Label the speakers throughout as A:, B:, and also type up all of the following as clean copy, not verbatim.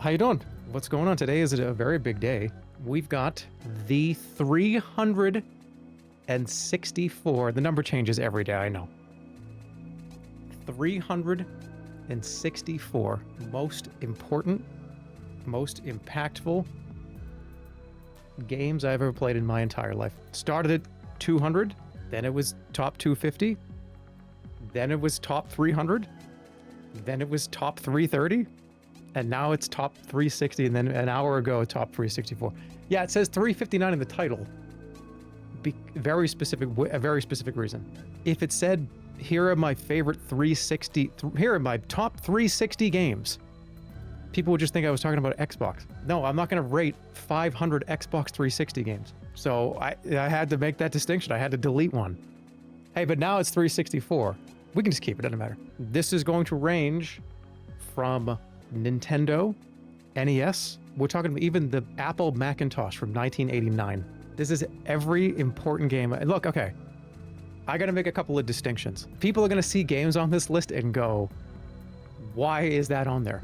A: How you doing? What's going on? Today is a very big day. We've got the 364. The number changes every day, I know. 364 most important, most impactful games I've ever played in my entire life. Started at 200, then it was top 250, then it was top 300, then it was top 330, and now it's top 360, and then an hour ago, top 364. Yeah, it says 359 in the title. A very specific reason. If it said, here are my favorite 360, here are my top 360 games, people would just think I was talking about Xbox. No, I'm not going to rate 500 Xbox 360 games. So I had to make that distinction. I had to delete one. Hey, but now it's 364. We can just keep it, doesn't matter. This is going to range from Nintendo, NES. We're talking about even the Apple Macintosh from 1989. This is every important game. Look, okay, I gotta make a couple of distinctions. People are gonna see games on this list and go, why is that on there?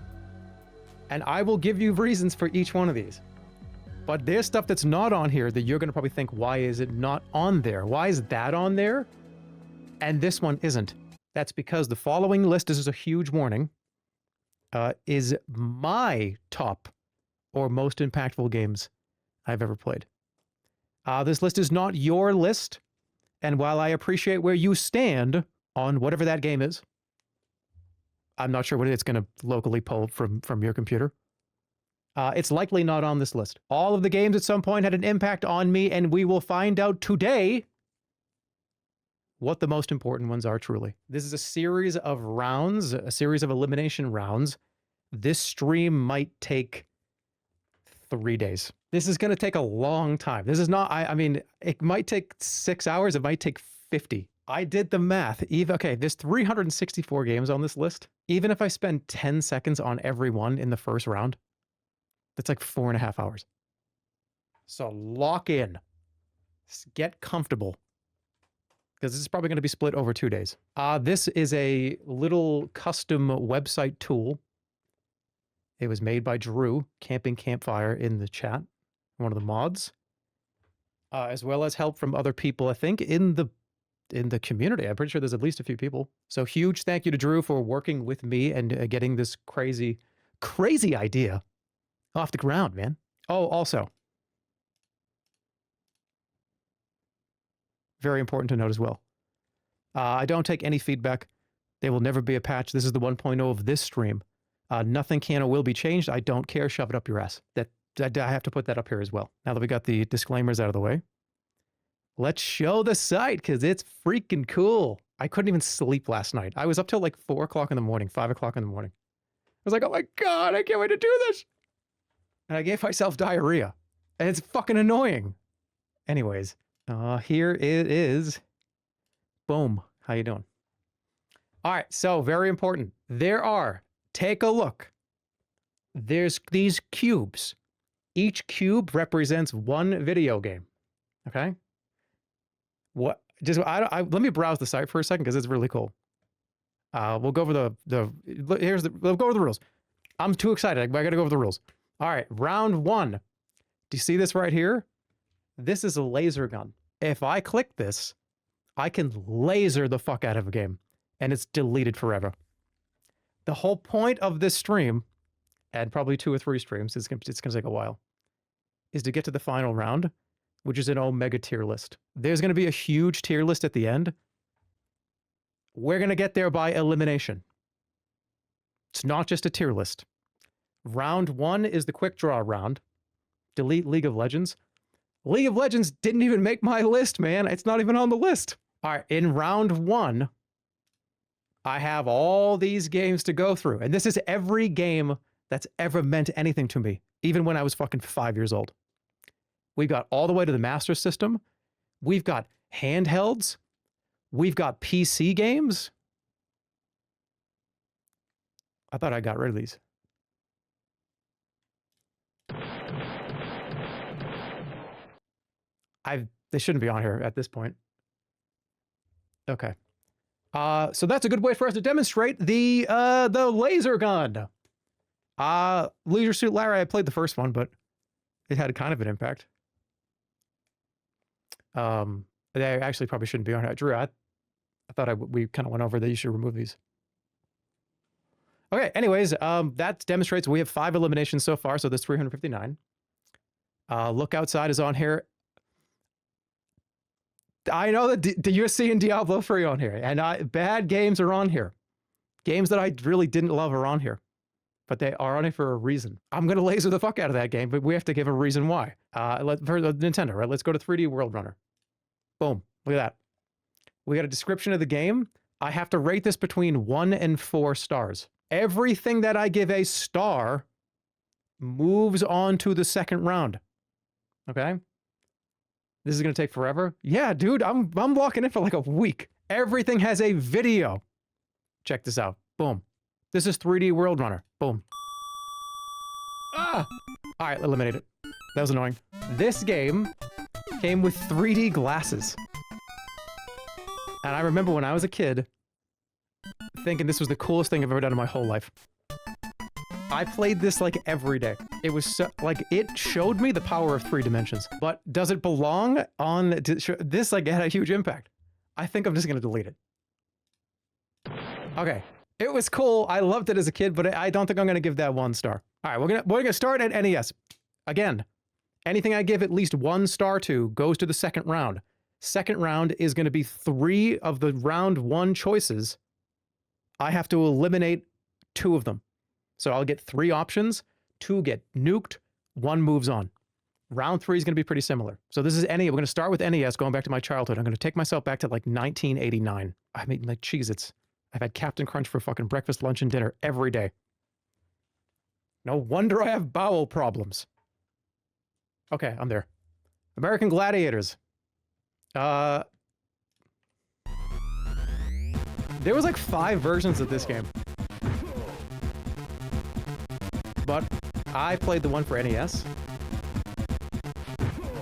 A: And I will give you reasons for each one of these. But there's stuff that's not on here that you're gonna probably think, why is it not on there? Why is that on there? And this one isn't. That's because the following list, this is a huge warning, is my top or most impactful games I've ever played. This list is not your list, and while I appreciate where you stand on whatever that game is, I'm not sure what it's going to locally pull from your computer. It's likely not on this list. All of the games at some point had an impact on me, and we will find out today what the most important ones are truly. This is a series of rounds, a series of elimination rounds. This stream might take 3 days. This is going to take a long time. This is not, I mean, it might take 6 hours. It might take 50. I did the math. Okay, there's 364 games on this list. Even if I spend 10 seconds on every one in the first round, that's like 4.5 hours. So lock in. Get comfortable, because this is probably going to be split over 2 days. This is a little custom website tool. It was made by Drew, Camping Campfire, in the chat, one of the mods, as well as help from other people, I think, in the community. I'm pretty sure there's at least a few people. So huge thank you to Drew for working with me and getting this crazy idea off the ground, man. Oh, also, very important to note as well, I don't take any feedback. There will never be a patch. This is the 1.0 of this stream. Nothing can or will be changed. I don't care. Shove it up your ass. I have to put that up here as well. Now that we got the disclaimers out of the way, let's show the site, because it's freaking cool. I couldn't even sleep last night. I was up till like 4 o'clock in the morning, 5 o'clock in the morning. I was like, oh my God, I can't wait to do this. And I gave myself diarrhea. And it's fucking annoying. Anyways, here it is. Boom. How you doing? All right, so very important. Take a look. There's these cubes. Each cube represents one video game. Okay? Let me browse the site for a second, because it's really cool. We'll go over we'll go over the rules. I'm too excited. I gotta go over the rules. All right, round one. Do you see this right here? This is a laser gun. If I click this, I can laser the fuck out of a game, and it's deleted forever. The whole point of this stream, and probably 2 or 3 streams, it's gonna take a while, is to get to the final round, which is an Omega tier list. There's gonna be a huge tier list at the end. We're gonna get there by elimination. It's not just a tier list. Round 1 is the quick draw round. Delete League of Legends. League of Legends didn't even make my list, man. It's not even on the list. All right, in round 1, I have all these games to go through. And this is every game that's ever meant anything to me, even when I was fucking 5 years old. We've got all the way to the Master System. We've got handhelds. We've got PC games. I thought I got rid of these. They shouldn't be on here at this point. Okay. So that's a good way for us to demonstrate the laser gun. Leisure Suit Larry, I played the first one, but it had kind of an impact. They actually probably shouldn't be on here. Drew, I thought we kind of went over that you should remove these. Okay, anyways, that demonstrates we have 5 eliminations so far, so there's 359. Look Outside is on here. I know that the USC and Diablo 3 on here, and bad games are on here. Games that I really didn't love are on here, but they are on it for a reason. I'm going to laser the fuck out of that game, but we have to give a reason why. For Nintendo, right? Let's go to 3D World Runner. Boom. Look at that. We got a description of the game. I have to rate this between 1 and 4 stars. Everything that I give a star moves on to the second round. Okay? This is going to take forever. Yeah, dude, I'm locking in for like a week. Everything has a video. Check this out. Boom. This is 3D World Runner. Boom. Ah! All right, eliminate it. That was annoying. This game came with 3D glasses. And I remember when I was a kid thinking this was the coolest thing I've ever done in my whole life. I played this like every day. It was so, like, it showed me the power of 3 dimensions. But does it belong on this? Like, had a huge impact. I think I'm just gonna delete it. Okay, it was cool. I loved it as a kid, but I don't think I'm gonna give that 1 star. All right, we're gonna start at NES. Again, anything I give at least 1 star to goes to the second round. Second round is gonna be 3 of the round 1 choices. I have to eliminate 2 of them. So I'll get 3 options, 2 get nuked, 1 moves on. Round 3 is going to be pretty similar. So this is NES. We're going to start with NES, going back to my childhood. I'm going to take myself back to like 1989. I mean, like Cheez-Its. I've had Captain Crunch for fucking breakfast, lunch, and dinner every day. No wonder I have bowel problems. Okay, I'm there. American Gladiators. There was like 5 versions of this game. But I played the one for NES.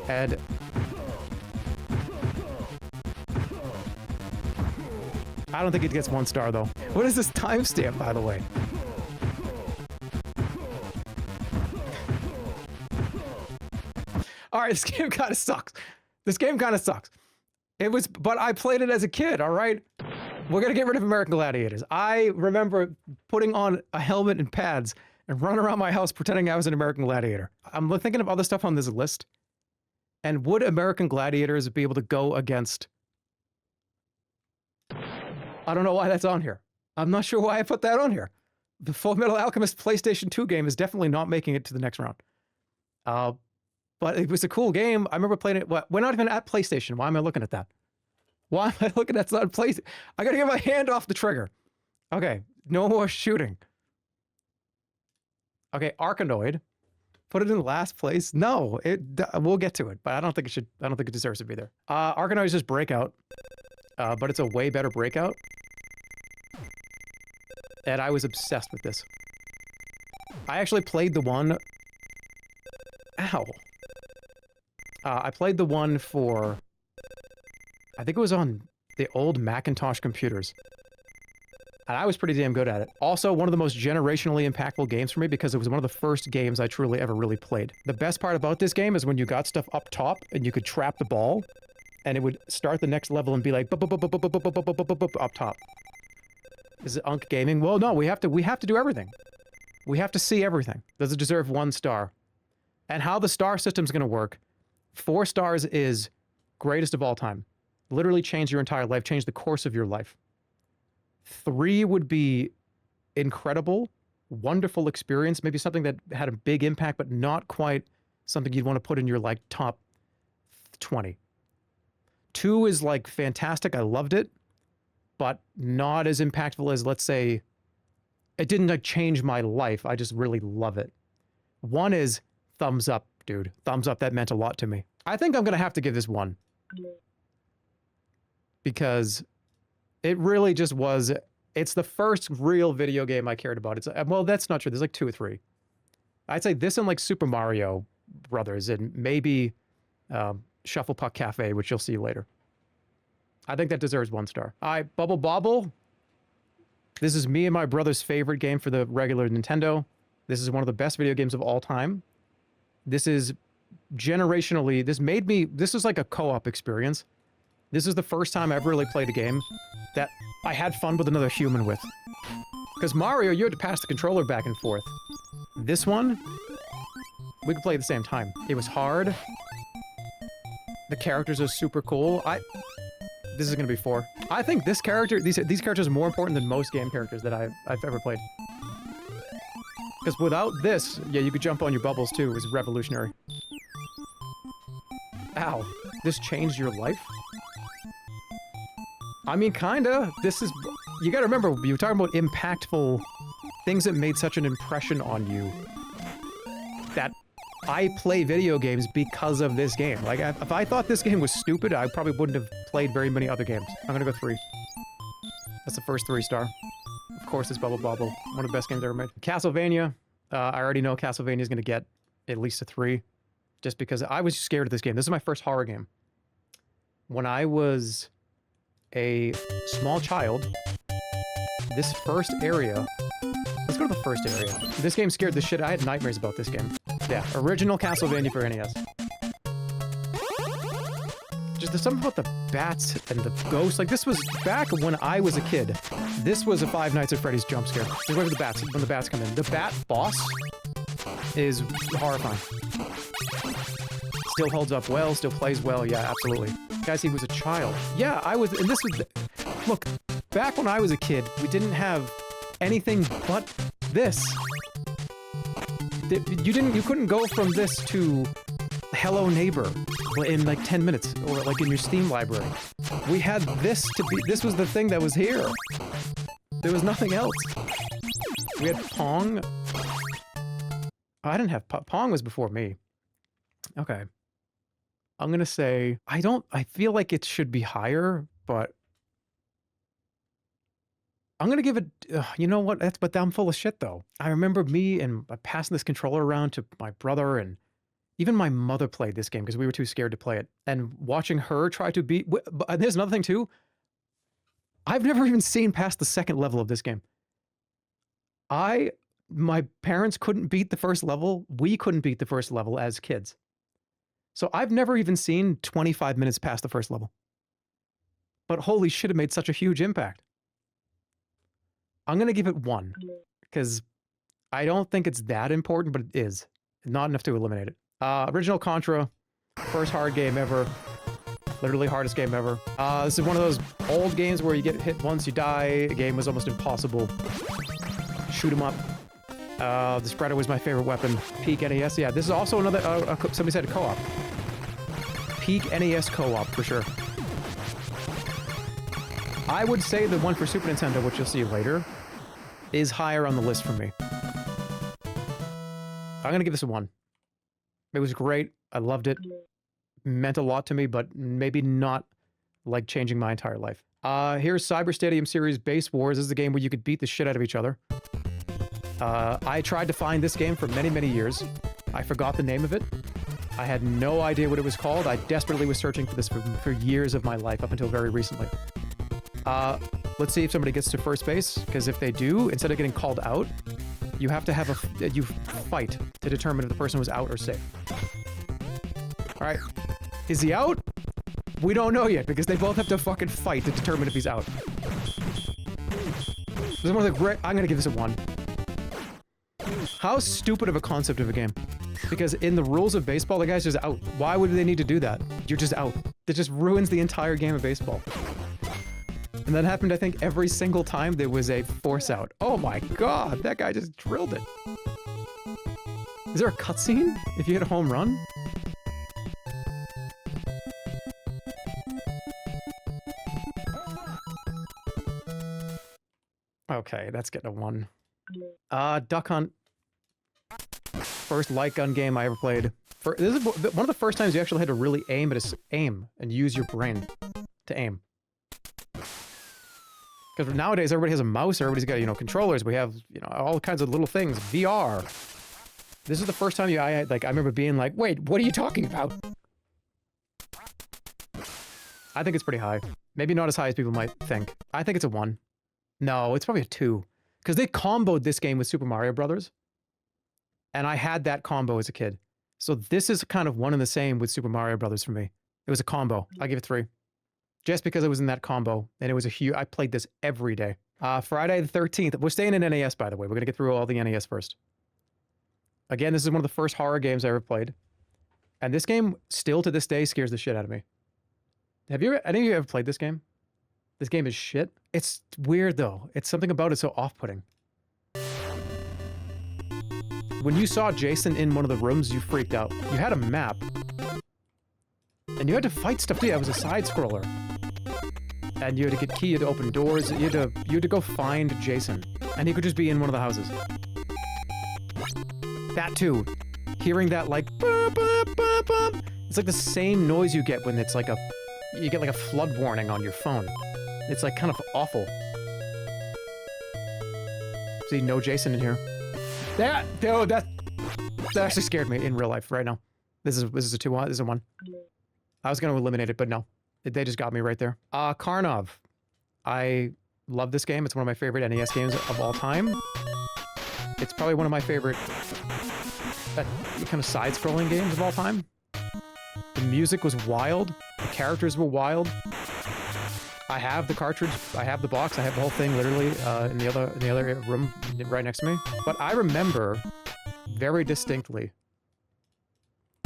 A: And I don't think it gets 1 star though. What is this timestamp, by the way? All right, this game kind of sucks. This game kind of sucks. But I played it as a kid, all right? We're gonna get rid of American Gladiators. I remember putting on a helmet and pads and running around my house pretending I was an American Gladiator. I'm thinking of other stuff on this list. And would American Gladiators be able to go against... I don't know why that's on here. I'm not sure why I put that on here. The Full Metal Alchemist PlayStation 2 game is definitely not making it to the next round. But it was a cool game. I remember playing it. We're not even at PlayStation. Why am I looking at that? Why am I looking at that? PlayStation? I gotta get my hand off the trigger. Okay, no more shooting. Okay, Arkanoid. Put it in last place. No, we'll get to it, but I don't think it should. I don't think it deserves to be there. Arkanoid is just Breakout, but it's a way better Breakout. And I was obsessed with this. I actually played the one. Ow. I played the one for. I think it was on the old Macintosh computers. And I was pretty damn good at it. Also, one of the most generationally impactful games for me because it was one of the first games I truly ever really played. The best part about this game is when you got stuff up top and you could trap the ball and it would start the next level and be like up top. Is it Unk Gaming? Well, no, we have to do everything. We have to see everything. Does it deserve 1 star? And how the star system's going to work, 4 stars is greatest of all time. Literally change your entire life, change the course of your life. 3 would be incredible, wonderful experience, maybe something that had a big impact, but not quite something you'd want to put in your like top 20. 2 is like fantastic. I loved it, but not as impactful as, let's say, it didn't like change my life. I just really love it. 1 is thumbs up, dude. Thumbs up. That meant a lot to me. I think I'm going to have to give this 1 because it really just was, it's the first real video game I cared about. It's, well, that's not true. There's like 2 or 3. I'd say this and like Super Mario Brothers and maybe Shuffle Puck Cafe, which you'll see later. I think that deserves 1 star. All right, Bubble Bobble. This is me and my brother's favorite game for the regular Nintendo. This is one of the best video games of all time. This is generationally, this was like a co-op experience. This is the first time I ever really played a game that I had fun with another human with. Because Mario, you had to pass the controller back and forth. This one, we could play at the same time. It was hard. The characters are super cool. This is gonna be 4. I think this character, these characters are more important than most game characters that I've ever played. Because without this, yeah, you could jump on your bubbles too. It was revolutionary. Ow. This changed your life? I mean, kinda. This is... You gotta remember, you were talking about impactful things that made such an impression on you. That I play video games because of this game. Like, if I thought this game was stupid, I probably wouldn't have played very many other games. I'm gonna go 3. That's the first 3-star. Of course, it's Bubble Bobble. One of the best games ever made. Castlevania. I already know Castlevania is gonna get at least a 3. Just because I was scared of this game. This is my first horror game. When I was a small child, this first area... Let's go to the first area. This game scared the shit. I had nightmares about this game. Yeah, original Castlevania for NES. Just there's something about the bats and the ghosts. Like, this was back when I was a kid. This was a Five Nights at Freddy's jump scare. Remember the bats, when the bats come in. The bat boss is horrifying. Still holds up well, still plays well. Yeah, absolutely. Guys, he was a child. Yeah, I was, and this was, look, back when I was a kid, we didn't have anything but this. You couldn't go from this to Hello Neighbor in like 10 minutes, or like in your Steam library. We had this to be, this was the thing that was here. There was nothing else. We had Pong. I didn't have Pong was before me. Okay. I'm gonna say, I feel like it should be higher, but I'm gonna give it, you know what, but I'm full of shit though. I remember me and passing this controller around to my brother, and even my mother played this game because we were too scared to play it. And watching her try to beat, and there's another thing too, I've never even seen past the second level of this game. My parents couldn't beat the first level, we couldn't beat the first level as kids. So I've never even seen 25 minutes past the first level. But holy shit, it made such a huge impact. I'm gonna give it 1, because I don't think it's that important, but it is. Not enough to eliminate it. Original Contra, first hard game ever. Literally hardest game ever. This is one of those old games where you get hit once, you die. The game was almost impossible. Shoot 'em up. The spreader was my favorite weapon. Peak NES, yeah. This is also another, somebody said a co-op. Peak NES co-op, for sure. I would say the one for Super Nintendo, which you'll see later, is higher on the list for me. I'm gonna give this a 1. It was great. I loved it. Meant a lot to me, but maybe not like changing my entire life. Here's Cyber Stadium Series Base Wars. This is a game where you could beat the shit out of each other. I tried to find this game for many, many years. I forgot the name of it. I had no idea what it was called. I desperately was searching for this for years of my life, up until very recently. Let's see if somebody gets to first base, because if they do, instead of getting called out, you have to have you fight to determine if the person was out or safe. All right, is he out? We don't know yet, because they both have to fucking fight to determine if he's out. This is one of the great. I'm gonna give this a 1. How stupid of a concept of a game. Because in the rules of baseball, the guy's just out. Why would they need to do that? You're just out. That just ruins the entire game of baseball. And that happened, I think, every single time there was a force out. Oh my god, that guy just drilled it. Is there a cutscene if you hit a home run? Okay, that's getting a 1. Duck Hunt. First light gun game I ever played. This is one of the first times you actually had to really aim and use your brain to aim. Because nowadays everybody has a mouse, everybody's got, you know, controllers. We have, you know, all kinds of little things. VR. This is the first time I remember being like, wait, what are you talking about? I think it's pretty high. Maybe not as high as people might think. I think it's a 1. No, it's probably a 2. Because they comboed this game with Super Mario Brothers. And I had that combo as a kid. So this is kind of one and the same with Super Mario Brothers for me. It was a combo. I'll give it 3. Just because it was in that combo. And it was a huge, I played this every day. Friday the 13th. We're staying in NES, by the way. We're going to get through all the NES first. Again, this is one of the first horror games I ever played. And this game, still to this day, scares the shit out of me. Have you any of you ever played this game? This game is shit. It's weird, though. It's something about it so off-putting. When you saw Jason in one of the rooms, you freaked out. You had a map. And you had to fight stuff, too. It was a side-scroller. And you had to get key, you had to open doors, you had to go find Jason. And he could just be in one of the houses. That, too. Hearing that, like, bum, bum, bum, bum. It's like the same noise you get when it's like you get like a flood warning on your phone. It's like kind of awful. See, no Jason in here. That actually scared me in real life right now. This is a 2. This is a 1. I was going to eliminate it, but no. They just got me right there. Karnov. I love this game. It's one of my favorite NES games of all time. It's probably one of my favorite kind of side-scrolling games of all time. The music was wild. The characters were wild. I have the cartridge. I have the box. I have the whole thing literally in the other room right next to me. But I remember very distinctly.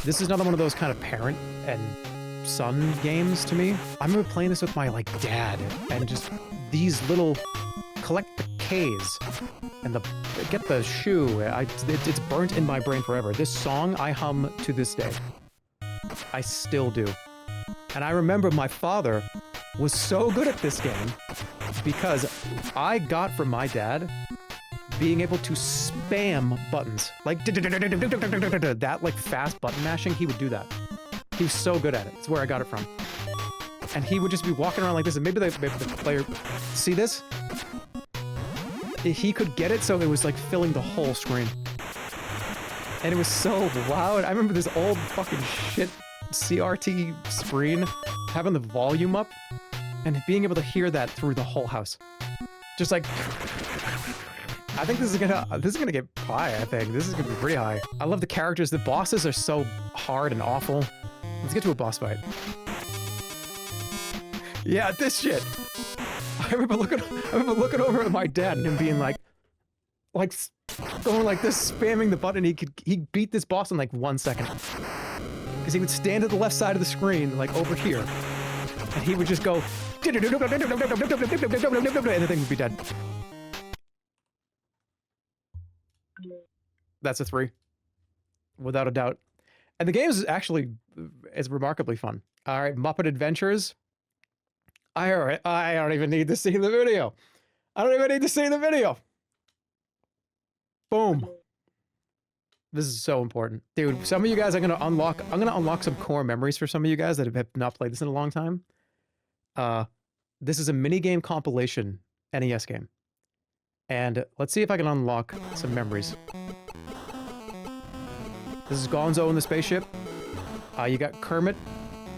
A: This is another one of those kind of parent and son games to me. I remember playing this with my dad and just these little collect the K's and get the shoe. It's burnt in my brain forever. This song I hum to this day. I still do. And I remember my father was so good at this game because I got from my dad being able to spam buttons. Like that fast button mashing, he would do that. He was so good at it. It's where I got it from. And he would just be walking around like this, and maybe the player... See this? He could get it so it was like filling the whole screen. And it was so loud. I remember this old fucking shit CRT screen having the volume up and being able to hear that through the whole house. Just like... I think this is gonna get high, I think. This is gonna be pretty high. I love the characters. The bosses are so hard and awful. Let's get to a boss fight. Yeah, this shit. I remember looking over at my dad and him being like going like this, spamming the button. He beat this boss in like 1 second. Because he would stand at the left side of the screen, like over here, and he would just go, and the thing would be dead. That's a 3, without a doubt. And the game is actually remarkably fun. All right, Muppet Adventures. I don't even need to see the video. I don't even need to see the video. Boom. This is so important. Dude, some of you guys I'm gonna unlock some core memories for some of you guys that have not played this in a long time. This is a minigame compilation NES game. And let's see if I can unlock some memories. This is Gonzo in the spaceship. You got Kermit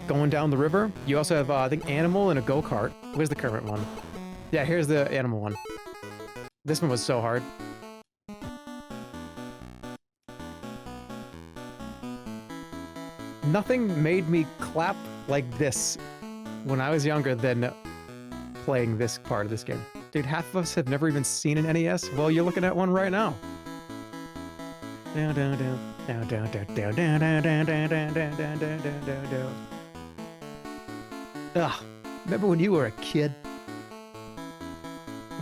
A: going down the river. You also have, I think, Animal and a go-kart. Where's the Kermit one? Yeah, here's the Animal one. This one was so hard. Nothing made me clap like this when I was younger than playing this part of this game. Dude, half of us have never even seen an NES. Well, you're looking at one right now. Down, down, down, down, down, down, down, down, down, down, down, down, down, down, down, down, down. Ugh, remember when you were a kid?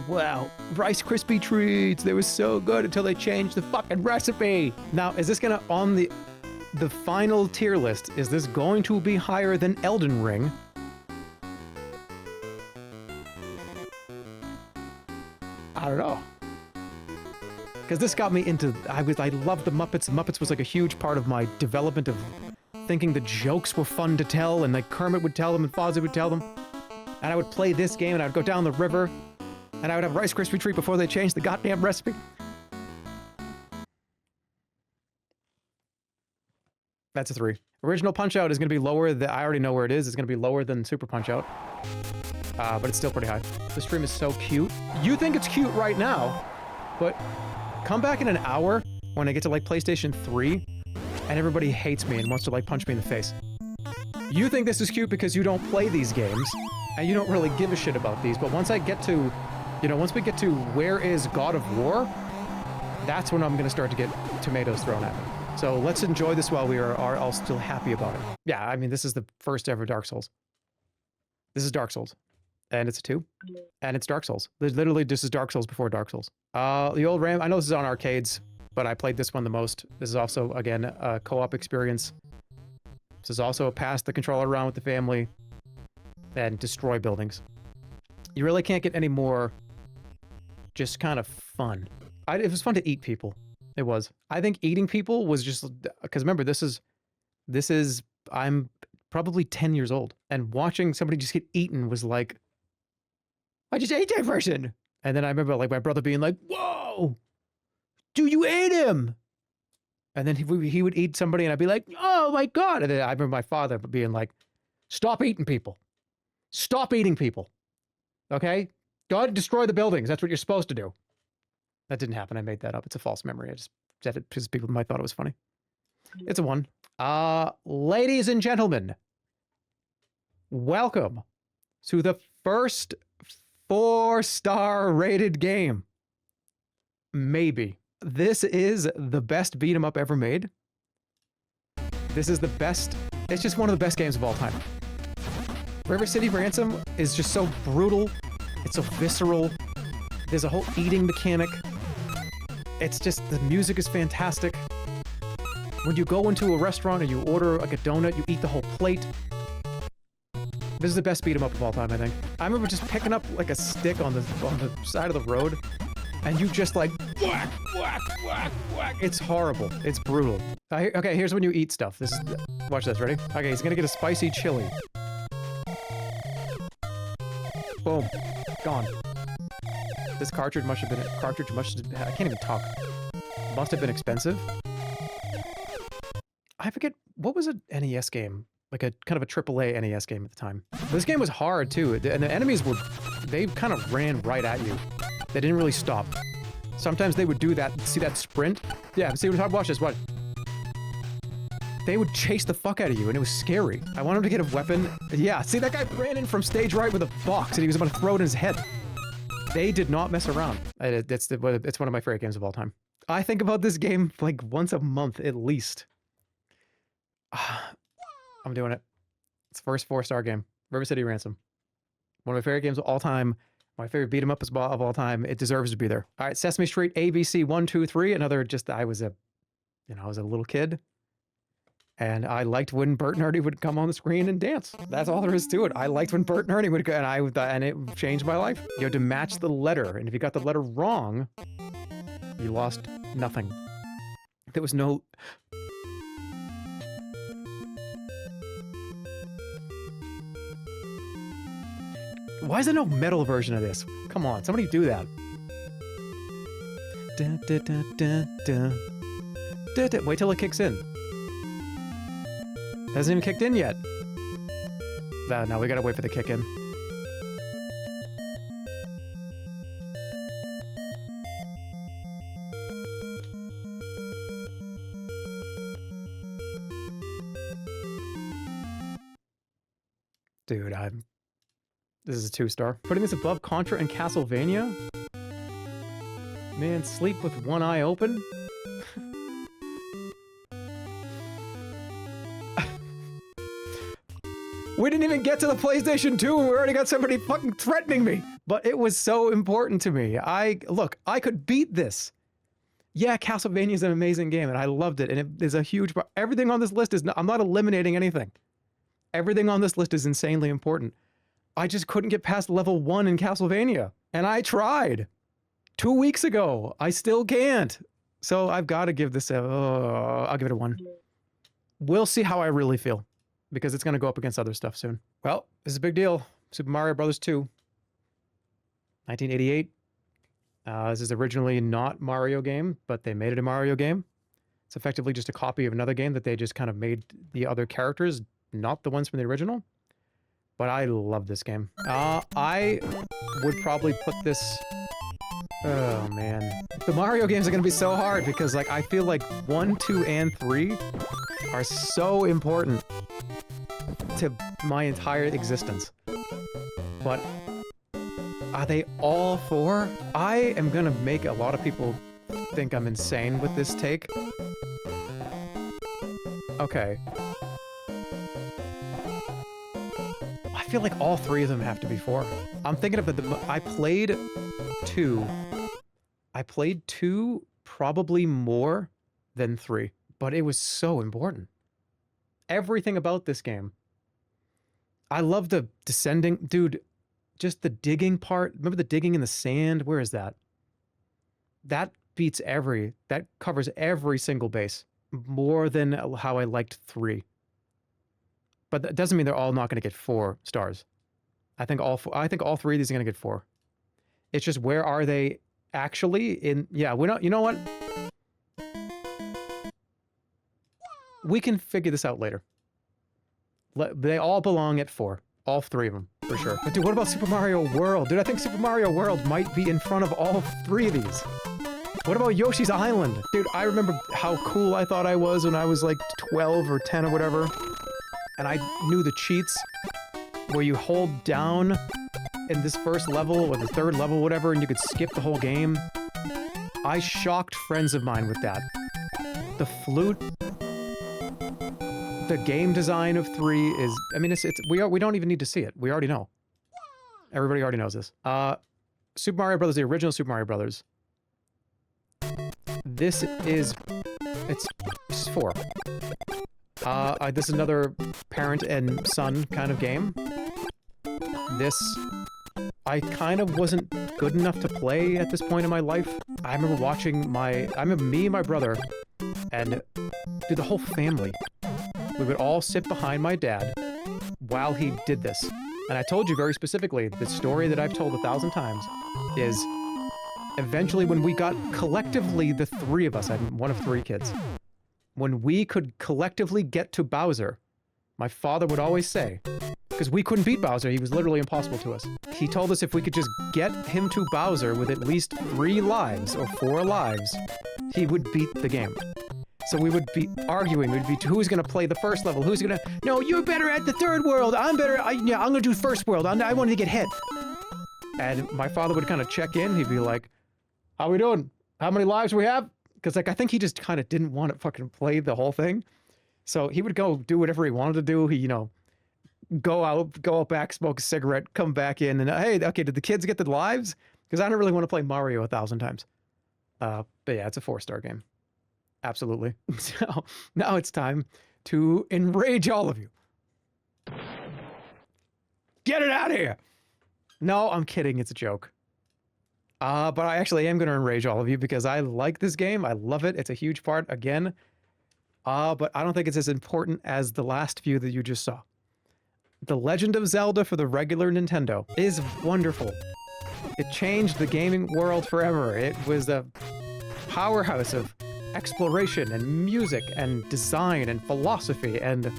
A: Wow, Rice Krispie treats. They were so good until they changed the fucking recipe. Now, is this gonna, on the final tier list, is this going to be higher than Elden Ring? I don't know. Because this got me into, I loved the Muppets. Muppets was like a huge part of my development of thinking the jokes were fun to tell, and like Kermit would tell them and Fozzie would tell them. And I would play this game and I'd go down the river and I would have Rice Krispie treat before they changed the goddamn recipe. That's a 3. Original Punch-Out is going to be lower than, I already know where it is. It's going to be lower than Super Punch-Out. But it's still pretty high. The stream is so cute. You think it's cute right now, but come back in an hour when I get to like PlayStation 3 and everybody hates me and wants to like punch me in the face. You think this is cute because you don't play these games and you don't really give a shit about these, but once I get to, you know, once we get to where is God of War, that's when I'm gonna start to get tomatoes thrown at me. So let's enjoy this while we are all still happy about it. Yeah, I mean, this is the first ever Dark Souls. This is Dark Souls. And it's a 2. And it's Dark Souls. Literally, this is Dark Souls before Dark Souls. The old Ram, I know this is on arcades, but I played this one the most. This is also, again, a co-op experience. This is also pass the controller around with the family and destroy buildings. You really can't get any more just kind of fun. It was fun to eat people. It was. I think eating people was just, because remember, this is, I'm probably 10 years old, and watching somebody just get eaten was like, I just ate that person. And then I remember like my brother being like, whoa, dude, you ate him. And then he would eat somebody and I'd be like, oh my God. And then I remember my father being like, stop eating people. Stop eating people. Okay? Go ahead and destroy the buildings. That's what you're supposed to do. That didn't happen. I made that up. It's a false memory. I just said it because people might thought it was funny. It's a 1. Ladies and gentlemen, welcome to the first 4-star rated game. Maybe. This is the best beat 'em up ever made. This is the best. It's just one of the best games of all time. River City Ransom is just so brutal. It's so visceral. There's a whole eating mechanic. It's just, the music is fantastic. When you go into a restaurant and you order like a donut, you eat the whole plate. This is the best beat 'em up of all time, I think. I remember just picking up like a stick on the side of the road, and you just like whack, whack, whack, whack. It's horrible. It's brutal. Okay, here's when you eat stuff. This is, watch this. Ready? Okay, he's gonna get a spicy chili. Boom, gone. This cartridge must have been I can't even talk. Must have been expensive. I forget, what was an NES game? Like a kind of a AAA NES game at the time. This game was hard too, and the enemies they kind of ran right at you. They didn't really stop. Sometimes they would do that, see that sprint? Yeah, see what I'm talking about? Watch this, what? They would chase the fuck out of you, and it was scary. I wanted him to get a weapon. Yeah, see, that guy ran in from stage right with a box, and he was about to throw it in his head. They did not mess around. It's one of my favorite games of all time. I think about this game like once a month at least. I'm doing it. It's the first 4-star game. River City Ransom. One of my favorite games of all time. My favorite beat 'em up of all time. It deserves to be there. All right, Sesame Street ABC 1, 2, 3. Another just, I was a little kid. And I liked when Bert and Ernie would come on the screen and dance. That's all there is to it. I liked when Bert and Ernie would go, and it changed my life. You had to match the letter, and if you got the letter wrong, you lost nothing. There was no... Why is there no metal version of this? Come on, somebody do that. Wait till it kicks in. Hasn't even kicked in yet. No, we gotta wait for the kick in. Dude, this is a 2-star. Putting this above Contra and Castlevania? Man, sleep with one eye open? We didn't even get to the PlayStation 2 and we already got somebody fucking threatening me. But it was so important to me. Look, I could beat this. Yeah, Castlevania is an amazing game and I loved it. And it is a huge part. Everything on this list is, I'm not eliminating anything. Everything on this list is insanely important. I just couldn't get past level 1 in Castlevania. And I tried 2 weeks ago. I still can't. So I've got to give this I'll give it a 1. We'll see how I really feel, because it's going to go up against other stuff soon. Well, this is a big deal. Super Mario Bros. 2. 1988. This is originally not Mario game, but they made it a Mario game. It's effectively just a copy of another game that they just kind of made the other characters, not the ones from the original. But I love this game. I would probably put this... Oh, man. The Mario games are gonna be so hard because like I feel like 1, 2, and 3 are so important to my entire existence. But are they all 4? I am gonna make a lot of people think I'm insane with this take. Okay. I feel like all 3 of them have to be 4. I'm thinking of I played 2. I played 2 probably more than 3, but it was so important. Everything about this game. I love the descending, dude, just the digging part. Remember the digging in the sand? Where is that? That that covers every single base more than how I liked 3. But that doesn't mean they're all not going to get 4 stars. I think all 3 of these are going to get 4. It's just where are they actually in? Yeah, we don't. You know what? We can figure this out later. They all belong at 4. All 3 of them, for sure. But dude, what about Super Mario World? Dude, I think Super Mario World might be in front of all 3 of these. What about Yoshi's Island? Dude, I remember how cool I thought I was when I was like 12 or 10 or whatever. And I knew the cheats where you hold down in this first level or the 3rd level, whatever, and you could skip the whole game. I shocked friends of mine with that. The flute, the game design of 3 is, I mean, we don't even need to see it. We already know. Everybody already knows this. Super Mario Brothers, the original Super Mario Brothers. This is, it's 4. This is another parent and son kind of game. This, I kind of wasn't good enough to play at this point in my life. I remember watching me and my brother, and dude, the whole family. We would all sit behind my dad while he did this. And I told you very specifically, the story that I've told 1,000 times is eventually when we got collectively, the 3 of us, I'm one of 3 kids, when we could collectively get to Bowser, my father would always say, because we couldn't beat Bowser, he was literally impossible to us. He told us if we could just get him to Bowser with at least 3 lives or 4 lives, he would beat the game. So we would be arguing, we'd be, who's gonna play the first level, who's gonna, no, you're better at the 3rd world, I'm better, I'm gonna do first world, I wanted to get hit. And my father would kind of check in, he'd be like, how we doing? How many lives we have? Because like, I think he just kind of didn't want to fucking play the whole thing. So he would go do whatever he wanted to do. He, you know, go out back, smoke a cigarette, come back in, and hey, okay, did the kids get the lives? Because I don't really want to play Mario 1,000 times. But yeah, it's a 4-star game. Absolutely. So now it's time to enrage all of you. Get it out of here! No, I'm kidding. It's a joke. But I actually am going to enrage all of you because I like this game. I love it. It's a huge part, again. But I don't think it's as important as the last few that you just saw. The Legend of Zelda for the regular Nintendo is wonderful. It changed the gaming world forever. It was a powerhouse of exploration and music and design and philosophy, and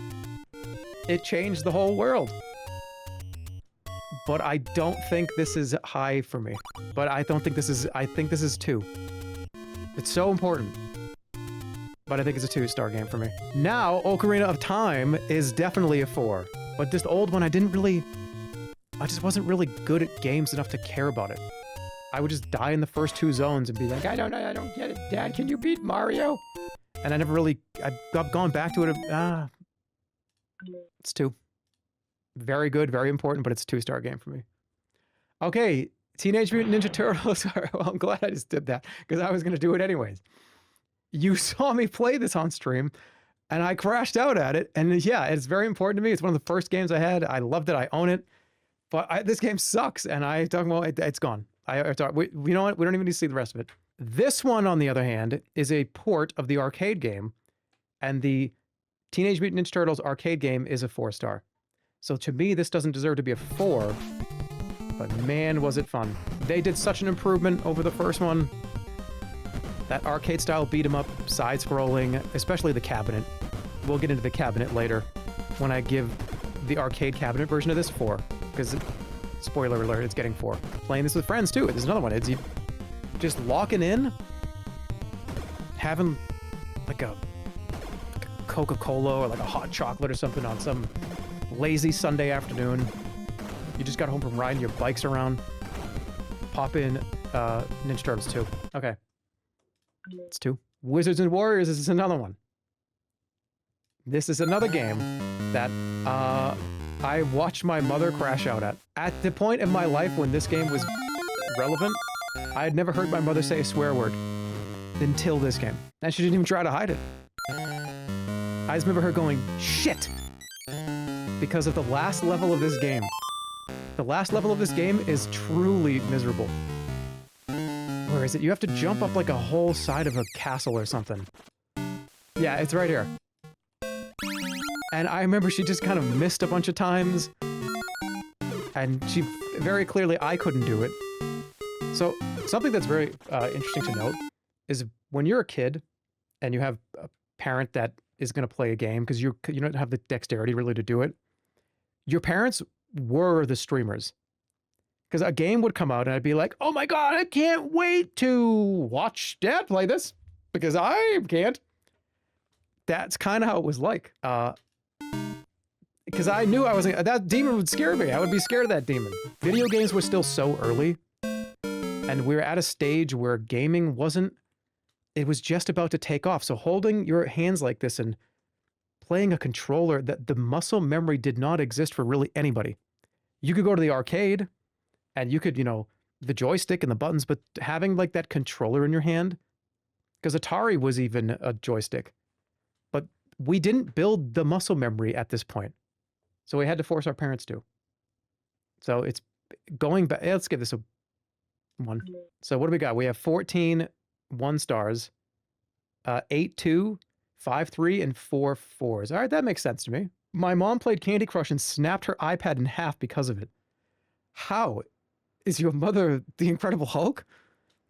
A: it changed the whole world. But I don't think this is high for me. But I don't think this is, I think this is 2. It's so important. But I think it's a 2-star game for me. Now, Ocarina of Time is definitely a 4. But this old one, I just wasn't really good at games enough to care about it. I would just die in the first 2 zones and be like, I don't get it. Dad, can you beat Mario? And I never really, I've gone back to it. It's 2. Very good, very important, but it's a 2-star game for me. Okay, Teenage Mutant Ninja Turtles. Well, I'm glad I just did that, because I was going to do it anyways. You saw me play this on stream, and I crashed out at it, and yeah, it's very important to me. It's one of the first games I had. I loved it. I own it. But this game sucks, and it's gone. You know what? We don't even need to see the rest of it. This one, on the other hand, is a port of the arcade game, and the Teenage Mutant Ninja Turtles arcade game is a 4-star. So to me, this doesn't deserve to be a 4, but man, was it fun. They did such an improvement over the first one. That arcade-style beat-em-up, side-scrolling, especially the cabinet. We'll get into the cabinet later when I give the arcade cabinet version of this 4, because, spoiler alert, it's getting 4. Playing this with friends, too. There's another one. It's you just locking in having like a Coca-Cola or like a hot chocolate or something on some lazy Sunday afternoon. You just got home from riding your bikes around. Pop in Ninja Turtles 2. Okay. It's 2. Wizards and Warriors is another one. This is another game that I watched my mother crash out at. At the point in my life when this game was relevant, I had never heard my mother say a swear word until this game. And she didn't even try to hide it. I just remember her going, shit! Because of the last level of this game. The last level of this game is truly miserable. Where is it? You have to jump up like a whole side of a castle or something. Yeah, it's right here. And I remember she just kind of missed a bunch of times. And she very clearly, I couldn't do it. So something that's very interesting to note is when you're a kid and you have a parent that is going to play a game because you don't have the dexterity really to do it. Your parents were the streamers. Because a game would come out and I'd be like, oh my God, I can't wait to watch Dad play this because I can't. That's kind of how it was like. Because I knew I was like, that demon would scare me. I would be scared of that demon. Video games were still so early. And we were at a stage where gaming wasn't, it was just about to take off. So holding your hands like this and playing a controller, that the muscle memory did not exist for really anybody. You could go to the arcade and you could, the joystick and the buttons, but having like that controller in your hand, because Atari was even a joystick, but we didn't build the muscle memory at this point. So we had to force our parents to. So it's going back. Let's give this a 1. So what do we got? We have 14 1 stars, 8 2, 5 3, and 4 4s. All right, that makes sense to me. My mom played Candy Crush and snapped her iPad in half because of it. How? Is your mother the Incredible Hulk?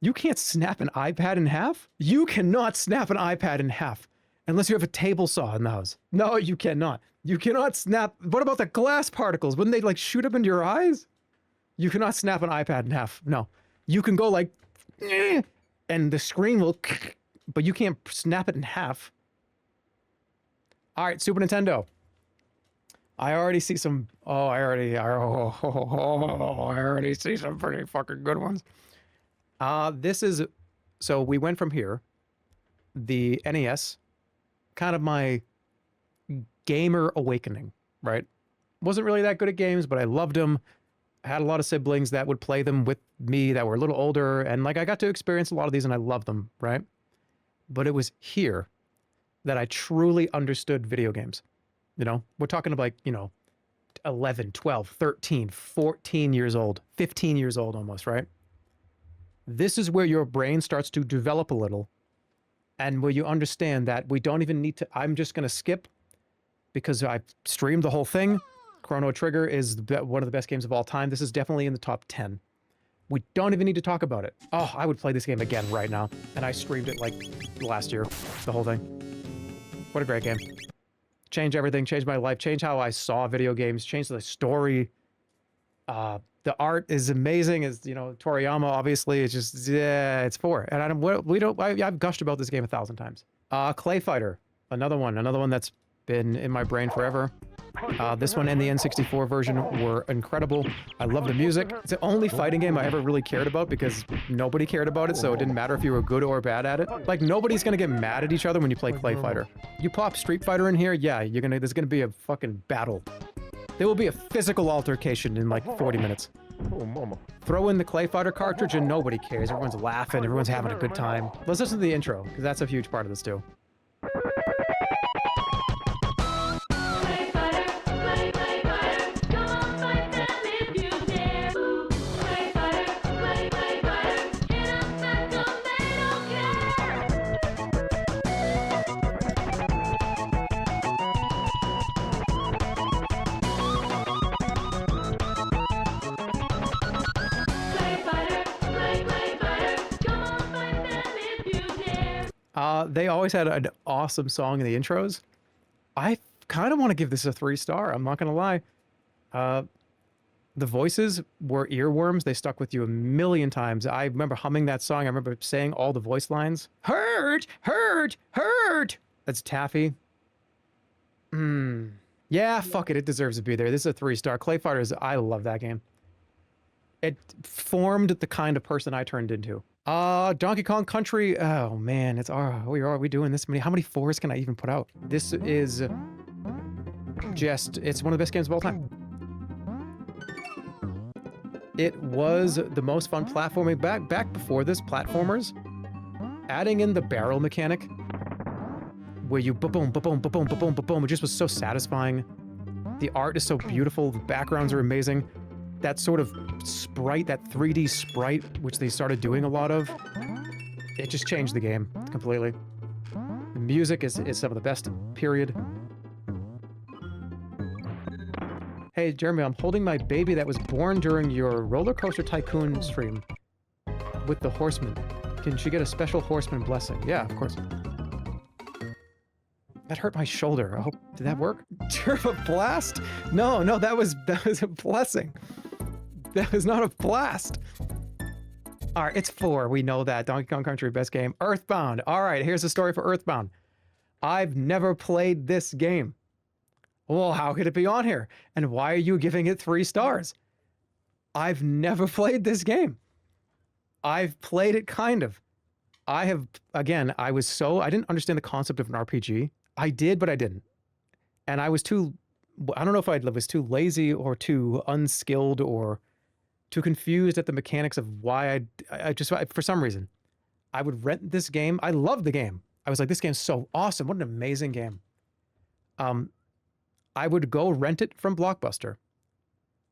A: You can't snap an iPad in half? You cannot snap an iPad in half unless you have a table saw in the house. No, you cannot. You cannot snap. What about the glass particles? Wouldn't they like shoot up into your eyes? You cannot snap an iPad in half. No. You can go like, and the screen will, but you can't snap it in half. All right, Super Nintendo. I already see some, I already see some pretty fucking good ones. This is, so we went from here, the NES, kind of my gamer awakening, right? Wasn't really that good at games, but I loved them. I had a lot of siblings that would play them with me that were a little older, and like I got to experience a lot of these and I loved them, right? But it was here that I truly understood video games. We're talking about, 11, 12, 13, 14 years old, 15 years old almost, right? This is where your brain starts to develop a little and where you understand that we don't even need to, I'm just going to skip because I streamed the whole thing. Chrono Trigger is one of the best games of all time. This is definitely in the top 10. We don't even need to talk about it. Oh, I would play this game again right now. And I streamed it like last year, the whole thing. What a great game. Changed everything, changed my life, changed how I saw video games, changed the story. The art is amazing. As Toriyama, obviously, it's just, yeah, it's 4. And I've gushed about this game 1,000 times. Clay Fighter, another one that's been in my brain forever. This one and the N64 version were incredible. I love the music. It's the only fighting game I ever really cared about because nobody cared about it, so it didn't matter if you were good or bad at it. Like, nobody's gonna get mad at each other when you play Clay Fighter. You plop Street Fighter in here, yeah, there's gonna be a fucking battle. There will be a physical altercation in like 40 minutes. Throw in the Clay Fighter cartridge and nobody cares. Everyone's laughing, everyone's having a good time. Let's listen to the intro, because that's a huge part of this too. They always had an awesome song in the intros. I kind of want to give this a 3-star. I'm not going to lie. The voices were earworms. They stuck with you a million times. I remember humming that song. I remember saying all the voice lines. Hurt, hurt, hurt. That's Taffy. Yeah, fuck it. It deserves to be there. This is a 3-star. Clay Fighters, I love that game. It formed the kind of person I turned into. Donkey Kong Country. Oh man, it's are we doing this many? How many 4s can I even put out? This is just, it's one of the best games of all time. It was the most fun platforming back before this, platformers. Adding in the barrel mechanic, where you ba-boom, ba-boom, ba-boom, ba-boom, ba-boom, it just was so satisfying. The art is so beautiful, the backgrounds are amazing. That sort of sprite, that 3D sprite, which they started doing a lot of, it just changed the game completely. The music is some of the best, period. Hey, Jeremy, I'm holding my baby that was born during your Roller Coaster Tycoon stream with the horseman. Can she get a special horseman blessing? Yeah, of course. That hurt my shoulder. I hope, did that work? Jerma blast? No, that was a blessing. That was not a blast. All right, it's 4. We know that. Donkey Kong Country, best game. Earthbound. All right, here's the story for Earthbound. I've never played this game. Well, how could it be on here? And why are you giving it 3 stars? I've never played this game. I've played it kind of. I have, again, I didn't understand the concept of an RPG. I did, but I didn't. And I was I don't know if I was too lazy or too unskilled or too confused at the mechanics of why I just, for some reason, I would rent this game. I loved the game. I was like, this game's so awesome. What an amazing game. I would go rent it from Blockbuster,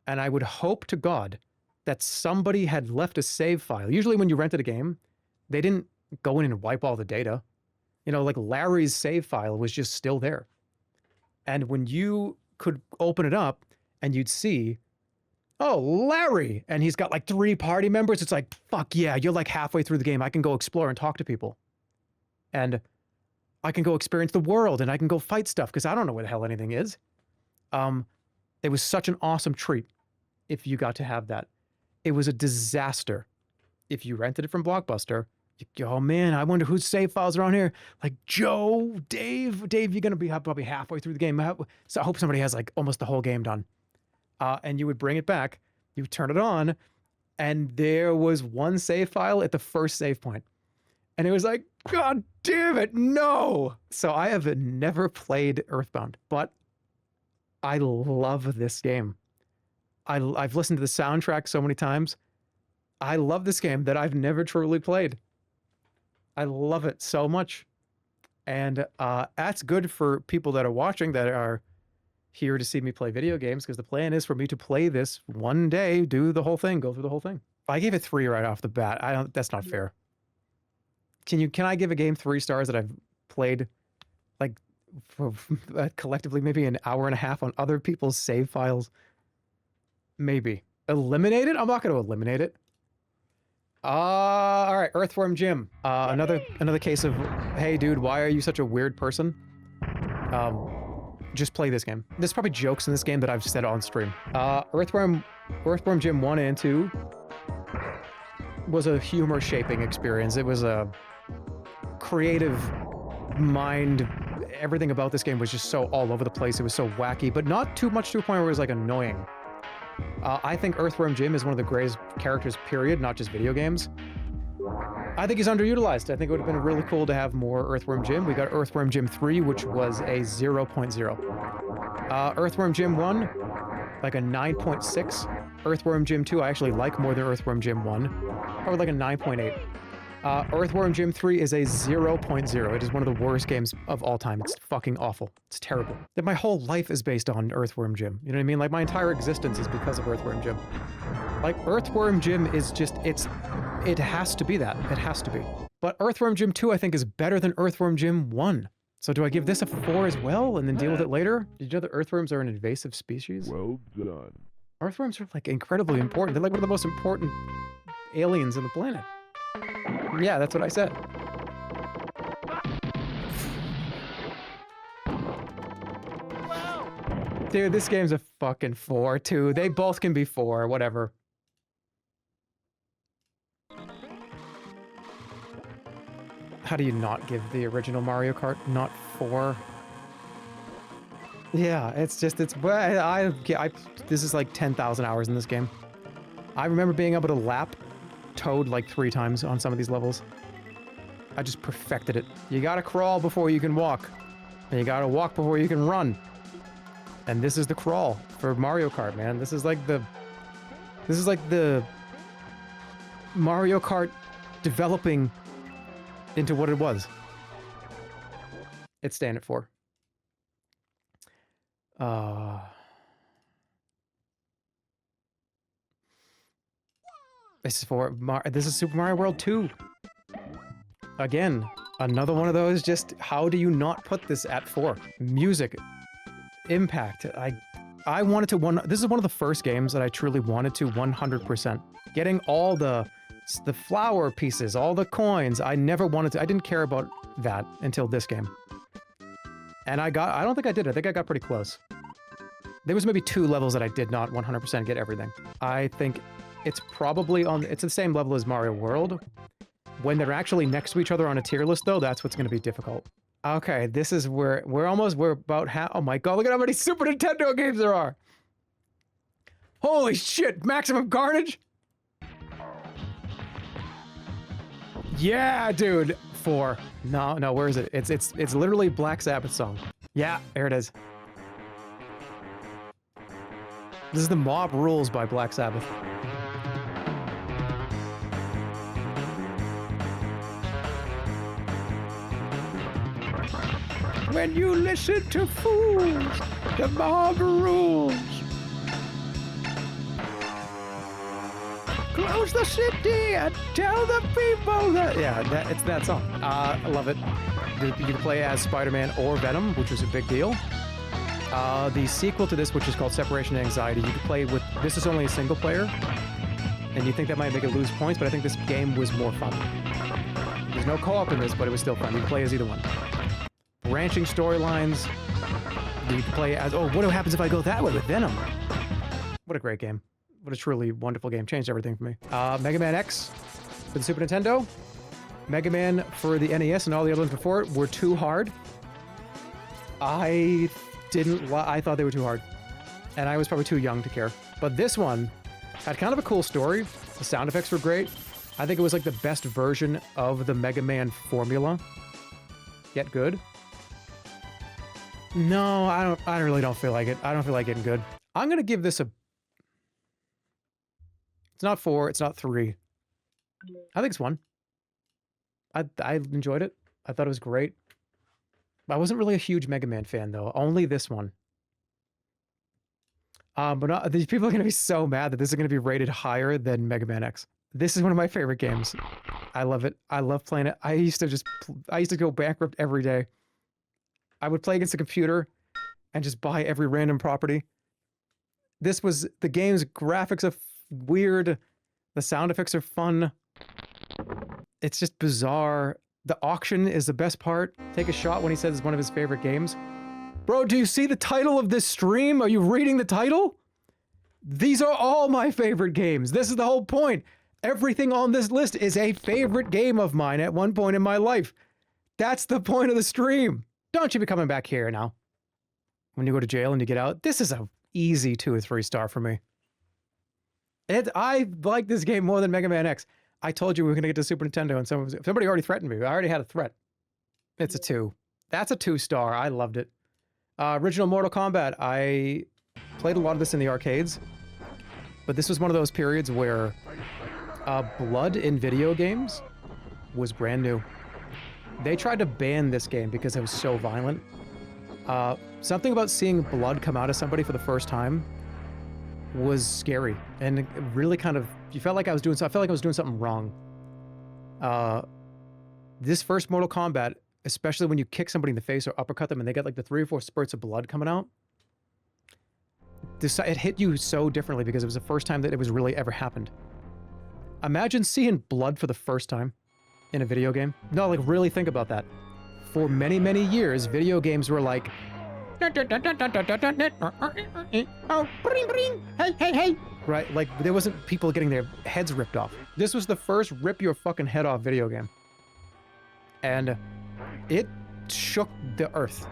A: and I would hope to God that somebody had left a save file. Usually when you rented a game, they didn't go in and wipe all the data. You know, like Larry's save file was just still there. And when you could open it up and you'd see, oh, Larry, and he's got like 3 party members, it's like, fuck yeah, you're like halfway through the game. I can go explore and talk to people. And I can go experience the world, and I can go fight stuff because I don't know where the hell anything is. It was such an awesome treat if you got to have that. It was a disaster if you rented it from Blockbuster. Oh man, I wonder whose save files are on here. Like Joe, Dave, you're gonna be probably halfway through the game. So I hope somebody has like almost the whole game done. And you would bring it back, you would turn it on, and there was one save file at the first save point. And it was like, God damn it, no! So I have never played Earthbound, but I love this game. I've listened to the soundtrack so many times. I love this game that I've never truly played. I love it so much. And that's good for people that are watching that are here to see me play video games, because the plan is for me to play this one day, do the whole thing, go through the whole thing. I gave it 3 right off the bat. That's not fair. Can I give a game 3 stars that I've played like for, collectively maybe an hour and a half on other people's save files? Maybe. Eliminate it? I'm not going to eliminate it. All right, Earthworm Jim. Another case of, hey dude, why are you such a weird person? Just play this game. There's probably jokes in this game that I've said on stream. Earthworm Jim 1 and 2 was a humor shaping experience. It was a creative mind. Everything about this game was just so all over the place. It was so wacky, but not too much to a point where it was like annoying. I think Earthworm Jim is one of the greatest characters, period, not just video games. I think he's underutilized. I think it would have been really cool to have more Earthworm Jim. We got Earthworm Jim 3, which was a 0.0. Earthworm Jim 1, like a 9.6. Earthworm Jim 2, I actually like more than Earthworm Jim 1. Probably like a 9.8. Earthworm Jim 3 is a 0.0. It is one of the worst games of all time. It's fucking awful. It's terrible. That my whole life is based on Earthworm Jim. You know what I mean? Like my entire existence is because of Earthworm Jim. Like Earthworm Jim is just, it has to be that. It has to be. But Earthworm Jim 2, I think, is better than Earthworm Jim 1. So do I give this a 4 as well and then deal with it later? Did you know that earthworms are an invasive species?
B: Well done.
A: Earthworms are like incredibly important. They're like one of the most important aliens on the planet. Yeah, that's what I said. Dude, this game's a fucking 4, too. They both can be 4, whatever. How do you not give the original Mario Kart not 4? Yeah, it's just, it's, this is like 10,000 hours in this game. I remember being able to lap Toad like 3 times on some of these levels. I just perfected it. You gotta crawl before you can walk. And you gotta walk before you can run. And this is the crawl for Mario Kart, man. This is like the Mario Kart developing into what it was. It's staying at 4. This is Super Mario World 2. Again, another one of those, just how do you not put this at 4? Music, impact. I wanted to this is one of the first games that I truly wanted to 100%. Getting all the flower pieces, all the coins. I didn't care about that until this game. And I don't think I did. I think I got pretty close. There was maybe 2 levels that I did not 100% get everything. I think it's probably it's the same level as Mario World. When they're actually next to each other on a tier list, though, that's what's going to be difficult. Okay, this is where we're about half. Oh my god, look at how many Super Nintendo games there are. Holy shit, Maximum Carnage? Yeah, dude. 4. No, where is it? It's literally Black Sabbath song. Yeah, there it is. This is the Mob Rules by Black Sabbath. When you listen to fools, the mob rules. Close the city and tell the people that... Yeah, it's that song. I love it. You can play as Spider-Man or Venom, which was a big deal. The sequel to this, which is called Separation Anxiety, you can play with... This is only a single player, and you think that might make it lose points, but I think this game was more fun. There's no co-op in this, but it was still fun. You can play as either one. Branching storylines. You can play as... Oh, what happens if I go that way with Venom? What a great game. What a truly wonderful game. Changed everything for me. Mega Man X for the Super Nintendo. Mega Man for the NES and all the other ones before it were too hard. I thought they were too hard. And I was probably too young to care. But this one had kind of a cool story. The sound effects were great. I think it was like the best version of the Mega Man formula. Get good. No, I really don't feel like it. I don't feel like getting good. I'm going to give this a... It's not 4. It's not 3. I think it's 1. I enjoyed it. I thought it was great. I wasn't really a huge Mega Man fan, though. Only this one. But these people are going to be so mad that this is going to be rated higher than Mega Man X. This is one of my favorite games. I love it. I love playing it. I used to go bankrupt every day. I would play against the computer and just buy every random property. This was... The game's graphics are weird. The sound effects are fun. It's just bizarre. The auction is the best part. Take a shot when he says it's one of his favorite games. Bro, do you see the title of this stream? Are you reading the title? These are all my favorite games. This is the whole point. Everything on this list is a favorite game of mine at one point in my life. That's the point of the stream. Don't you be coming back here now. When you go to jail and you get out, this is a easy 2 or 3 star for me. I like this game more than Mega Man X. I told you we were going to get to Super Nintendo, and somebody already threatened me. I already had a threat. It's a 2. That's a 2 star. I loved it. Original Mortal Kombat. I played a lot of this in the arcades, but this was one of those periods where blood in video games was brand new. They tried to ban this game because it was so violent. Something about seeing blood come out of somebody for the first time was scary, and it really kind of... I felt like I was doing something wrong. This first Mortal Kombat, especially when you kick somebody in the face or uppercut them and they get like the 3 or 4 spurts of blood coming out, it hit you so differently because it was the first time that it was really ever happened. Imagine seeing blood for the first time in a video game. No, like really think about that. For many, many years, video games were like, Oh, bring, bring. Hey, hey, hey. Right, like there wasn't people getting their heads ripped off. This was the first rip your fucking head off video game. And it shook the earth.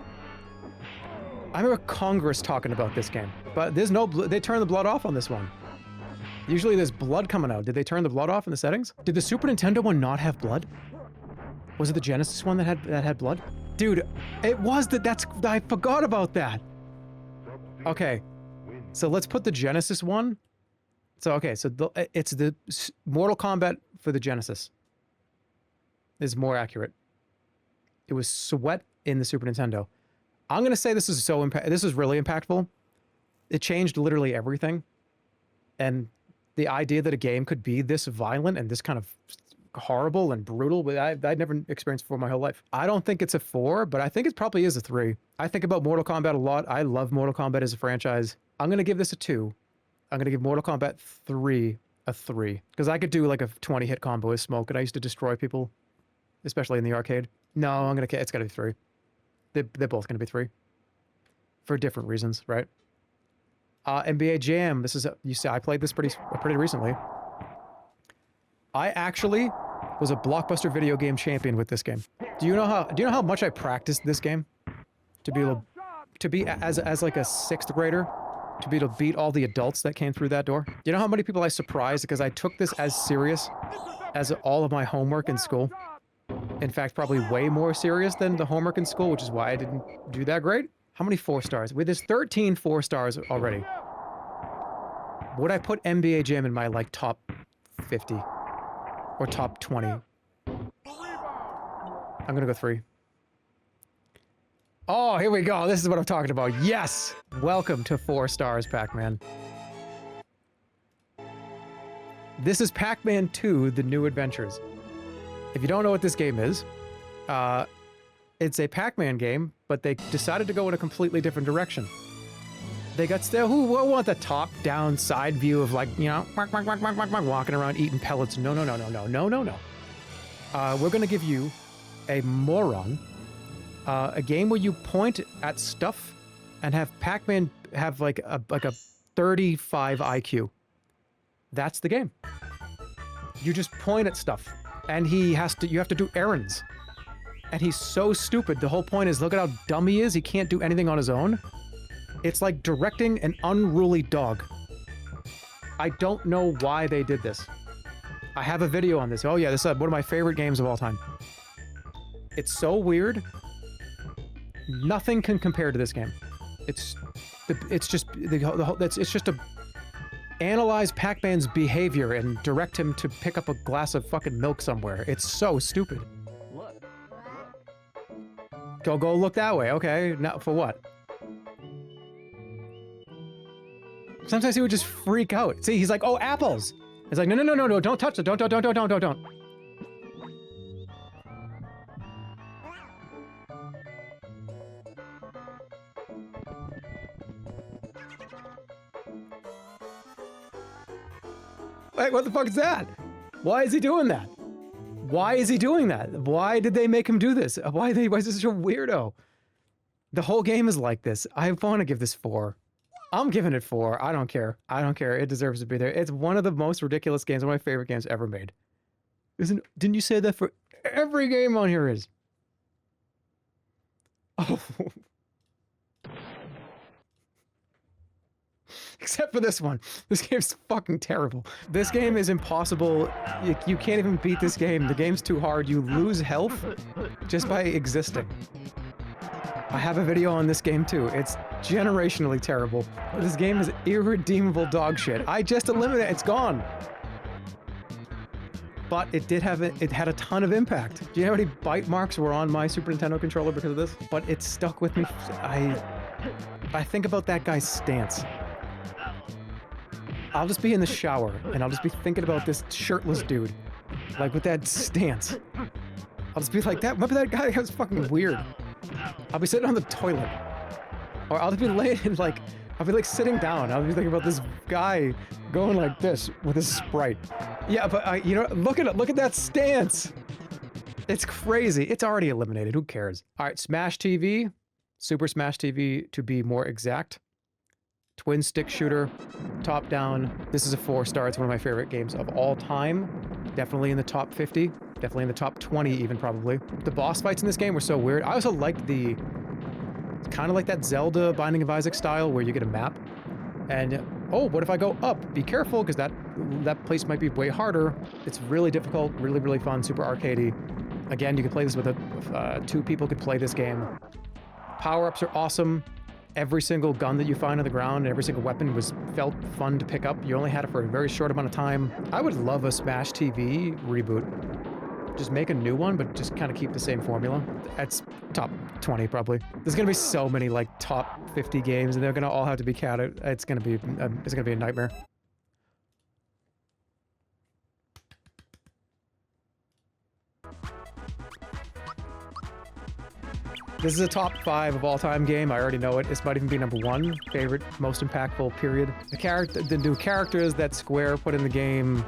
A: I remember Congress talking about this game, but there's no, they turned the blood off on this one. Usually there's blood coming out. Did they turn the blood off in the settings? Did the Super Nintendo one not have blood? Was it the Genesis one that had blood? Dude, it was I forgot about that. Okay, so let's put the Genesis one. So, okay, so it's the Mortal Kombat for the Genesis. Is more accurate. It was sweat in the Super Nintendo. I'm gonna say this is this is really impactful. It changed literally everything. And the idea that a game could be this violent and this kind of horrible and brutal, but I'd never experienced before my whole life. I don't think it's a 4, but I think it probably is a 3. I think about Mortal Kombat a lot. I love Mortal Kombat as a franchise. I'm gonna give this a 2. I'm gonna give Mortal Kombat 3 a 3. Because I could do like a 20-hit combo with Smoke, and I used to destroy people, especially in the arcade. No, it's gotta be 3. They're both gonna be 3. For different reasons, right? NBA Jam, this is, you see, I played this pretty recently. I actually was a Blockbuster video game champion with this game. Do you know how much I practiced this game? To be able to be as like a 6th grader, to be able to beat all the adults that came through that door. You know how many people I surprised because I took this as serious as all of my homework in school? In fact, probably way more serious than the homework in school, which is why I didn't do that great. How many 4 stars? There's 13 4 stars already. Would I put NBA Jam in my like top 50 or top 20? I'm gonna go 3. Oh, here we go. This is what I'm talking about. Yes! Welcome to 4 stars, Pac-Man. This is Pac-Man 2, The New Adventures. If you don't know what this game is, it's a Pac-Man game, but they decided to go in a completely different direction. They got who want the top-down side view of like, you know, walking around eating pellets. No. We're gonna give you a moron, a game where you point at stuff and have Pac-Man have like a 35 IQ. That's the game. You just point at stuff, and you have to do errands. And he's so stupid. The whole point is, look at how dumb he is. He can't do anything on his own. It's like directing an unruly dog. I don't know why they did this. I have a video on this. Oh yeah, this is one of my favorite games of all time. It's so weird. Nothing can compare to this game. It's just to analyze Pac-Man's behavior and direct him to pick up a glass of fucking milk somewhere. It's so stupid. Go look that way. Okay, now for what? Sometimes he would just freak out. See, he's like, oh, apples. It's like, no, don't touch it. Don't. Wait, what the fuck is that? Why is he doing that? Why is he doing that? Why did they make him do this? Why is this such a weirdo? The whole game is like this. I want to give this 4. I'm giving it 4. I don't care. It deserves to be there. It's one of the most ridiculous games, one of my favorite games ever made. Didn't you say that for every game on here is? Oh. Except for this one. This game's fucking terrible. This game is impossible. You can't even beat this game. The game's too hard. You lose health just by existing. I have a video on this game too. It's generationally terrible. This game is irredeemable dog shit. I just eliminated it. It's gone. But it had a ton of impact. Do you know how many bite marks were on my Super Nintendo controller because of this? But it stuck with me. I think about that guy's stance. I'll just be in the shower and I'll just be thinking about this shirtless dude, like with that stance. I'll just be like, remember that guy? That was fucking weird. I'll be sitting on the toilet, or I'll just be laying like, I'll be like sitting down. I'll be thinking about this guy going like this with his Sprite. Yeah, but you know, look at that stance. It's crazy. It's already eliminated. Who cares? All right, Smash TV. Super Smash TV to be more exact. Twin stick shooter, top down. This is a 4-star. It's one of my favorite games of all time. Definitely in the top 50. Definitely in the top 20 even, probably. The boss fights in this game were so weird. I also liked the... kind of like that Zelda Binding of Isaac style where you get a map. And, oh, what if I go up? Be careful, because that place might be way harder. It's really difficult, really, really fun, super arcadey. Again, you can play this with 2 people could play this game. Power-ups are awesome. Every single gun that you find on the ground and every single weapon felt fun to pick up. You only had it for a very short amount of time. I would love a Smash TV reboot. Just make a new one, but just kind of keep the same formula. That's top 20 probably. There's gonna be so many like top 50 games, and they're gonna all have to be counted. It's gonna be a nightmare. This is a top 5 of all-time game. I already know it. This might even be number 1 favorite, most impactful. Period. The new characters that Square put in the game,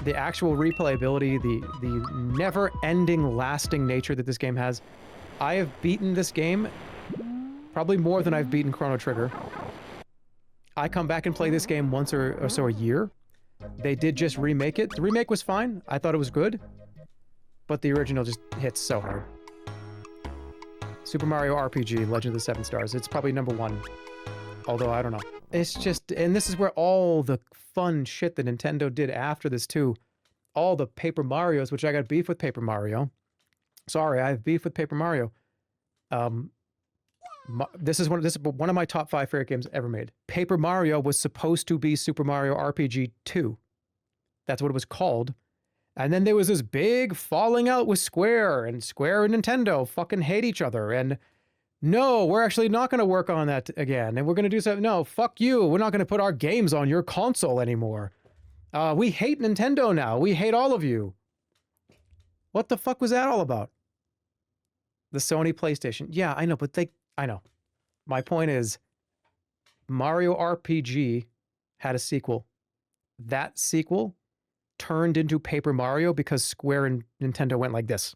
A: the actual replayability, the never-ending, lasting nature that this game has. I have beaten this game probably more than I've beaten Chrono Trigger. I come back and play this game once or so a year. They did just remake it. The remake was fine. I thought it was good, but the original just hits so hard. Super Mario RPG, Legend of the Seven Stars. It's probably number 1. Although, I don't know. It's just... And this is where all the fun shit that Nintendo did after this, too. All the Paper Marios, which I got beef with Paper Mario. Sorry, I have beef with Paper Mario. This is one of my top 5 favorite games ever made. Paper Mario was supposed to be Super Mario RPG 2. That's what it was called. And then there was this big falling out with Square, and Square and Nintendo fucking hate each other. And no, we're actually not going to work on that again. And we're going to do something. No, fuck you. We're not going to put our games on your console anymore. We hate Nintendo now. We hate all of you. What the fuck was that all about? The Sony PlayStation. Yeah, I know, but I know. My point is, Mario RPG had a sequel. That sequel turned into Paper Mario because Square and Nintendo went like this.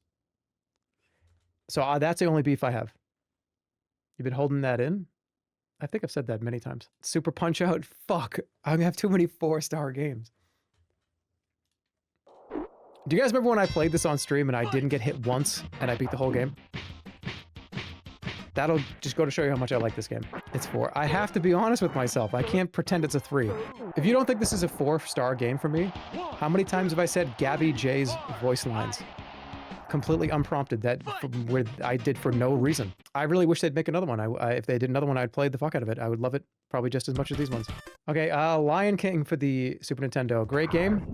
A: So that's the only beef I have. You've been holding that in? I think I've said that many times. Super Punch-Out? Fuck. I have too many 4-star games. Do you guys remember when I played this on stream and I didn't get hit once and I beat the whole game? That'll just go to show you how much I like this game. It's 4. I have to be honest with myself. I can't pretend it's a 3. If you don't think this is a 4-star game for me, how many times have I said Gabby J's voice lines? Completely unprompted, that I did for no reason. I really wish they'd make another one. If they did another one, I'd play the fuck out of it. I would love it probably just as much as these ones. Okay, Lion King for the Super Nintendo. Great game.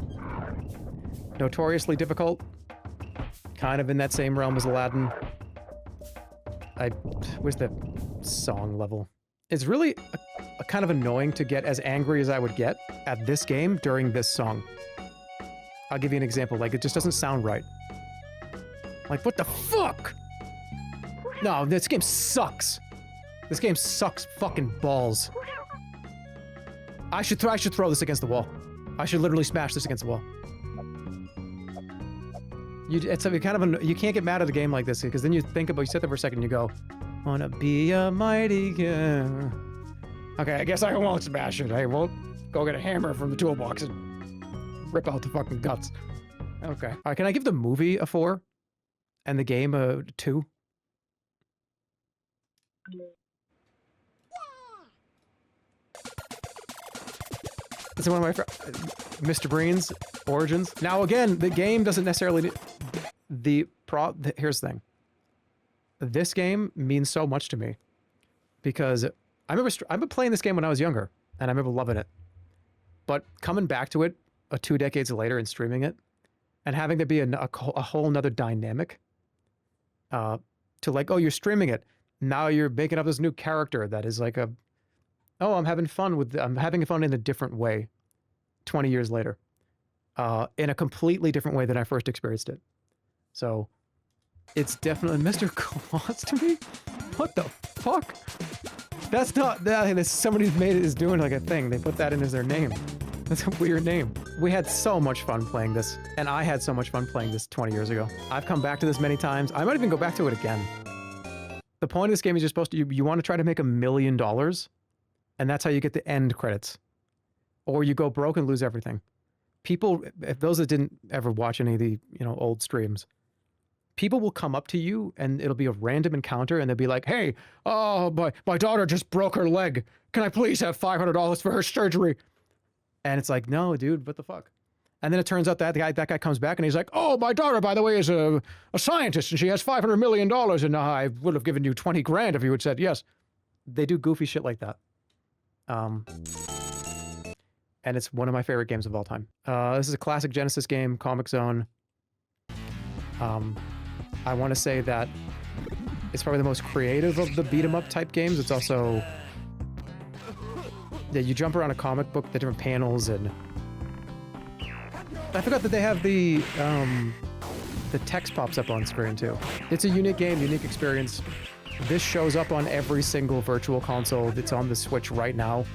A: Notoriously difficult. Kind of in that same realm as Aladdin. Where's the song level? It's really a kind of annoying to get as angry as I would get at this game during this song. I'll give you an example. Like, it just doesn't sound right. Like, what the fuck? No, this game sucks. This game sucks fucking balls. I should throw this against the wall. I should literally smash this against the wall. It's kind of you can't get mad at a game like this because then you sit there for a second and you go, wanna be a mighty girl. Okay, I guess I won't smash it. I won't go get a hammer from the toolbox and rip out the fucking guts. Okay. All right, can I give the movie a 4 and the game a 2? This is one of my Mr. Breen's Origins. Now again, the game doesn't necessarily here's the thing. This game means so much to me because I've been playing this game when I was younger and I remember loving it. But coming back to it 2 decades later and streaming it and having there be a whole nother dynamic to like, oh, you're streaming it. Now you're making up this new character that is like I'm having fun in a different way 20 years later. In a completely different way than I first experienced it. So it's definitely Mr. Claus to me? What the fuck? That's not that. Somebody made it is doing like a thing. They put that in as their name. That's a weird name. We had so much fun playing this, and I had so much fun playing this 20 years ago. I've come back to this many times. I might even go back to it again. The point of this game is you're supposed to, you want to try to make $1 million, and that's how you get the end credits. Or you go broke and lose everything. People, if those that didn't ever watch any of the, old streams, people will come up to you and it'll be a random encounter and they'll be like, hey, oh, my daughter just broke her leg. Can I please have $500 for her surgery? And it's like, no, dude, what the fuck? And then it turns out that that guy comes back and he's like, oh, my daughter, by the way, is a scientist and she has $500 million and I would have given you 20 grand if you had said yes. They do goofy shit like that. And it's one of my favorite games of all time. This is a classic Genesis game, Comic Zone. I want to say that it's probably the most creative of the beat-em-up type games. It's also... Yeah, you jump around a comic book, the different panels, and... I forgot that they have the text pops up on screen, too. It's a unique game, unique experience. This shows up on every single virtual console that's on the Switch right now.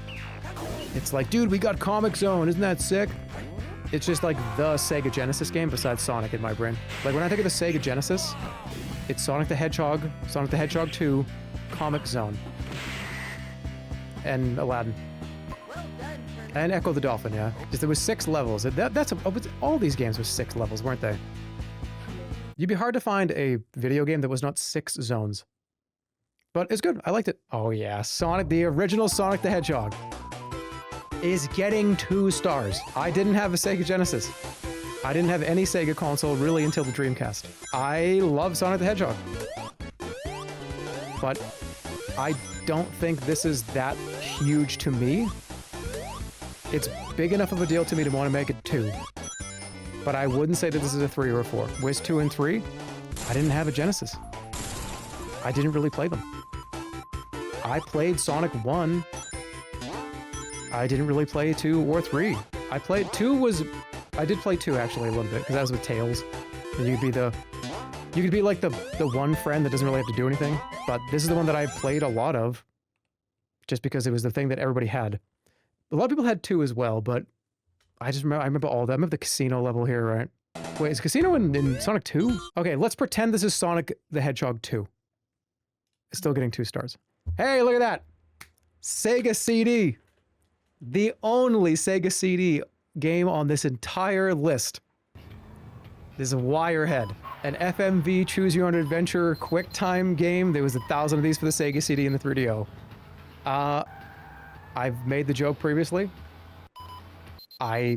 A: It's like, dude, we got Comic Zone, isn't that sick? It's just like the Sega Genesis game besides Sonic in my brain. Like when I think of the Sega Genesis, it's Sonic the Hedgehog 2, Comic Zone, and Aladdin. And Echo the Dolphin, yeah. Because there was 6 levels. All these games were 6 levels, weren't they? You'd be hard to find a video game that was not 6 zones. But it's good, I liked it. Oh yeah, Sonic, the original Sonic the Hedgehog is getting 2 stars. I didn't have a Sega Genesis. I didn't have any Sega console really until the Dreamcast. I love Sonic the Hedgehog. But I don't think this is that huge to me. It's big enough of a deal to me to want to make it 2. But I wouldn't say that this is a 3 or a 4. Wiz 2 and 3, I didn't have a Genesis. I didn't really play them. I played Sonic 1. I didn't really play 2 or 3. I played 2 I did play 2 actually a little bit, because that was with Tails. And you could be like the one friend that doesn't really have to do anything. But this is the one that I played a lot of, just because it was the thing that everybody had. A lot of people had 2 as well, but I remember all that. I remember the casino level here, right? Wait, is casino in Sonic 2? Okay, let's pretend this is Sonic the Hedgehog 2. It's still getting 2 stars. Hey, look at that! Sega CD! The only Sega CD game on this entire list. This is Wirehead, an FMV Choose Your Own Adventure quick time game. There was 1,000 of these for the Sega CD and the 3DO. I've made the joke previously. I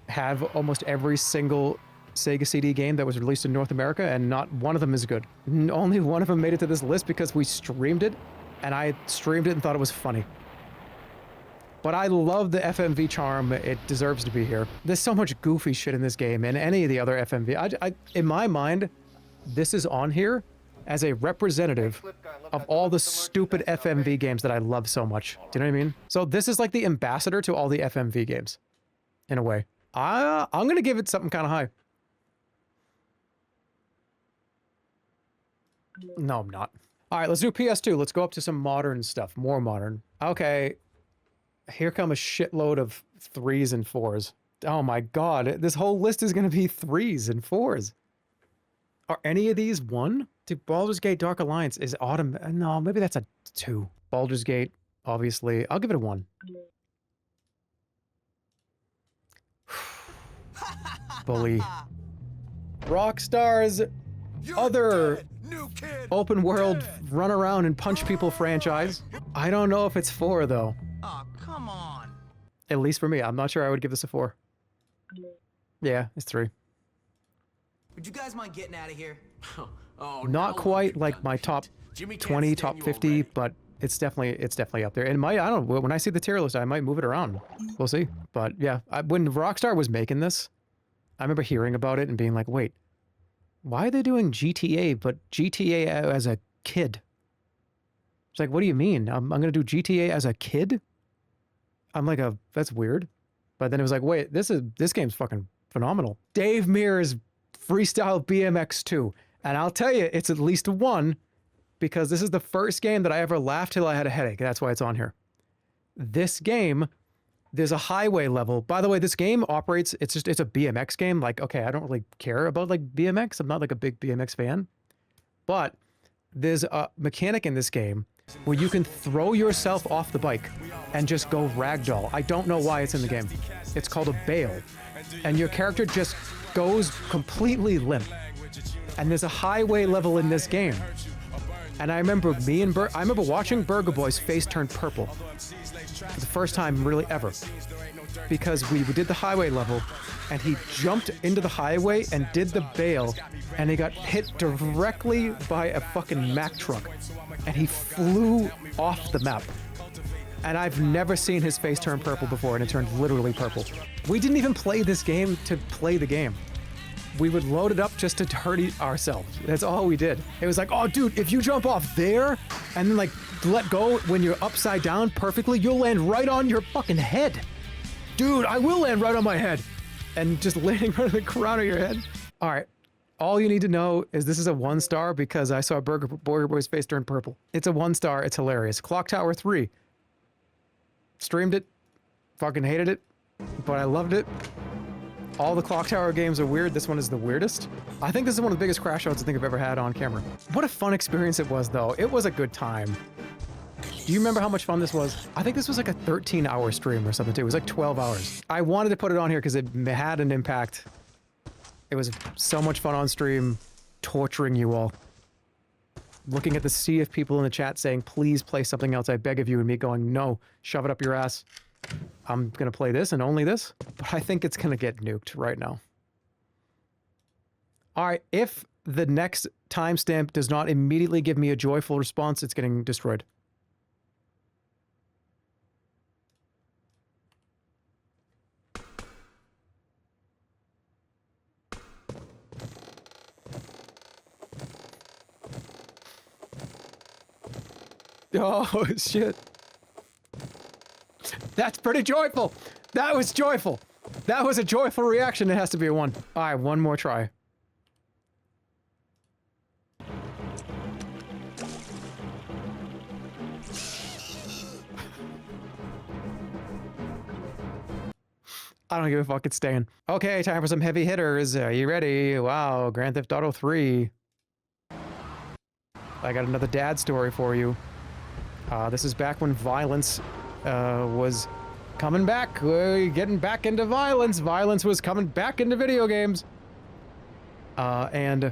A: have almost every single Sega CD game that was released in North America, and not one of them is good. Only one of them made it to this list because we streamed it, and I streamed it and thought it was funny. But I love the FMV charm. It deserves to be here. There's so much goofy shit in this game and any of the other FMV. In my mind, this is on here as a representative of all the stupid FMV games that I love so much. Do you know what I mean? So this is like the ambassador to all the FMV games, in a way. I'm going to give it something kind of high. No, I'm not. All right, let's do PS2. Let's go up to some modern stuff. More modern. Okay. Here come a shitload of 3s and 4s. Oh my god, this whole list is going to be 3s and 4s. Are any of these 1? Dude, Baldur's Gate Dark Alliance is autumn. No, maybe that's a 2. Baldur's Gate, obviously. I'll give it a 1. Bully. Rockstar's other open world run around and punch people franchise. I don't know if it's 4 though.
B: Oh, come on.
A: At least for me. I'm not sure I would give this a 4. Yeah, it's 3.
B: Would you guys mind getting out of here?
C: Oh,
A: Not quite like my top 20, top 50, but it's definitely up there. And I don't know, when I see the tier list, I might move it around. We'll see. But yeah, when Rockstar was making this, I remember hearing about it and being like, wait, why are they doing GTA, but GTA as a kid? It's like, what do you mean? I'm going to do GTA as a kid? I'm like, that's weird. But then it was like, wait, this game's fucking phenomenal. Dave Mears Freestyle BMX 2. And I'll tell you, it's at least 1 because this is the first game that I ever laughed till I had a headache. That's why it's on here. This game, there's a highway level. By the way, this game operates, it's a BMX game. Like, okay, I don't really care about like BMX. I'm not like a big BMX fan. But there's a mechanic in this game where you can throw yourself off the bike and just go ragdoll. I don't know why it's in the game. It's called a bail. And your character just goes completely limp. And there's a highway level in this game. And I remember I remember watching Burger Boy's face turn purple for the first time really ever. Because we did the highway level and he jumped into the highway and did the bail and he got hit directly by a fucking Mack truck and he flew off the map. And I've never seen his face turn purple before, and it turned literally purple. We didn't even play this game to play the game. We would load it up just to hurt ourselves. That's all we did. It was like, oh dude, if you jump off there and then like let go when you're upside down perfectly, you'll land right on your fucking head. Dude, I will land right on my head. And just landing right on the crown of your head. All right. All you need to know is this is a 1-star because I saw Burger Boy's face turn purple. It's a 1-star. It's hilarious. Clock Tower 3. Streamed it. Fucking hated it. But I loved it. All the Clock Tower games are weird. This one is the weirdest. I think this is one of the biggest crash outs I think I've ever had on camera. What a fun experience it was, though. It was a good time. Do you remember how much fun this was? I think this was like a 13-hour stream or something, too. It was like 12 hours. I wanted to put it on here because it had an impact. It was so much fun on stream, torturing you all. Looking at the sea of people in the chat saying, please play something else, I beg of you, and me going, no, shove it up your ass. I'm going to play this and only this, but I think it's going to get nuked right now. All right, if the next timestamp does not immediately give me a joyful response, it's getting destroyed. Oh, shit. That's pretty joyful. That was joyful. That was a joyful reaction. It has to be a 1. All right, one more try. I don't give a fuck. It's staying. Okay, time for some heavy hitters. Are you ready? Wow, Grand Theft Auto 3. I got another dad story for you. This is back when violence was coming back. We're getting back into violence. Violence was coming back into video games. And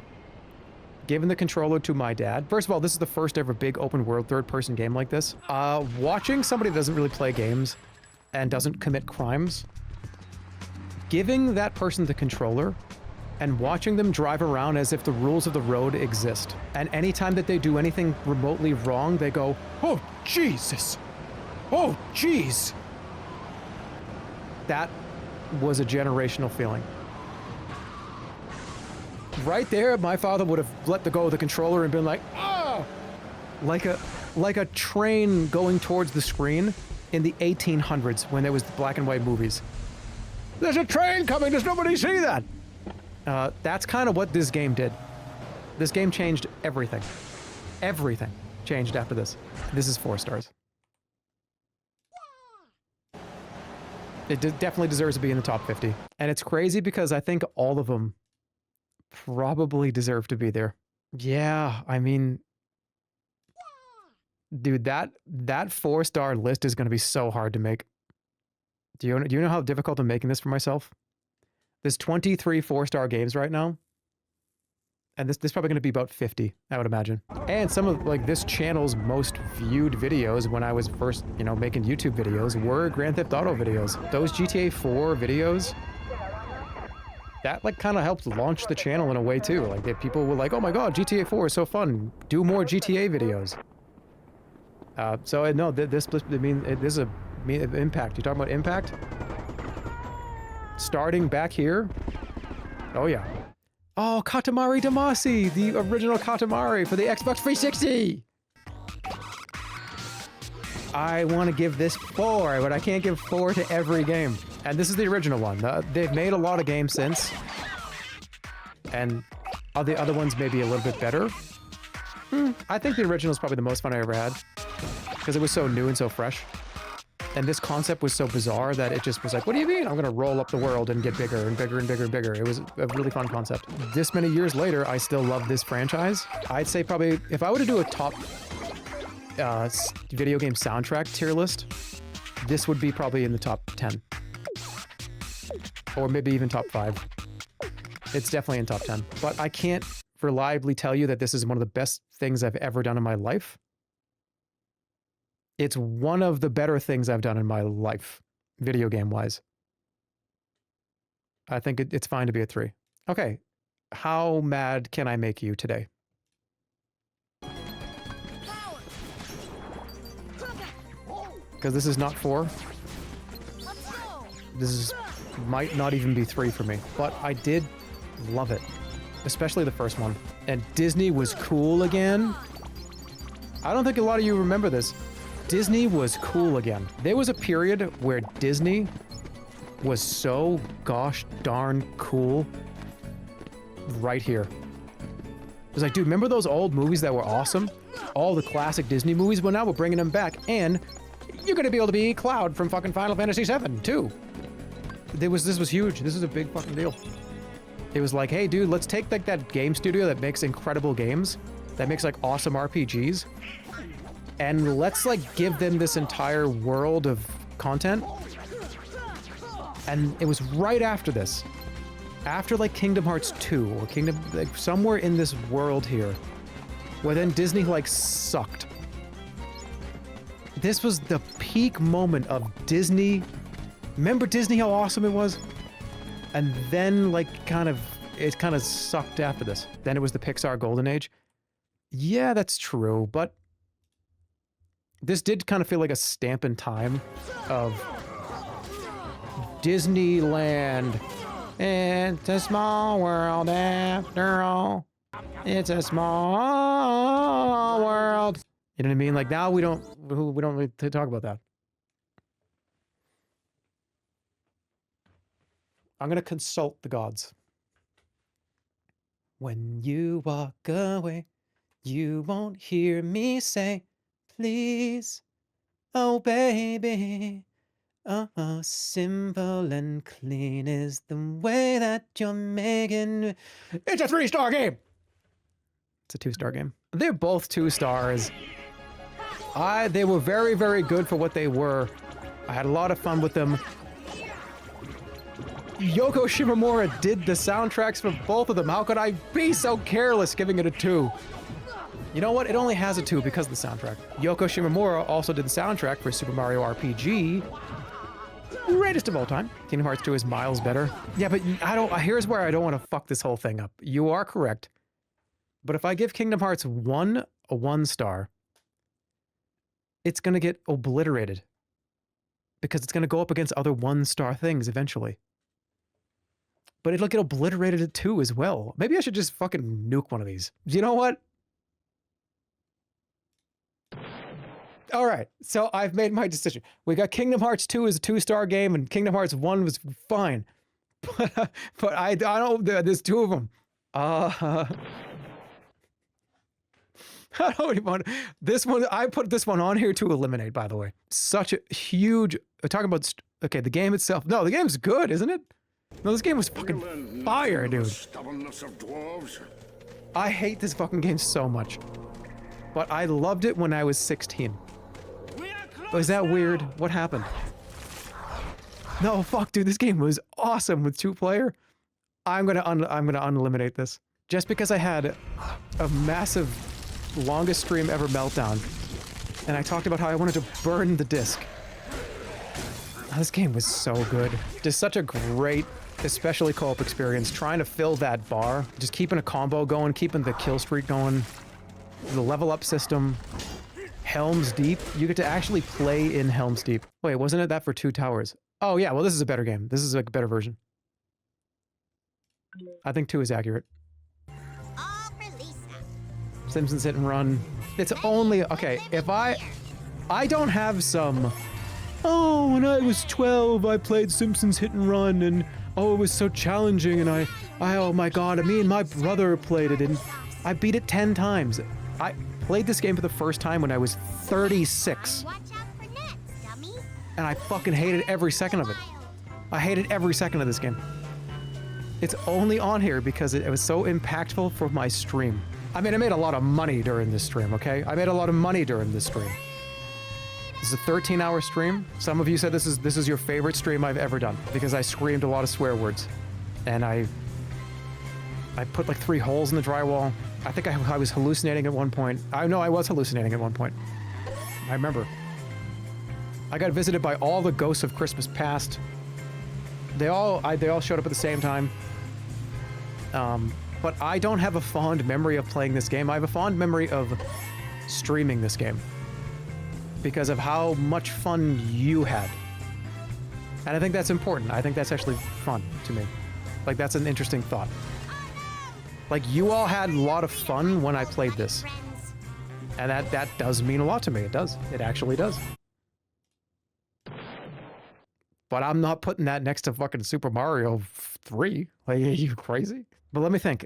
A: giving the controller to my dad. First of all, this is the first ever big open world third-person game like this. Watching somebody that doesn't really play games and doesn't commit crimes, giving that person the controller and watching them drive around as if the rules of the road exist. And anytime that they do anything remotely wrong, they go, oh, Jesus. Oh, jeez. That was a generational feeling. Right there, my father would have let go of the controller and been like, oh! Like a train going towards the screen in the 1800s when there was the black and white movies. There's a train coming, does nobody see that? That's kind of what this game did. This game changed everything. Everything changed after this. This is 4 stars. It definitely deserves to be in the top 50. And it's crazy because I think all of them probably deserve to be there. Yeah, I mean, dude, that 4-star list is going to be so hard to make. Do you know how difficult I'm making this for myself? There's 23 4-star games right now. And this is probably going to be about 50, I would imagine. And some of like this channel's most viewed videos when I was first, making YouTube videos were Grand Theft Auto videos. Those GTA 4 videos, that like kind of helped launch the channel in a way too. Like if people were like, oh my God, GTA 4 is so fun. Do more GTA videos. So no, this is a impact. You talking about impact? Starting back here. Oh yeah. Oh, Katamari Damacy, the original Katamari for the Xbox 360. I want to give this 4, but I can't give 4 to every game. And this is the original one. They've made a lot of games since. And the other ones may be a little bit better. I think the original is probably the most fun I ever had. Because it was so new and so fresh. And this concept was so bizarre that it just was like, what do you mean? I'm going to roll up the world and get bigger and bigger and bigger and bigger. It was a really fun concept. This many years later, I still love this franchise. I'd say probably, if I were to do a top video game soundtrack tier list, this would be probably in the top 10. Or maybe even top 5. It's definitely in top 10. But I can't reliably tell you that this is one of the best things I've ever done in my life. It's one of the better things I've done in my life, video game-wise. I think it's fine to be a 3. Okay, how mad can I make you today? Because this is not 4. This might not even be 3 for me, but I did love it, especially the first one. And Disney was cool again. I don't think a lot of you remember this. Disney was cool again. There was a period where Disney was so gosh darn cool right here. It was like, dude, remember those old movies that were awesome? All the classic Disney movies? Well, now we're bringing them back, and you're gonna be able to be Cloud from fucking Final Fantasy VII, too. This was huge. This is a big fucking deal. It was like, hey, dude, let's take like that game studio that makes incredible games, that makes like awesome RPGs, and let's like give them this entire world of content. And it was right after this, after like Kingdom Hearts 2 or like somewhere in this world here, where then Disney like sucked. This was the peak moment of Disney. Remember Disney, how awesome it was? And then like it kind of sucked after this. Then it was the Pixar Golden Age. Yeah, that's true, but this did kind of feel like a stamp in time of Disneyland. It's a small world after all. It's a small world. You know what I mean? Like now we don't really talk about that. I'm gonna consult the gods. When you walk away, you won't hear me say, please, oh baby. Oh, simple and clean is the way that you're making. It's a 3-star game. It's a 2-star game. They're both 2 stars. They were very, very good for what they were. I had a lot of fun with them. Yoko Shimomura did the soundtracks for both of them. How could I be so careless giving it a 2? You know what? It only has a 2 because of the soundtrack. Yoko Shimomura also did the soundtrack for Super Mario RPG. Greatest of all time. Kingdom Hearts 2 is miles better. Yeah, but here's where I don't want to fuck this whole thing up. You are correct. But if I give Kingdom Hearts 1 a 1-star, it's going to get obliterated. Because it's going to go up against other 1-star things eventually. But it'll get obliterated at 2 as well. Maybe I should just fucking nuke one of these. You know what? All right, so I've made my decision. We got Kingdom Hearts 2 as a 2-star game, and Kingdom Hearts 1 was fine. But I don't, there's 2 of them. I don't even want this one. I put this one on here to eliminate, by the way. Such a huge, talking about, okay, the game itself. No, the game's good, isn't it? No, this game was fucking fire, dude. I hate this fucking game so much. But I loved it when I was 16. Was that weird? What happened? No, fuck, dude, this game was awesome with 2-player. I'm gonna uneliminate this. Just because I had a massive, longest stream ever meltdown, and I talked about how I wanted to burn the disc. This game was so good. Just such a great, especially co-op experience, trying to fill that bar, just keeping a combo going, keeping the kill streak going, the level up system. Helm's Deep, you get to actually play in Helm's Deep. Wait, wasn't it that for 2 Towers? Oh yeah, well this is a better game. This is like a better version. I think 2 is accurate. Simpsons Hit and Run. It's only, okay, if I don't have some, oh, when I was 12, I played Simpsons Hit and Run, and oh, it was so challenging, and I oh my god, me and my brother played it, and I beat it 10 times. I played this game for the first time when I was 36.
C: Watch out for nets, dummy.
A: And I fucking hated every second of it. I hated every second of this game. It's only on here because it was so impactful for my stream. I mean, I made a lot of money during this stream, okay? I made a lot of money during this stream. This is a 13-hour stream. Some of you said this is your favorite stream I've ever done because I screamed a lot of swear words. And I put like 3 holes in the drywall. I think I was hallucinating at one point. I know I was hallucinating at one point. I remember. I got visited by all the ghosts of Christmas past. They all showed up at the same time. But I don't have a fond memory of playing this game. I have a fond memory of streaming this game because of how much fun you had. And I think that's important. I think that's actually fun to me. Like, that's an interesting thought. Like, you all had a lot of fun when I played this. And that does mean a lot to me. It does. It actually does. But I'm not putting that next to fucking Super Mario 3. Like, are you crazy? But let me think.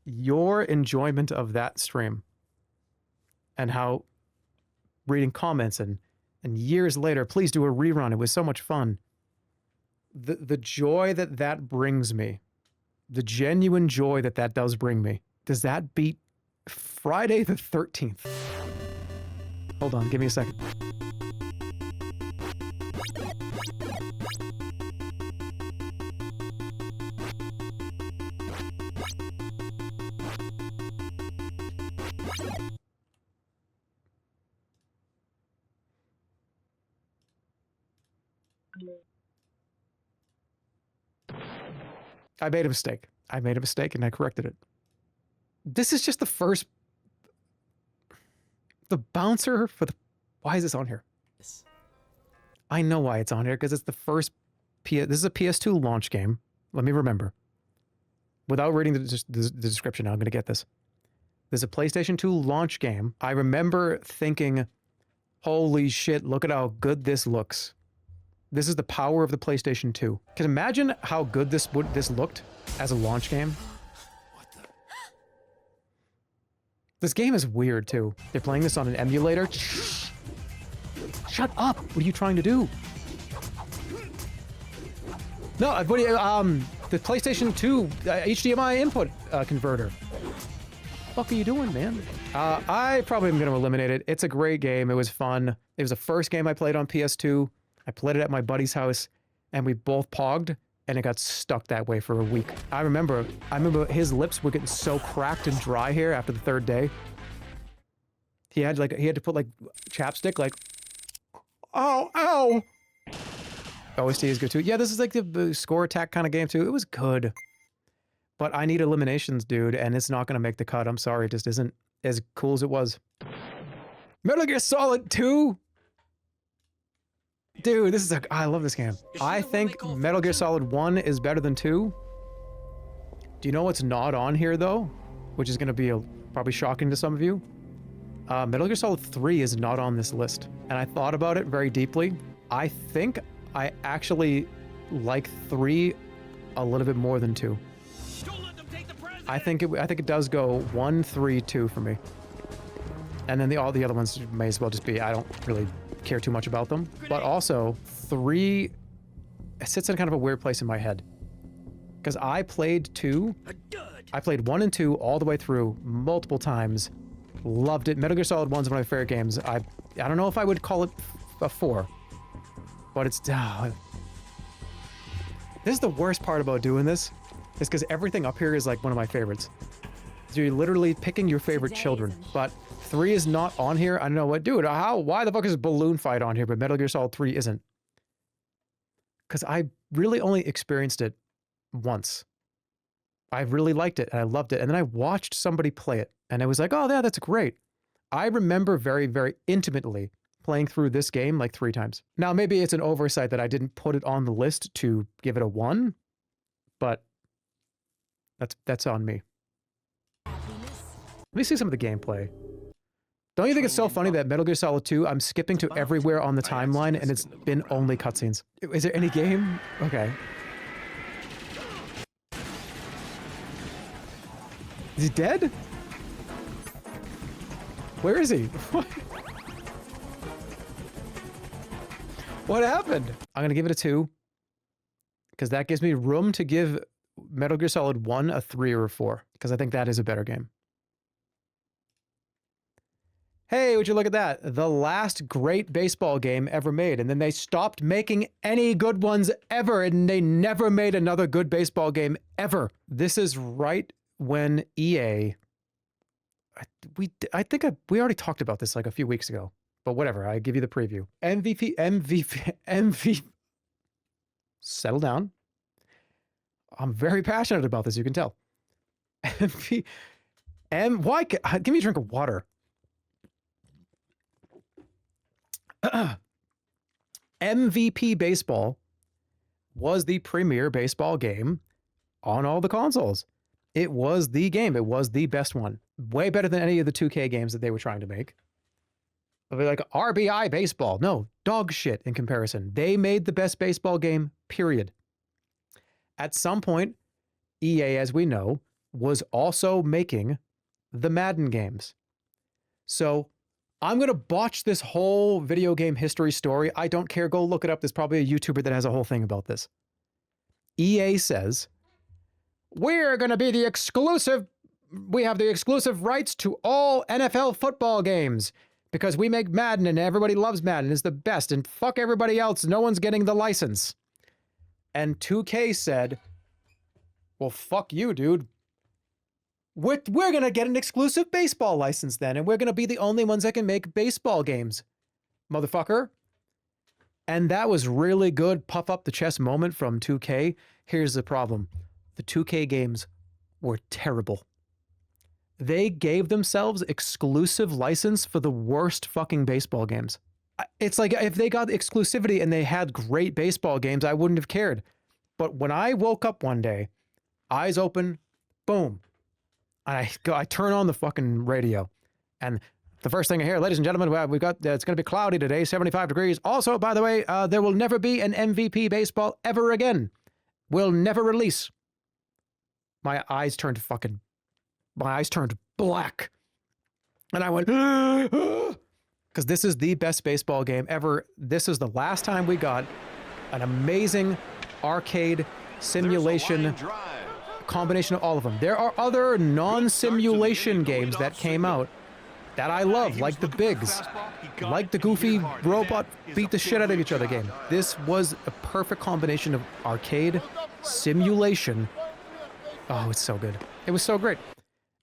A: Your enjoyment of that stream and how reading comments and years later, please do a rerun. It was so much fun. The joy that brings me, the genuine joy that does bring me, does that beat Friday the 13th? Hold on, give me a second. I made a mistake. I made a mistake and I corrected it. This is just the first... The bouncer for the... Why is this on here? I know why it's on here, because it's the first... This is a PS2 launch game. Let me remember. Without reading the description, now I'm going to get this. There's a PlayStation 2 launch game. I remember thinking, holy shit, look at how good this looks. This is the power of the PlayStation 2. Can you imagine how good this looked as a launch game? This game is weird too. They're playing this on an emulator. Shut up! What are you trying to do? No, what do you, the PlayStation 2 HDMI input converter. What the fuck are you doing, man? I probably am going to eliminate it. It's a great game. It was fun. It was the first game I played on PS2. I played it at my buddy's house, and we both pogged, and it got stuck that way for a week. I remember his lips were getting so cracked and dry here after the 3rd day. He had to put like chapstick, like, oh, ow. OST is good too. Yeah, this is like the score attack kind of game too. It was good, but I need eliminations, dude, and it's not gonna make the cut. I'm sorry, it just isn't as cool as it was. Metal Gear Solid 2. Dude, this is I love this game. I think Metal Gear Solid 1 is better than 2. Do you know what's not on here, though? Which is going to be probably shocking to some of you. Metal Gear Solid 3 is not on this list. And I thought about it very deeply. I think I actually like 3 a little bit more than 2. I think it does go 1, 3, 2 for me. And then all the other ones may as well just be, I don't really care too much about them. But also, 3 sits in kind of a weird place in my head. Because I played 2. I played 1 and 2 all the way through multiple times. Loved it. Metal Gear Solid 1 is one of my favorite games. I don't know if I would call it a 4. But it's... this is the worst part about doing this. Is because everything up here is like one of my favorites. So you're literally picking your favorite children. But 3 is not on here. I don't know what, dude. Why the fuck is Balloon Fight on here, but Metal Gear Solid 3 isn't? Because I really only experienced it once. I really liked it and I loved it. And then I watched somebody play it and I was like, oh, yeah, that's great. I remember very, very intimately playing through this game like 3 times. Now, maybe it's an oversight that I didn't put it on the list to give it a 1, but that's on me. Let me see some of the gameplay. Don't you think it's so funny that Metal Gear Solid 2, I'm skipping to everywhere on the timeline and it's been only cutscenes? Is there any game? Okay. Is he dead? Where is he? What? What happened? I'm going to give it a 2. Because that gives me room to give Metal Gear Solid 1 a 3 or a 4. Because I think that is a better game. Hey, would you look at that? The last great baseball game ever made. And then they stopped making any good ones ever. And they never made another good baseball game ever. This is right when EA... I think we already talked about this like a few weeks ago. But whatever, I give you the preview. MVP... Settle down. I'm very passionate about this, you can tell. Give me a drink of water. MVP Baseball was the premier baseball game on all the consoles. It was the game. It was the best one. Way better than any of the 2K games that they were trying to make. Like RBI baseball. No, dog shit in comparison. They made the best baseball game, period. At some point, EA, as we know, was also making the Madden games. So I'm going to botch this whole video game history story. I don't care. Go look it up. There's probably a YouTuber that has a whole thing about this. EA says, we're going to be the exclusive... We have the exclusive rights to all NFL football games because we make Madden and everybody loves Madden. It's the best. And fuck everybody else. No one's getting the license. And 2K said, well, fuck you, dude. We're going to get an exclusive baseball license then, and we're going to be the only ones that can make baseball games, motherfucker. And that was really good puff up the chest moment from 2K. Here's the problem. The 2K games were terrible. They gave themselves exclusive license for the worst fucking baseball games. It's like if they got exclusivity and they had great baseball games, I wouldn't have cared. But when I woke up one day, eyes open, boom, and I turn on the fucking radio, and the first thing I hear, ladies and gentlemen, we've got it's going to be cloudy today, 75 degrees. Also, by the way, there will never be an MVP baseball ever again. We'll never release. My eyes turned black, and I went, because this is the best baseball game ever. This is the last time we got an amazing arcade simulation combination of all of them. There are other non-simulation games that came out that I love, like the Bigs, like the goofy robot beat the shit out of each other game. This was a perfect combination of arcade, simulation. Oh, it's so good. It was so great.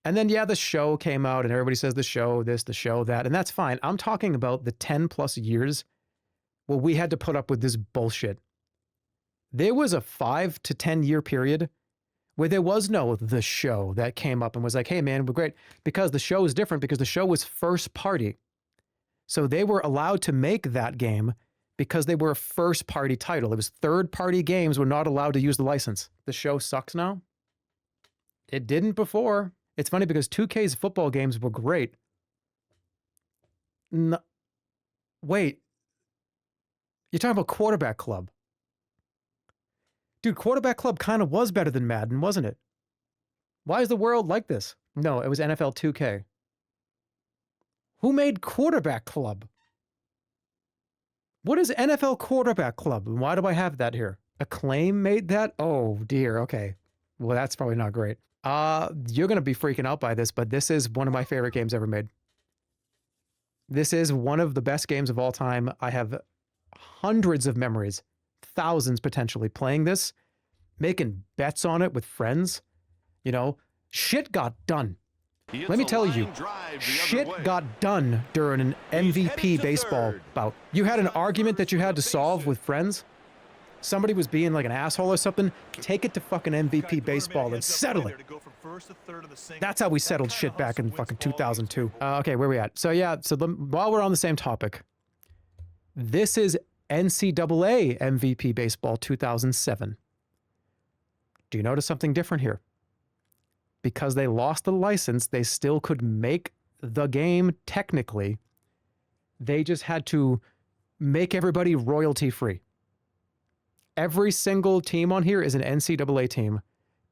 A: And then, yeah, the show came out and everybody says the show this, the show that, and that's fine. I'm talking about the 10 plus years where we had to put up with this bullshit. There was a 5 to 10 year period where there was no the show that came up and was like, hey man, we're great, because the show is different because the show was first party. So they were allowed to make that game because they were a first party title. It was third party games were not allowed to use the license. The show sucks now. It didn't before. It's funny because 2K's football games were great. No, wait, you're talking about Quarterback Club. Dude, Quarterback Club kind of was better than Madden, wasn't it? Why is the world like this? No, it was NFL 2K. Who made Quarterback Club? What is NFL Quarterback Club? And why do I have that here? Acclaim made that? Oh dear, okay. Well, that's probably not great. You're going to be freaking out by this, but this is one of my favorite games ever made. This is one of the best games of all time. I have hundreds of memories, thousands potentially, playing this, making bets on it with friends. You know, shit got done. Let me tell you, shit got done during an MVP baseball bout. You had an argument that you had to solve with friends. Somebody was being like an asshole or something. Take it to fucking MVP baseball and settle it. That's how we settled shit back in fucking 2002. Okay, where are we at? So yeah, while we're on the same topic, this is NCAA MVP baseball 2007. Do you notice something different here? Because they lost the license, they still could make the game technically. They just had to make everybody royalty free. Every single team on here is an NCAA team,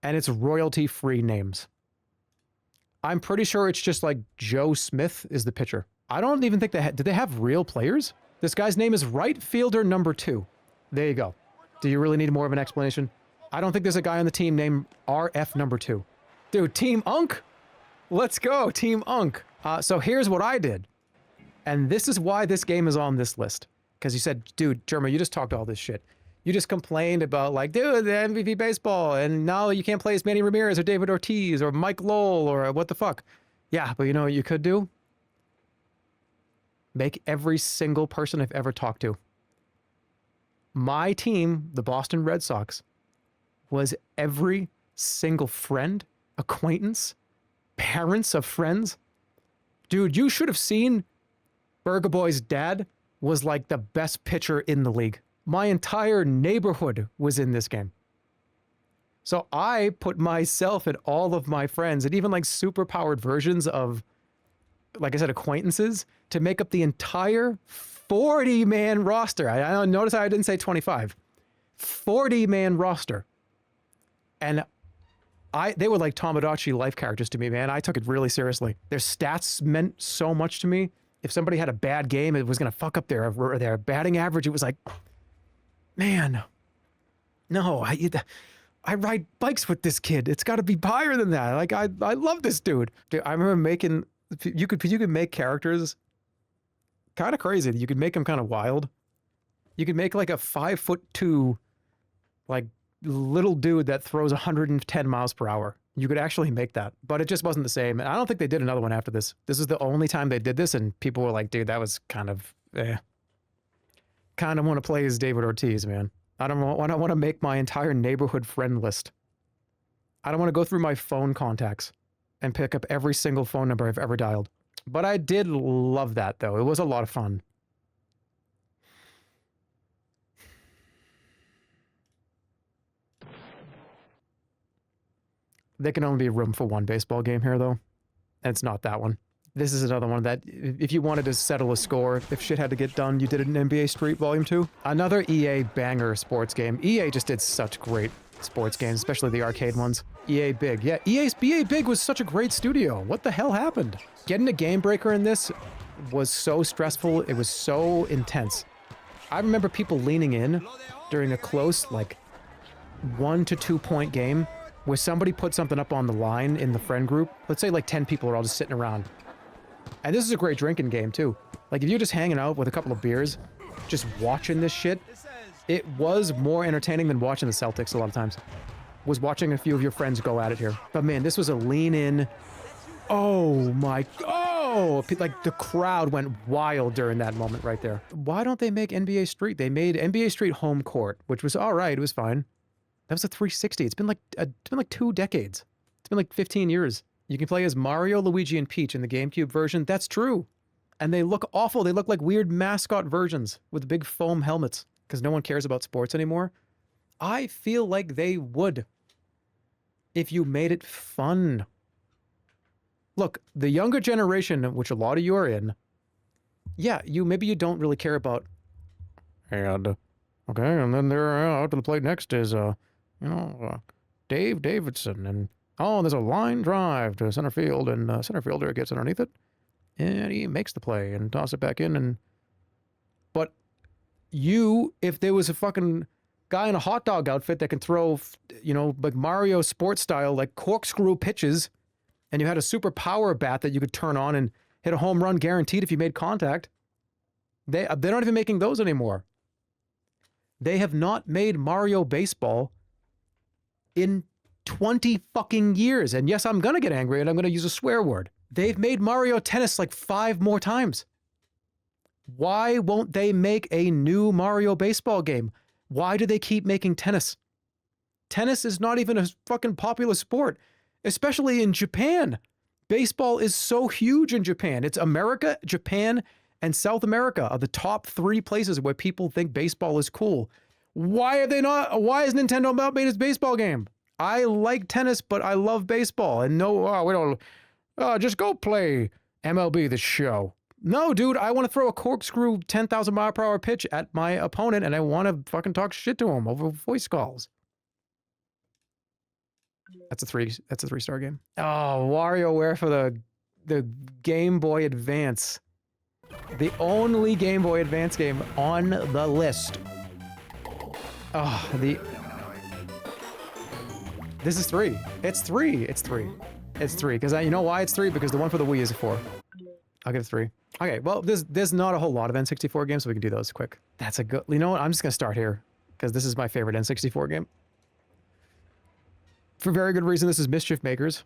A: and it's royalty-free names. I'm pretty sure it's just like Joe Smith is the pitcher. I don't even think did they have real players? This guy's name is right fielder number 2. There you go. Do you really need more of an explanation? I don't think there's a guy on the team named RF number 2. Dude, Team Unk. Let's go, Team Unk. So here's what I did. And this is why this game is on this list. Because you said, dude, Jerma, you just talked all this shit. You just complained about, like, dude, the MVP baseball, and now you can't play as Manny Ramirez or David Ortiz or Mike Lowell or what the fuck. Yeah, but you know what you could do? Make every single person I've ever talked to. My team, the Boston Red Sox, was every single friend, acquaintance, parents of friends. Dude, you should have seen Burger Boy's dad was like the best pitcher in the league. My entire neighborhood was in this game. So I put myself and all of my friends and even like super powered versions of, like I said, acquaintances to make up the entire 40-man roster. I notice I didn't say 25. 40-man roster. And they were like Tomodachi life characters to me, man. I took it really seriously. Their stats meant so much to me. If somebody had a bad game, it was going to fuck up their batting average. It was like, man, no, I ride bikes with this kid. It's got to be higher than that. Like, I love this dude. Dude, I remember making, you could make characters kind of crazy. You could make them kind of wild. You could make like a 5'2", like little dude that throws 110 miles per hour. You could actually make that, but it just wasn't the same. And I don't think they did another one after this. This is the only time they did this, and people were like, dude, that was kind of, Kind of want to play as David Ortiz, man. I don't want to make my entire neighborhood friend list. I don't want to go through my phone contacts and pick up every single phone number I've ever dialed. But I did love that, though. It was a lot of fun. There can only be room for one baseball game here, though. And it's not that one. This is another one that, if you wanted to settle a score, if shit had to get done, you did it in NBA Street Volume 2. Another EA banger sports game. EA just did such great sports games, especially the arcade ones. EA Big. Yeah, EA Big was such a great studio. What the hell happened? Getting a game breaker in this was so stressful. It was so intense. I remember people leaning in during a close, like, 1 to 2 point game where somebody put something up on the line in the friend group. Let's say like 10 people are all just sitting around. And this is a great drinking game too. Like if you're just hanging out with a couple of beers, just watching this shit, it was more entertaining than watching the Celtics a lot of times. Was watching a few of your friends go at it here. But man, this was a lean in. Oh my, like the crowd went wild during that moment right there. Why don't they make NBA Street? They made NBA Street Home Court, which was all right. It was fine. That was a 360. It's been like 2 decades. It's been like 15 years. You can play as Mario, Luigi, and Peach in the GameCube version. That's true. And they look awful. They look like weird mascot versions with big foam helmets because no one cares about sports anymore. I feel like they would if you made it fun. Look, the younger generation, which a lot of you are in, yeah, maybe you don't really care about, and okay, and then there out to the plate next is Dave Davidson, and there's a line drive to center field, and the center fielder gets underneath it, and he makes the play and toss it back in. But if there was a fucking guy in a hot dog outfit that can throw, like Mario sports style, like corkscrew pitches, and you had a super power bat that you could turn on and hit a home run guaranteed if you made contact, they're not even making those anymore. They have not made Mario Baseball in 20 fucking years. And yes, I'm going to get angry and I'm going to use a swear word. They've made Mario Tennis like 5 more times. Why won't they make a new Mario Baseball game? Why do they keep making tennis? Tennis is not even a fucking popular sport, especially in Japan. Baseball is so huge in Japan. It's America, Japan, and South America are the top 3 places where people think baseball is cool. Why has Nintendo not made its baseball game? I like tennis, but I love baseball. And we don't, just go play MLB The Show. No, dude, I want to throw a corkscrew 10,000 mile per hour pitch at my opponent, and I want to fucking talk shit to him over voice calls. That's a 3-star game. Oh, WarioWare for the Game Boy Advance. The only Game Boy Advance game on the list. Oh, This is 3. It's 3. It's 3. It's 3. Because you know why it's 3? Because the one for the Wii is a 4. I'll give it 3. Okay, well, there's not a whole lot of N64 games, so we can do those quick. That's a good... You know what? I'm just going to start here. Because this is my favorite N64 game. For very good reason, this is Mischief Makers.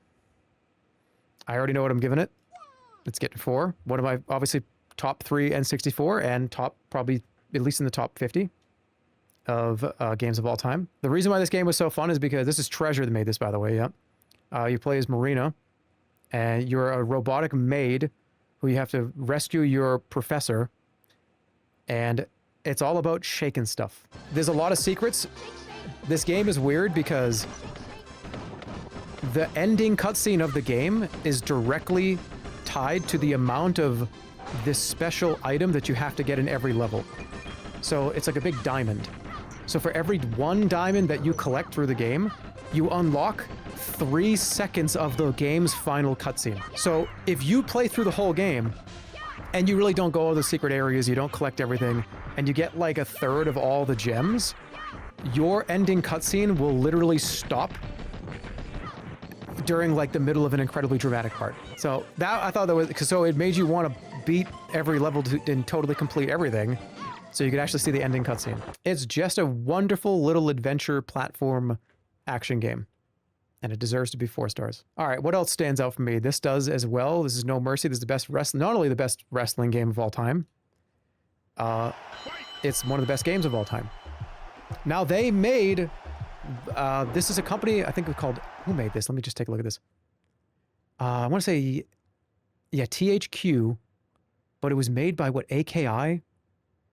A: I already know what I'm giving it. It's getting 4. One of my, obviously, top 3 N64 and top, probably, at least in the top 50 of games of all time. The reason why this game was so fun is because this is Treasure that made this, by the way, yeah. You play as Marina, and you're a robotic maid who you have to rescue your professor, and it's all about shaking stuff. There's a lot of secrets. This game is weird because the ending cutscene of the game is directly tied to the amount of this special item that you have to get in every level. So it's like a big diamond. So for every 1 diamond that you collect through the game, you unlock 3 seconds of the game's final cutscene. So if you play through the whole game and you really don't go all the secret areas, you don't collect everything, and you get like a third of all the gems, your ending cutscene will literally stop during like the middle of an incredibly dramatic part. So that, I thought that was, so it made you want to beat every level and totally complete everything, so you could actually see the ending cutscene. It's just a wonderful little adventure platform action game, and it deserves to be 4 stars. All right, what else stands out for me? This does as well. This is No Mercy. This is the best not only the best wrestling game of all time, it's one of the best games of all time. Now they made, this is a company, I think it's called, who made this? Let me just take a look at this. I want to say, yeah, THQ, but it was made by what, AKI?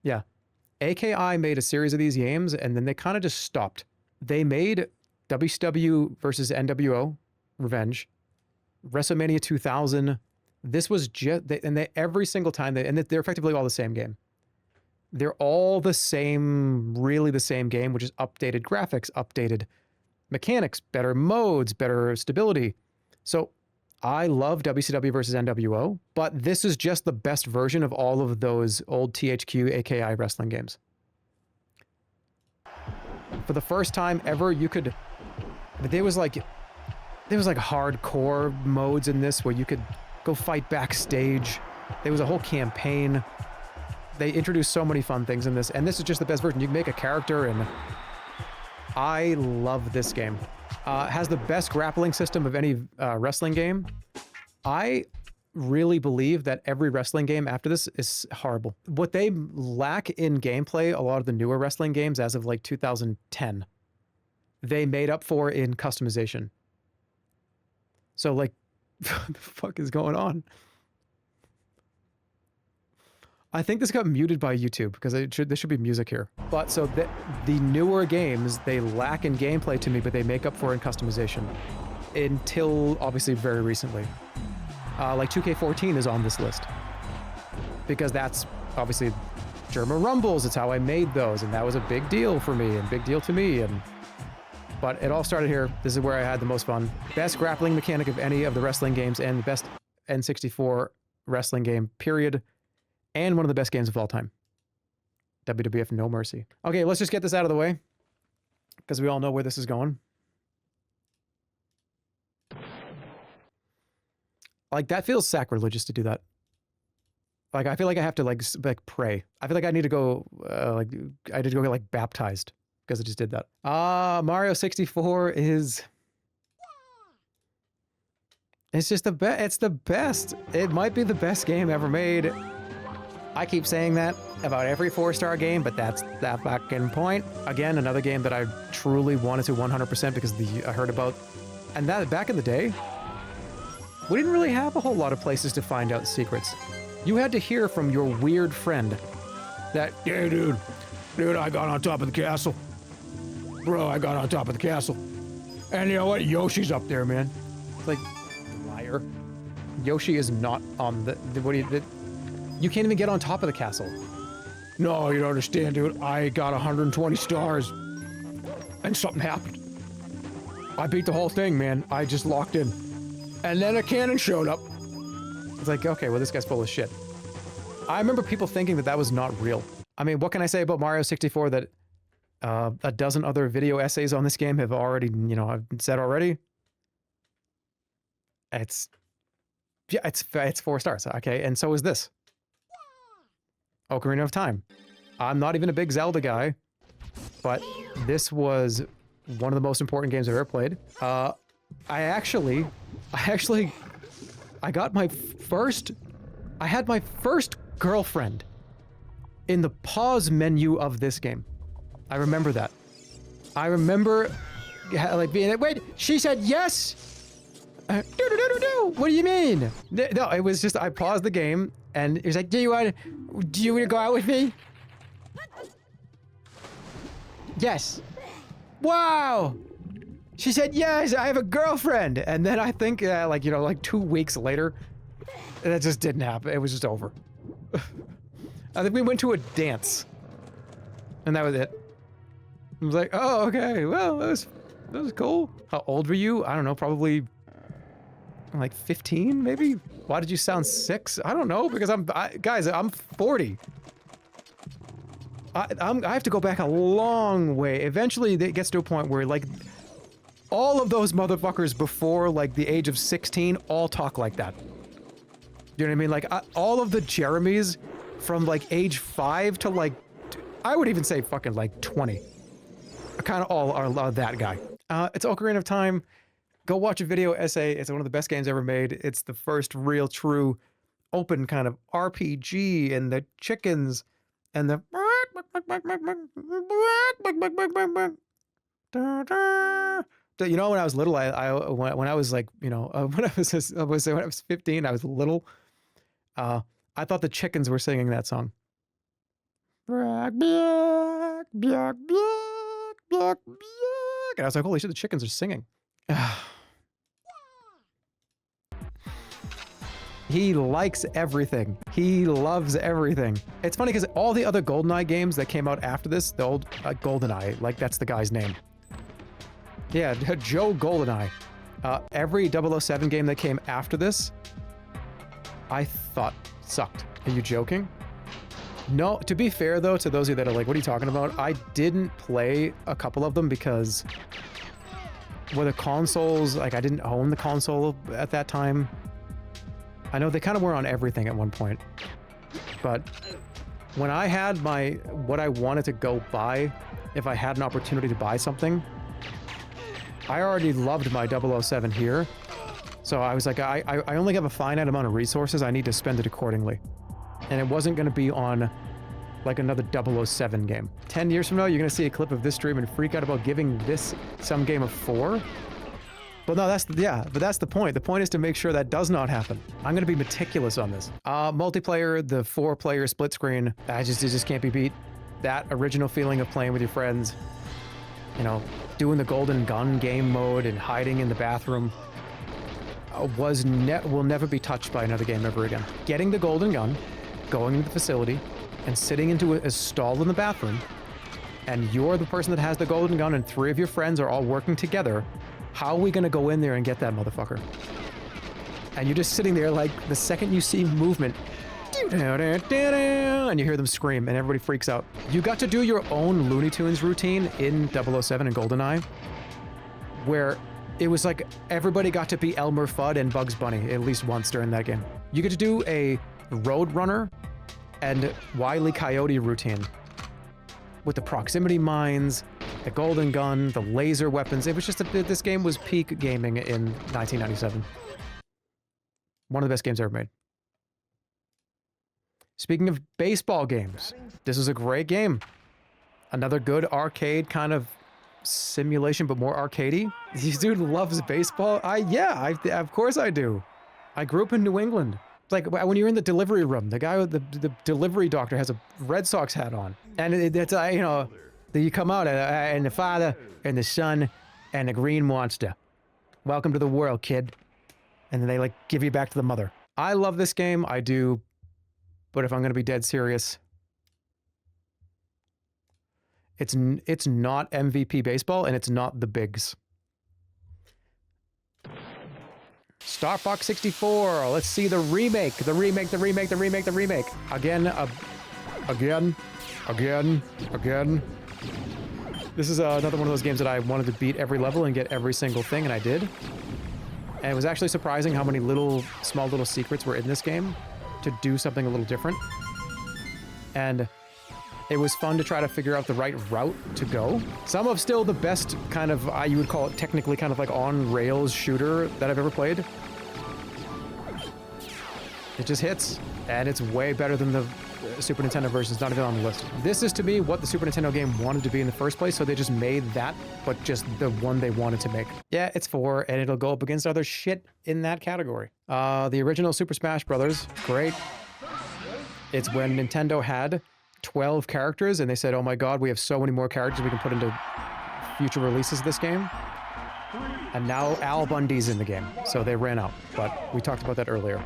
A: Yeah, AKI made a series of these games, and then they kind of just stopped. They made WCW versus NWO, Revenge, WrestleMania 2000. This was just, every single time, they're effectively all the same game. They're all the same, really the same game, which is updated graphics, updated mechanics, better modes, better stability. So I love WCW versus NWO, but this is just the best version of all of those old THQ AKI wrestling games. For the first time ever, you could, there was like hardcore modes in this where you could go fight backstage. There was a whole campaign. They introduced so many fun things in this, and this is just the best version. You can make a character, and I love this game. Has the best grappling system of any wrestling game. I really believe that every wrestling game after this is horrible. What they lack in gameplay, a lot of the newer wrestling games as of like 2010, they made up for in customization. So like, what the fuck is going on? I think this got muted by YouTube because there should be music here. But so the newer games, they lack in gameplay to me, but they make up for in customization. Until obviously very recently. Like 2K14 is on this list. Because that's obviously Jerma Rumbles, it's how I made those, and that was a big deal for me and big deal to me. But it all started here. This is where I had the most fun. Best grappling mechanic of any of the wrestling games and the best N64 wrestling game, period. And one of the best games of all time. WWF No Mercy. Okay, let's just get this out of the way, because we all know where this is going. Like, that feels sacrilegious to do that. Like, I feel like I have to, like pray. I feel like I need to go, I need to go get, like, baptized, because I just did that. Mario 64 is... It's just the best. It's the best. It might be the best game ever made. I keep saying that about every 4-star game, but that's that fucking point. Again, another game that I truly wanted to 100% because I heard about, and that back in the day, we didn't really have a whole lot of places to find out secrets. You had to hear from your weird friend that, yeah, dude, I got on top of the castle. Bro, I got on top of the castle. And you know what? Yoshi's up there, man. It's like, liar. Yoshi is not on you can't even get on top of the castle. No, you don't understand, dude. I got 120 stars. And something happened. I beat the whole thing, man. I just locked in. And then a cannon showed up. It's like, okay, well, this guy's full of shit. I remember people thinking that that was not real. I mean, what can I say about Mario 64 that a dozen other video essays on this game have already, you know, I've said already? It's, yeah, it's 4 stars, okay? And so is this. Ocarina of Time. I'm not even a big Zelda guy, but this was one of the most important games I've ever played. I had my first girlfriend in the pause menu of this game. I remember that. I remember like being like, wait, she said yes? What do you mean? No, it was just, I paused the game and he was like, do you want to go out with me? Yes. Wow. She said, yes, I have a girlfriend. And then I think like, you know, like 2 weeks later, that just didn't happen. It was just over. I think we went to a dance and that was it. I was like, oh, okay. Well, that was cool. How old were you? I don't know, probably like 15 maybe? Why did you sound 6? I don't know, because guys, I'm 40. I have to go back a long way. Eventually it gets to a point where like all of those motherfuckers before like the age of 16 all talk like that. You know what I mean? Like all of the Jeremys from like age 5 to like, I would even say fucking like 20. Kind of all are that guy. It's Ocarina of Time. Go watch a video essay. It's one of the best games ever made. It's the first real true open kind of RPG, and the chickens and the you know, when I was little, when I was like, you know, when I was 15, I was little. I thought the chickens were singing that song. And I was like, holy shit, the chickens are singing. He likes everything. He loves everything. It's funny because all the other GoldenEye games that came out after this, the old GoldenEye, like that's the guy's name. Yeah, Joe GoldenEye. Every 007 game that came after this, I thought sucked. Are you joking? No, to be fair though, to those of you that are like, what are you talking about? I didn't play a couple of them because were the consoles, like I didn't own the console at that time. I know they kind of were on everything at one point, but when I had what I wanted to go buy, if I had an opportunity to buy something, I already loved my 007 here. So I was like, I only have a finite amount of resources. I need to spend it accordingly. And it wasn't going to be on like another 007 game. 10 years from now, you're going to see a clip of this stream and freak out about giving this some game of 4. But no, but that's the point. The point is to make sure that does not happen. I'm going to be meticulous on this. Multiplayer, the 4-player split screen, it just can't be beat. That original feeling of playing with your friends, you know, doing the golden gun game mode and hiding in the bathroom will never be touched by another game ever again. Getting the golden gun, going into the facility, and sitting into a stall in the bathroom, and you're the person that has the golden gun and 3 of your friends are all working together. How are we gonna go in there and get that motherfucker? And you're just sitting there like, the second you see movement, and you hear them scream and everybody freaks out. You got to do your own Looney Tunes routine in 007 and GoldenEye, where it was like everybody got to be Elmer Fudd and Bugs Bunny at least once during that game. You get to do a Roadrunner and Wile E. Coyote routine with the proximity mines, the golden gun, the laser weapons. It was just this game was peak gaming in 1997. One of the best games ever made. Speaking of baseball games, this was a great game. Another good arcade kind of simulation, but more arcadey. This dude loves baseball. Of course I do. I grew up in New England. It's like when you're in the delivery room, the guy with the delivery doctor has a Red Sox hat on, and it's you know, you come out and the Father and the Son and the Green Monster. Welcome to the world, kid. And then they like give you back to the mother. I love this game. I do. But if I'm going to be dead serious, it's not MVP baseball and it's not the bigs. Star Fox 64. Let's see the remake. The remake. Again. This is another one of those games that I wanted to beat every level and get every single thing, and I did. And it was actually surprising how many small little secrets were in this game to do something a little different. And it was fun to try to figure out the right route to go. Some of still the best kind of, you would call it technically kind of like on-rails shooter that I've ever played. It just hits, and it's way better than the Super Nintendo version. It's not even on the list. This is, to me, what the Super Nintendo game wanted to be in the first place, so they just made that, but just the one they wanted to make. Yeah, it's 4, and it'll go up against other shit in that category. The original Super Smash Brothers, great. It's when Nintendo had 12 characters, and they said, oh my god, we have so many more characters we can put into future releases of this game. And now Al Bundy's in the game, so they ran out, but we talked about that earlier.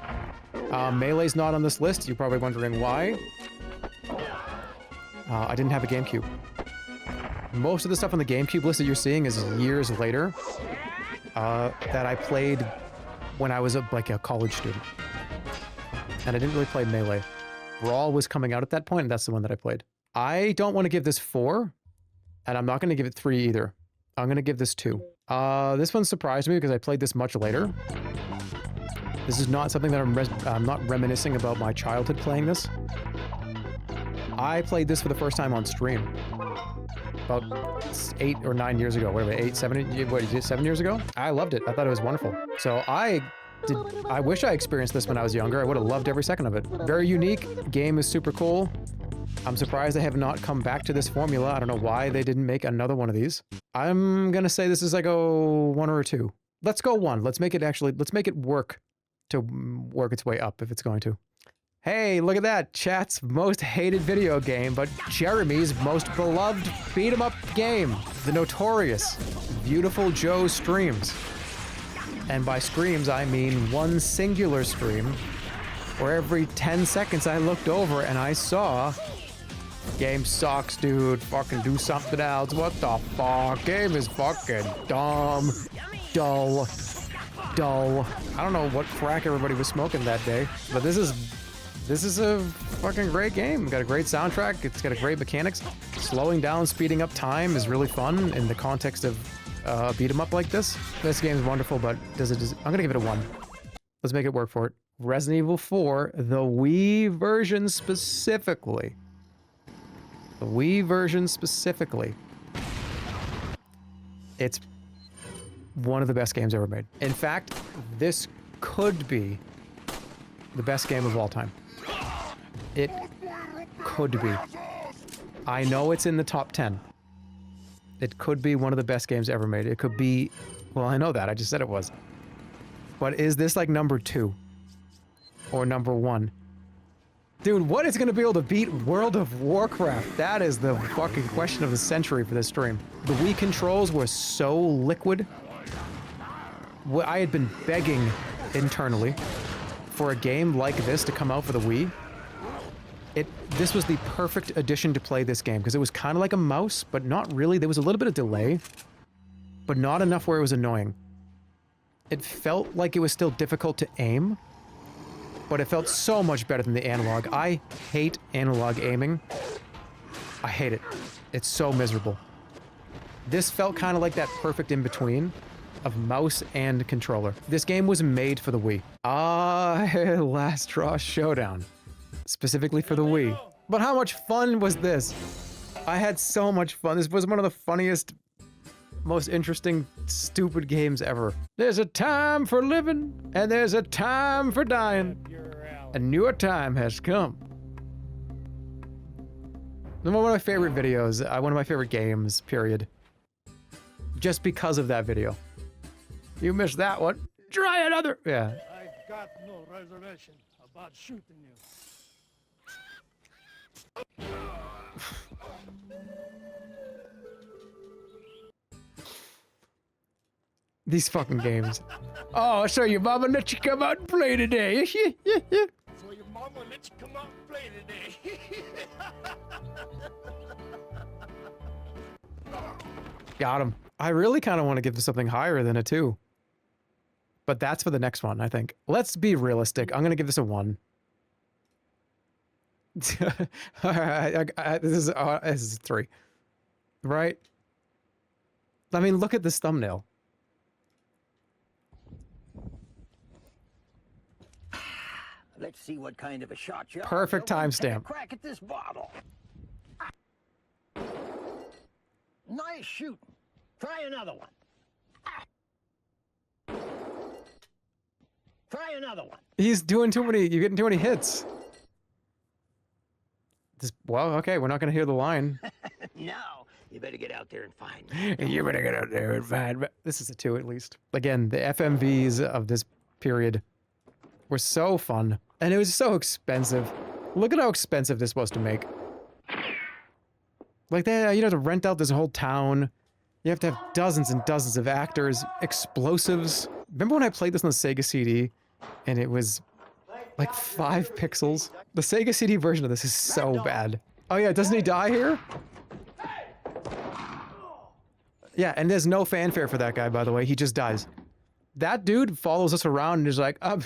A: Melee's not on this list. You're probably wondering why. I didn't have a GameCube. Most of the stuff on the GameCube list that you're seeing is years later that I played when I was like a college student. And I didn't really play Melee. Brawl was coming out at that point, and that's the one that I played. I don't want to give this 4, and I'm not going to give it 3 either. I'm going to give this 2. This one surprised me because I played this much later. This is not something that I'm not reminiscing about my childhood playing this. I played this for the first time on stream about 8 or 9 years ago. Whatever, 8, 7, 7 years ago? I loved it. I thought it was wonderful. So I wish I experienced this when I was younger. I would have loved every second of it. Very unique. Game is super cool. I'm surprised they have not come back to this formula. I don't know why they didn't make another one of these. I'm gonna say this is like a 1 or a 2. Let's go 1. Let's make it work to work its way up if it's going to. Hey, look at that. Chat's most hated video game, but Jeremy's most beloved beat-em-up game. The notorious Beautiful Joe streams. And by streams, I mean one singular stream where every 10 seconds I looked over and I saw, game sucks, dude. Fucking do something else. What the fuck? Game is fucking dumb. Dull. I don't know what crack everybody was smoking that day, but this is a fucking great game. Got a great soundtrack. It's got a great mechanics. Slowing down, speeding up time is really fun in the context of beat 'em up like this. This game is wonderful, but I'm gonna give it a 1. Let's make it work for it. Resident Evil 4, the Wii version specifically. The Wii version specifically. It's one of the best games ever made. In fact, this could be the best game of all time. It could be. I know it's in the top 10. It could be one of the best games ever made. It could be, well, I know that. I just said it was. But is this like number 2? Or number 1? Dude, what is going to be able to beat World of Warcraft? That is the fucking question of the century for this stream. The Wii controls were so liquid. I had been begging internally for a game like this to come out for the Wii. This was the perfect addition to play this game because it was kind of like a mouse, but not really. There was a little bit of delay, but not enough where it was annoying. It felt like it was still difficult to aim, but it felt so much better than the analog. I hate analog aiming. I hate it. It's so miserable. This felt kind of like that perfect in-between of mouse and controller. This game was made for the Wii. Last Draw Showdown. Specifically for the Wii. But how much fun was this? I had so much fun. This was one of the funniest, most interesting, stupid games ever. There's a time for living, and there's a time for dying. A newer time has come. One of my favorite videos, one of my favorite games, period. Just because of that video. You missed that one. Try another. Yeah.
C: I've got no reservation about shooting you.
D: These fucking games. Oh, so your mama let you come out and play today.
C: So your mama let you come out and play today.
A: Got him. I really kind of want to give this something higher than a 2. But that's for the next one, I think. Let's be realistic. I'm gonna give this a 1. All right, this is 3, right? I mean, look at this thumbnail.
C: Let's see what kind of a shot you are.
A: Perfect
C: Take a
A: timestamp.
C: crack at this bottle. Nice shooting. Try another one. Try another one.
A: He's doing too many. You're getting too many hits. Well, okay, we're not gonna hear the line.
C: Now, you better get out there and find me.
A: You better get out there and find. This is a 2 at least. Again, the FMVs of this period were so fun, and it was so expensive. Look at how expensive this was to make. Like you have to rent out this whole town. You have to have dozens and dozens of actors, explosives. Remember when I played this on the Sega CD, and it was like 5 pixels? The Sega CD version of this is so bad. Oh yeah, doesn't he die here? Yeah, and there's no fanfare for that guy, by the way. He just dies. That dude follows us around and is like, up.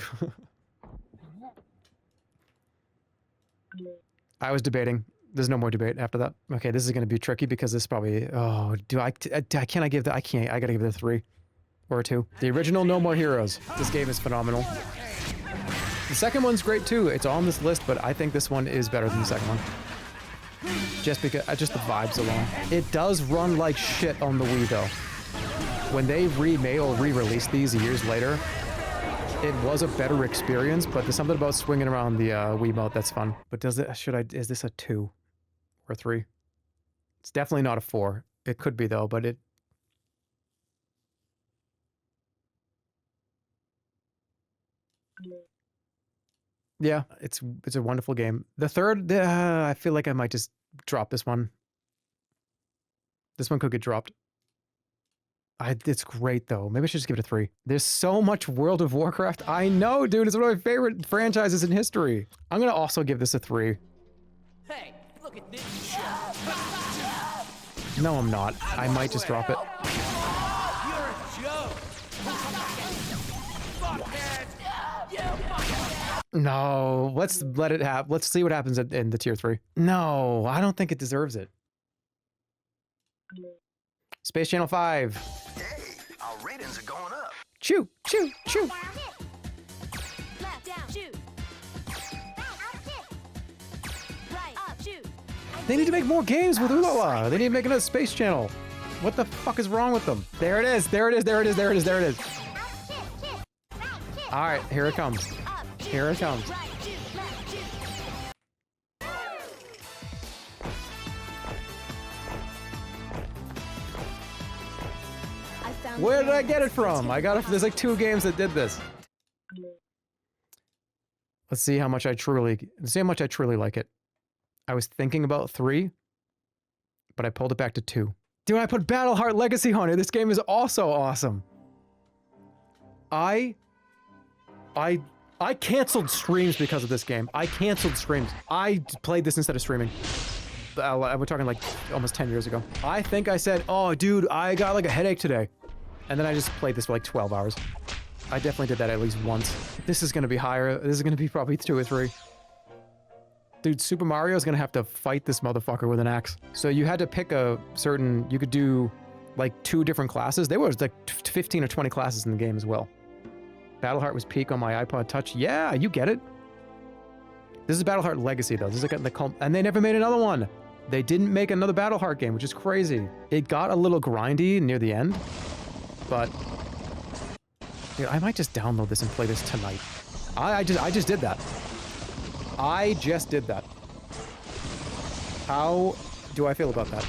A: I was debating. There's no more debate after that. Okay, this is going to be tricky because this probably... Oh, can I give that? I can't. I got to give it a 3 or a 2. The original No More Heroes. This game is phenomenal. The second one's great too. It's on this list, but I think this one is better than the second one. Just because, just the vibes alone. It does run like shit on the Wii though. When they remade or re-released these years later, it was a better experience, but there's something about swinging around the Wiimote that's fun. But is this a 2 or 3? It's definitely not a 4. It could be though, but it... Yeah, it's a wonderful game. The third, I feel like I might just drop this one. This one could get dropped. It's great though. Maybe I should just give it a 3. There's so much World of Warcraft. I know, dude. It's one of my favorite franchises in history. I'm gonna also give this a 3.
B: Hey, look at this.
A: No, I'm not. I might just drop it.
B: You're a joke.
A: No, let's let it happen. Let's see what happens in the tier 3. No, I don't think it deserves it. Space Channel 5.
E: Hey, our ratings are going up.
A: Chew, chew, chew.
F: Left down, shoot. Right up, shoot.
A: They need to make more games with Ulala. They need to make another Space Channel. What the fuck is wrong with them? There it is. There it is. There it is. There it is. There it is. All right, here it comes. Here it comes.
F: Right, shoot, left, shoot. I found
A: Where did I
F: the
A: get it
F: answer
A: from?
F: to
A: I got it. There's like 2 games that did this. Let's see how much I truly like it. I was thinking about 3, but I pulled it back to 2. Dude, I put Battle Heart Legacy on it. This game is also awesome. I canceled streams because of this game. I canceled streams. I played this instead of streaming. We're talking like almost 10 years ago. I think I said, oh, dude, I got like a headache today. And then I just played this for like 12 hours. I definitely did that at least once. This is going to be higher. This is going to be probably 2 or 3. Dude, Super Mario is going to have to fight this motherfucker with an axe. So you had to pick a certain... You could do like 2 different classes. There was like 15 or 20 classes in the game as well. Battleheart was peak on my iPod Touch. Yeah, you get it. This is Battleheart Legacy though. This is like and they never made another one. They didn't make another Battleheart game, which is crazy. It got a little grindy near the end, but dude, I might just download this and play this tonight. I just did that. I just did that. How do I feel about that?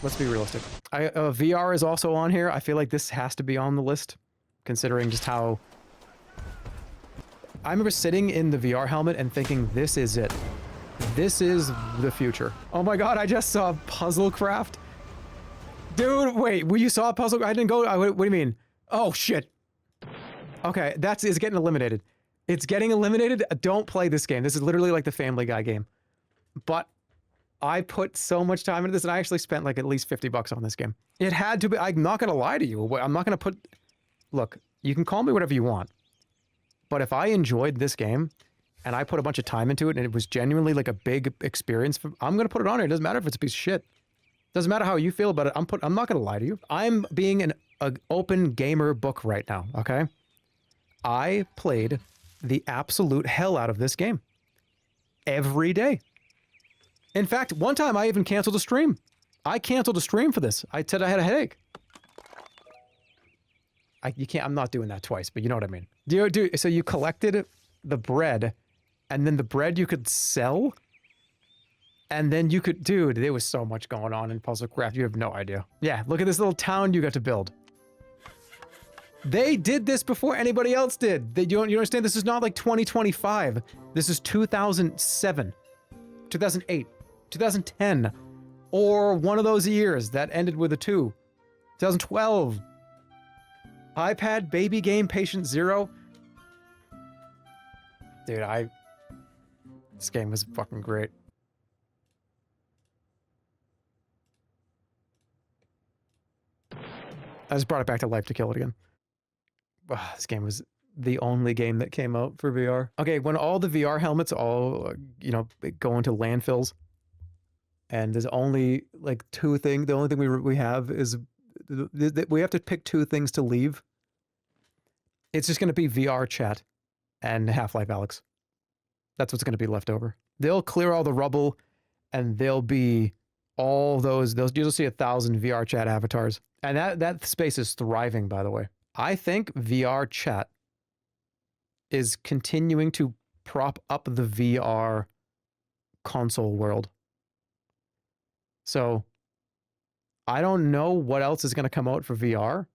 A: Let's be realistic. VR is also on here. I feel like this has to be on the list, considering just how... I remember sitting in the VR helmet and thinking, this is it. This is the future. Oh my god, I just saw Puzzle Craft. Dude, wait, you saw Puzzle? I didn't go... What do you mean? Oh, shit. Okay, it's getting eliminated. It's getting eliminated. Don't play this game. This is literally like the Family Guy game. But I put so much time into this, and I actually spent like at least $50 on this game. It had to be. I'm not gonna lie to you. I'm not gonna put. Look, you can call me whatever you want, but if I enjoyed this game, and I put a bunch of time into it, and it was genuinely like a big experience, I'm gonna put it on here. It doesn't matter if it's a piece of shit. Doesn't matter how you feel about it. I'm not gonna lie to you. I'm being an open gamer book right now. Okay. I played the absolute hell out of this game every day. In fact, one time I even canceled a stream. I canceled a stream for this. I said I had a headache. I'm not doing that twice, but you know what I mean. So you collected the bread, and then the bread you could sell, and then you could, dude, there was so much going on in Puzzlecraft. You have no idea. Yeah, look at this little town you got to build. They did this before anybody else did. You understand? This is not like 2025. This is 2007, 2008. 2010, or one of those years that ended with a 2. 2012. iPad baby game patient 0. Dude, this game was fucking great. I just brought it back to life to kill it again. This game was the only game that came out for VR. Okay, when all the VR helmets all, go into landfills, and there's only like 2 things. The only thing we have is we have to pick 2 things to leave. It's just going to be VR chat and Half-Life Alyx. That's what's going to be left over. They'll clear all the rubble, and there'll be all those. You'll see 1,000 VR chat avatars, and that space is thriving. By the way, I think VR chat is continuing to prop up the VR console world. So, I don't know what else is going to come out for VR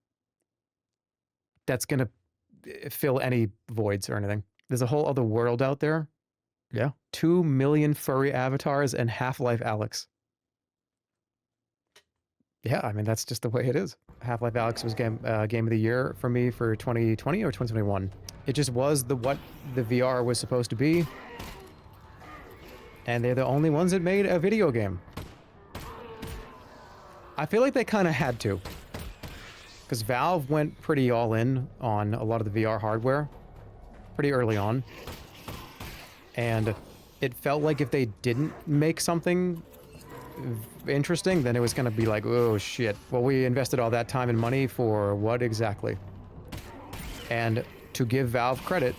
A: that's going to fill any voids or anything. There's a whole other world out there. Yeah. 2 million furry avatars and Half-Life Alyx. Yeah, I mean, that's just the way it is. Half-Life Alyx was game of the year for me for 2020 or 2021. It just was what the VR was supposed to be. And they're the only ones that made a video game. I feel like they kind of had to, because Valve went pretty all in on a lot of the VR hardware pretty early on, and it felt like if they didn't make something interesting, then it was going to be like, oh shit, well, we invested all that time and money for what exactly? And to give Valve credit,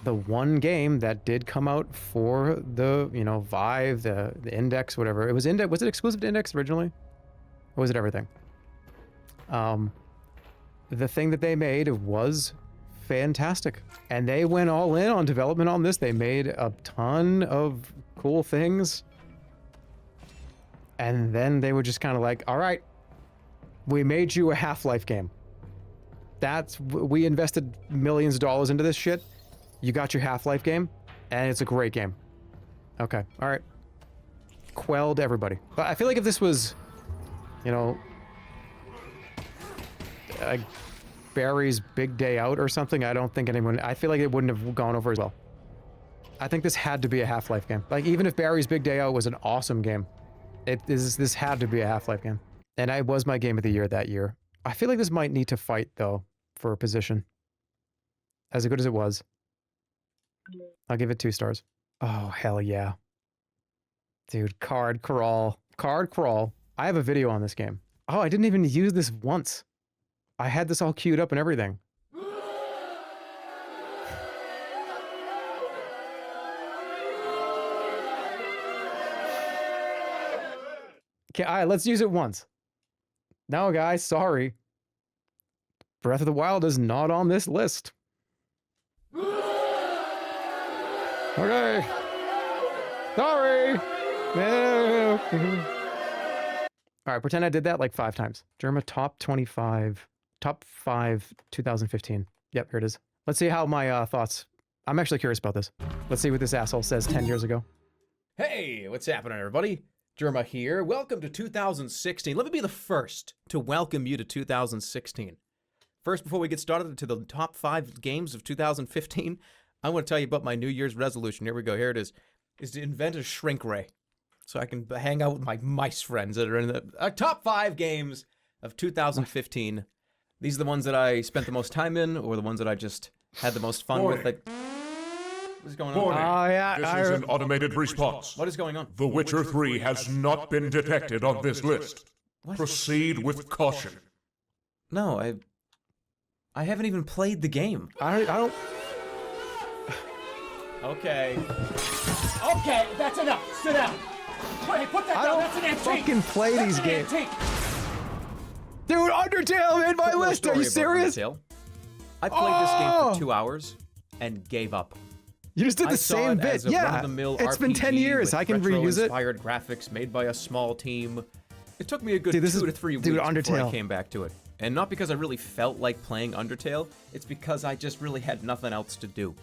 A: the one game that did come out for the, Vive, the Index, whatever, was it exclusive to Index originally? Or was it everything? The thing that they made was fantastic. And they went all in on development on this. They made a ton of cool things. And then they were just kind of like, all right, we made you a Half-Life game. We invested millions of dollars into this shit. You got your Half-Life game, and it's a great game. Okay, all right. Quelled everybody. But I feel like if this was, like Barry's Big Day Out or something, I feel like it wouldn't have gone over as well. I think this had to be a Half-Life game. Like, even if Barry's Big Day Out was an awesome game, this had to be a Half-Life game. And it was my game of the year that year. I feel like this might need to fight, though, for a position. As good as it was, I'll give it 2 stars. Oh, hell yeah. Dude, Card Crawl. I have a video on this game. Oh, I didn't even use this once. I had this all queued up and everything. Okay, all right, let's use it once. No, guys, sorry. Breath of the Wild is not on this list. Okay. Sorry. All right, pretend I did that like 5 times. Jerma top 5 2015. Yep, here it is. Let's see how my thoughts. I'm actually curious about this. Let's see what this asshole says 10 years ago.
G: Hey, what's happening, everybody? Jerma here. Welcome to 2016. Let me be the first to welcome you to 2016. First, before we get started to the top 5 games of 2015, I want to tell you about my New Year's resolution. Here we go. Here it is to invent a shrink ray. so I can hang out with my mice friends that are in the top 5 games of 2015. These are the ones that I spent the most time in, or the ones that I just had the most fun with. Like, what's going on?
C: Warning.
A: Oh, yeah.
C: This is an automated response.
G: What is going on?
C: The Witcher 3 has not been detected on this list. Proceed with caution.
G: No, I haven't even played the game.
A: I don't.
G: Okay.
B: Okay, that's enough. Sit down. Hey, put that
A: I
B: down.
A: don't
B: That's an antique.
A: fucking play
B: That's
A: these
B: an
A: games.
B: antique.
A: Dude, Undertale made my
G: Quick little
A: list. Are
G: story
A: you
G: about
A: serious?
G: Undertale. I played this game
A: Oh!
G: for 2 hours and gave up.
A: You just did
G: I
A: the
G: saw
A: same
G: it
A: bit.
G: as a
A: Yeah.
G: run-of-the-mill
A: It's been 10
G: RPG
A: years.
G: with
A: I can reuse it.
G: retro-inspired graphics made by a small team. It took me a good
A: Dude, this
G: 2
A: is-
G: to 3
A: dude,
G: weeks before I
A: Undertale.
G: came back to it. And not because I really felt like playing Undertale, it's because I just really had nothing else to do.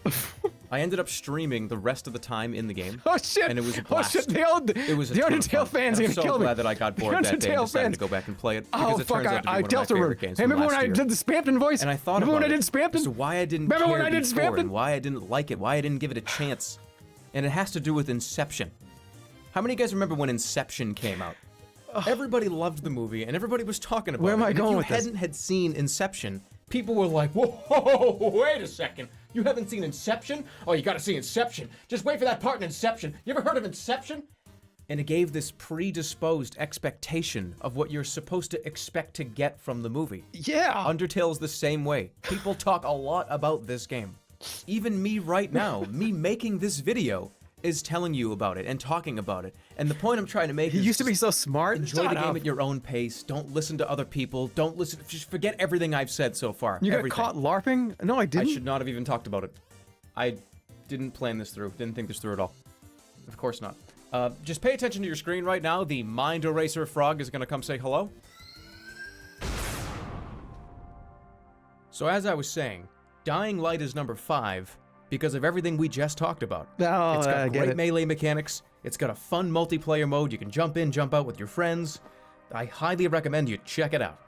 G: I ended up streaming the rest of the time in the game.
A: Oh shit!
G: And it was a
A: Oh
G: blast.
A: shit! The
G: It was a
A: the
G: ton of
A: Undertale
G: fun.
A: fans
G: And
A: are
G: I'm
A: gonna
G: so
A: kill me.
G: glad that I got bored
A: The
G: that day and
A: Undertale
G: decided
A: fans.
G: to go back and play it because
A: Oh
G: it
A: fuck!
G: turns out to be
A: I
G: one of my
A: Delta room.
G: favorite games
A: Remember
G: from
A: when
G: last
A: I
G: year.
A: did the Spampton voice?
G: And I thought
A: Remember
G: about
A: when I
G: it
A: did Spampton?
G: as to why I didn't
A: Remember when
G: care
A: I did
G: before
A: Spampton?
G: and why I didn't like it, why I didn't give it a chance. And it has to do with Inception. How many of you guys remember when Inception came out? Everybody loved the movie, and everybody was talking about
A: Where am
G: it.
A: I
G: And
A: going
G: if
A: with
G: you
A: this?
G: hadn't had seen Inception, people were like, whoa, wait a second. You haven't seen Inception? Oh, you gotta see Inception. Just wait for that part in Inception. You ever heard of Inception? And it gave this predisposed expectation of what you're supposed to expect to get from the movie.
A: Yeah.
G: Undertale's the same way. People talk a lot about this game. Even me right now, me making this video, is telling you about it and talking about it. And the point I'm trying to make
A: He
G: is
A: used to be so smart.
G: enjoy the
A: Shut
G: game
A: up.
G: at your own pace. Don't listen to other people. Don't listen. Just forget everything I've said so far.
A: You got
G: Everything.
A: caught LARPing? No, I
G: I
A: didn't.
G: should not have even talked about it. I didn't plan this through. Didn't think this through at all. Of course not. Just pay attention to your screen right now. The Mind Eraser Frog is going to come say hello. So as I was saying, Dying Light is number 5 because of everything we just talked about.
A: Oh,
G: It's
A: I
G: got
A: get
G: great
A: it.
G: melee mechanics. It's got a fun multiplayer mode. You can jump in, jump out with your friends. I highly recommend you check it out.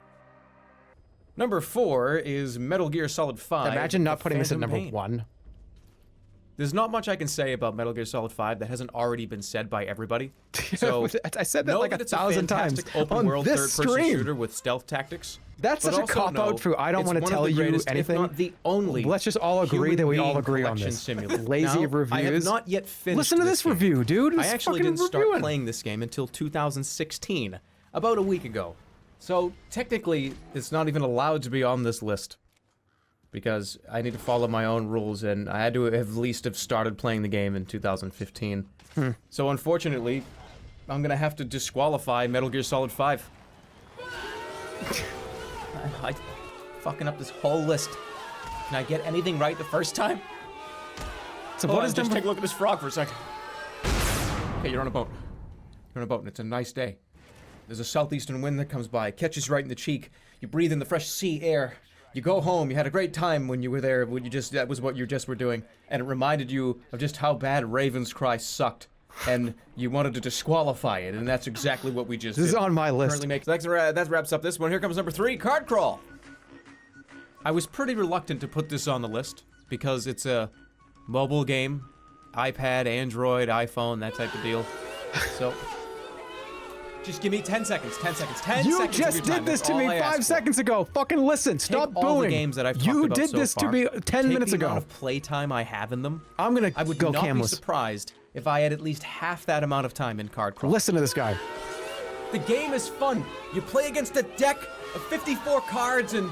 G: Number 4 is Metal Gear Solid 5.
A: Imagine not
G: The
A: putting this at
G: Phantom
A: number
G: Pain.
A: 1.
G: There's not much I can say about Metal Gear Solid 5 that hasn't already been said by everybody. So
A: I said that
G: know
A: like
G: that
A: a
G: it's
A: 1,000 times
G: fantastic open
A: on
G: world
A: this
G: third-person
A: stream.
G: shooter with stealth tactics.
A: That's
G: but
A: such a
G: also
A: cop-out
G: know
A: for I don't
G: it's
A: want to
G: one of
A: tell
G: the
A: you
G: greatest,
A: anything.
G: If not the only.
A: Let's just all agree
G: human
A: that we all
G: being
A: agree on
G: collection
A: this.
G: simulator.
A: Lazy
G: Now,
A: reviews.
G: I have not yet finished.
A: Listen to this review, dude.
G: I
A: It's
G: actually
A: fucking
G: didn't start
A: reviewing.
G: playing this game until 2016, about a week ago. So technically, it's not even allowed to be on this list because I need to follow my own rules, and I had to have at least have started playing the game in 2015. So unfortunately, I'm gonna have to disqualify Metal Gear Solid 5. I fucking up this whole list. Can I get anything right the first time?
A: So
G: Hold
A: what
G: on,
A: is
G: just
A: number?
G: take a look at this frog for a second. Okay, you're on a boat. You're on a boat, and it's a nice day. There's a southeastern wind that comes by, catches you right in the cheek. You breathe in the fresh sea air. You go home. You had a great time when you were there. When you just that was what you just were doing, and it reminded you of just how bad Raven's Cry sucked, and you wanted to disqualify it, and that's exactly what we just
A: This
G: did.
A: is on my list.
G: Currently makes that wraps up this one. Here comes number 3, Card Crawl. I was pretty reluctant to put this on the list because it's a mobile game, iPad, Android, iPhone, that type of deal. So, just give me 10 seconds, 10 seconds, 10
A: You
G: seconds
A: just
G: of your time.
A: did this
G: That's
A: to
G: all
A: me
G: I ask
A: 5
G: for.
A: seconds ago. Fucking listen. Stop
G: Take all the
A: booing.
G: games that I've talked
A: You
G: about
A: did
G: so
A: this
G: far,
A: to me 10
G: take
A: minutes
G: the
A: ago.
G: amount of playtime I have in them.
A: I'm gonna
G: I would
A: go
G: not be
A: camless.
G: surprised if I had at least half that amount of time in Card Crawl.
A: Listen to this guy.
G: The game is fun. You play against a deck of 54 cards, and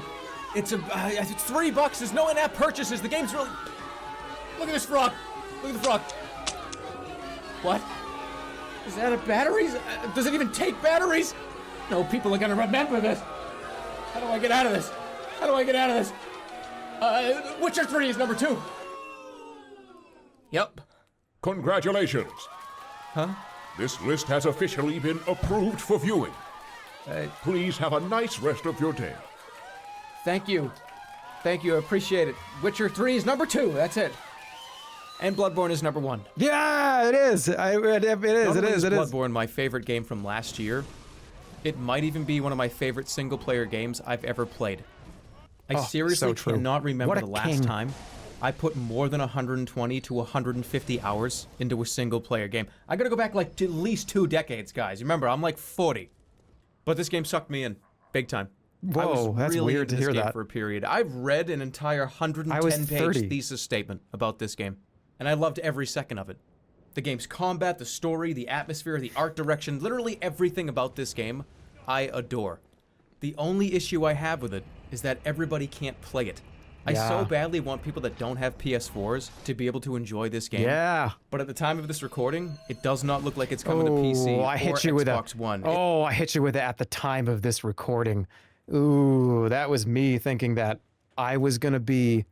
G: it's it's $3. There's no in-app purchases. The game's really. Look at this frog. Look at the frog. What? Is that a batteries? Does it even take batteries? No, people are gonna remember this. How do I get out of this? How do I get out of this? Witcher 3 is number 2. Yep.
C: Congratulations.
G: Huh?
C: This list has officially been approved for viewing. Please have a nice rest of your day.
G: Thank you. Thank you. I appreciate it. Witcher 3 is number 2. That's it. And Bloodborne is number 1.
A: Yeah, it is. It is. It is.
G: Bloodborne, my favorite game from last year. It might even be one of my favorite single-player games I've ever played. I
A: Oh,
G: seriously
A: so true.
G: cannot remember
A: What a
G: the last
A: king.
G: time I put more than 120 to 150 hours into a single player game. I gotta go back like to at least 2 decades, guys. Remember, I'm like 40. But this game sucked me in. Big time. I was
A: Whoa, that's
G: really
A: weird
G: into
A: to
G: this
A: hear
G: game
A: that.
G: for a period. I've read an entire
A: I was 30.
G: 110-page thesis statement about this game. And I loved every second of it. The game's combat, the story, the atmosphere, the art direction, literally everything about this game, I adore. The only issue I have with it is that everybody can't play it. I so
A: Yeah.
G: badly want people that don't have PS4s to be able to enjoy this game.
A: Yeah.
G: But at the time of this recording, it does not look like it's coming to PC
A: I hit
G: or
A: you with
G: Xbox
A: a,
G: One.
A: Oh, I hit you with it at the time of this recording. Ooh, that was me thinking that I was gonna be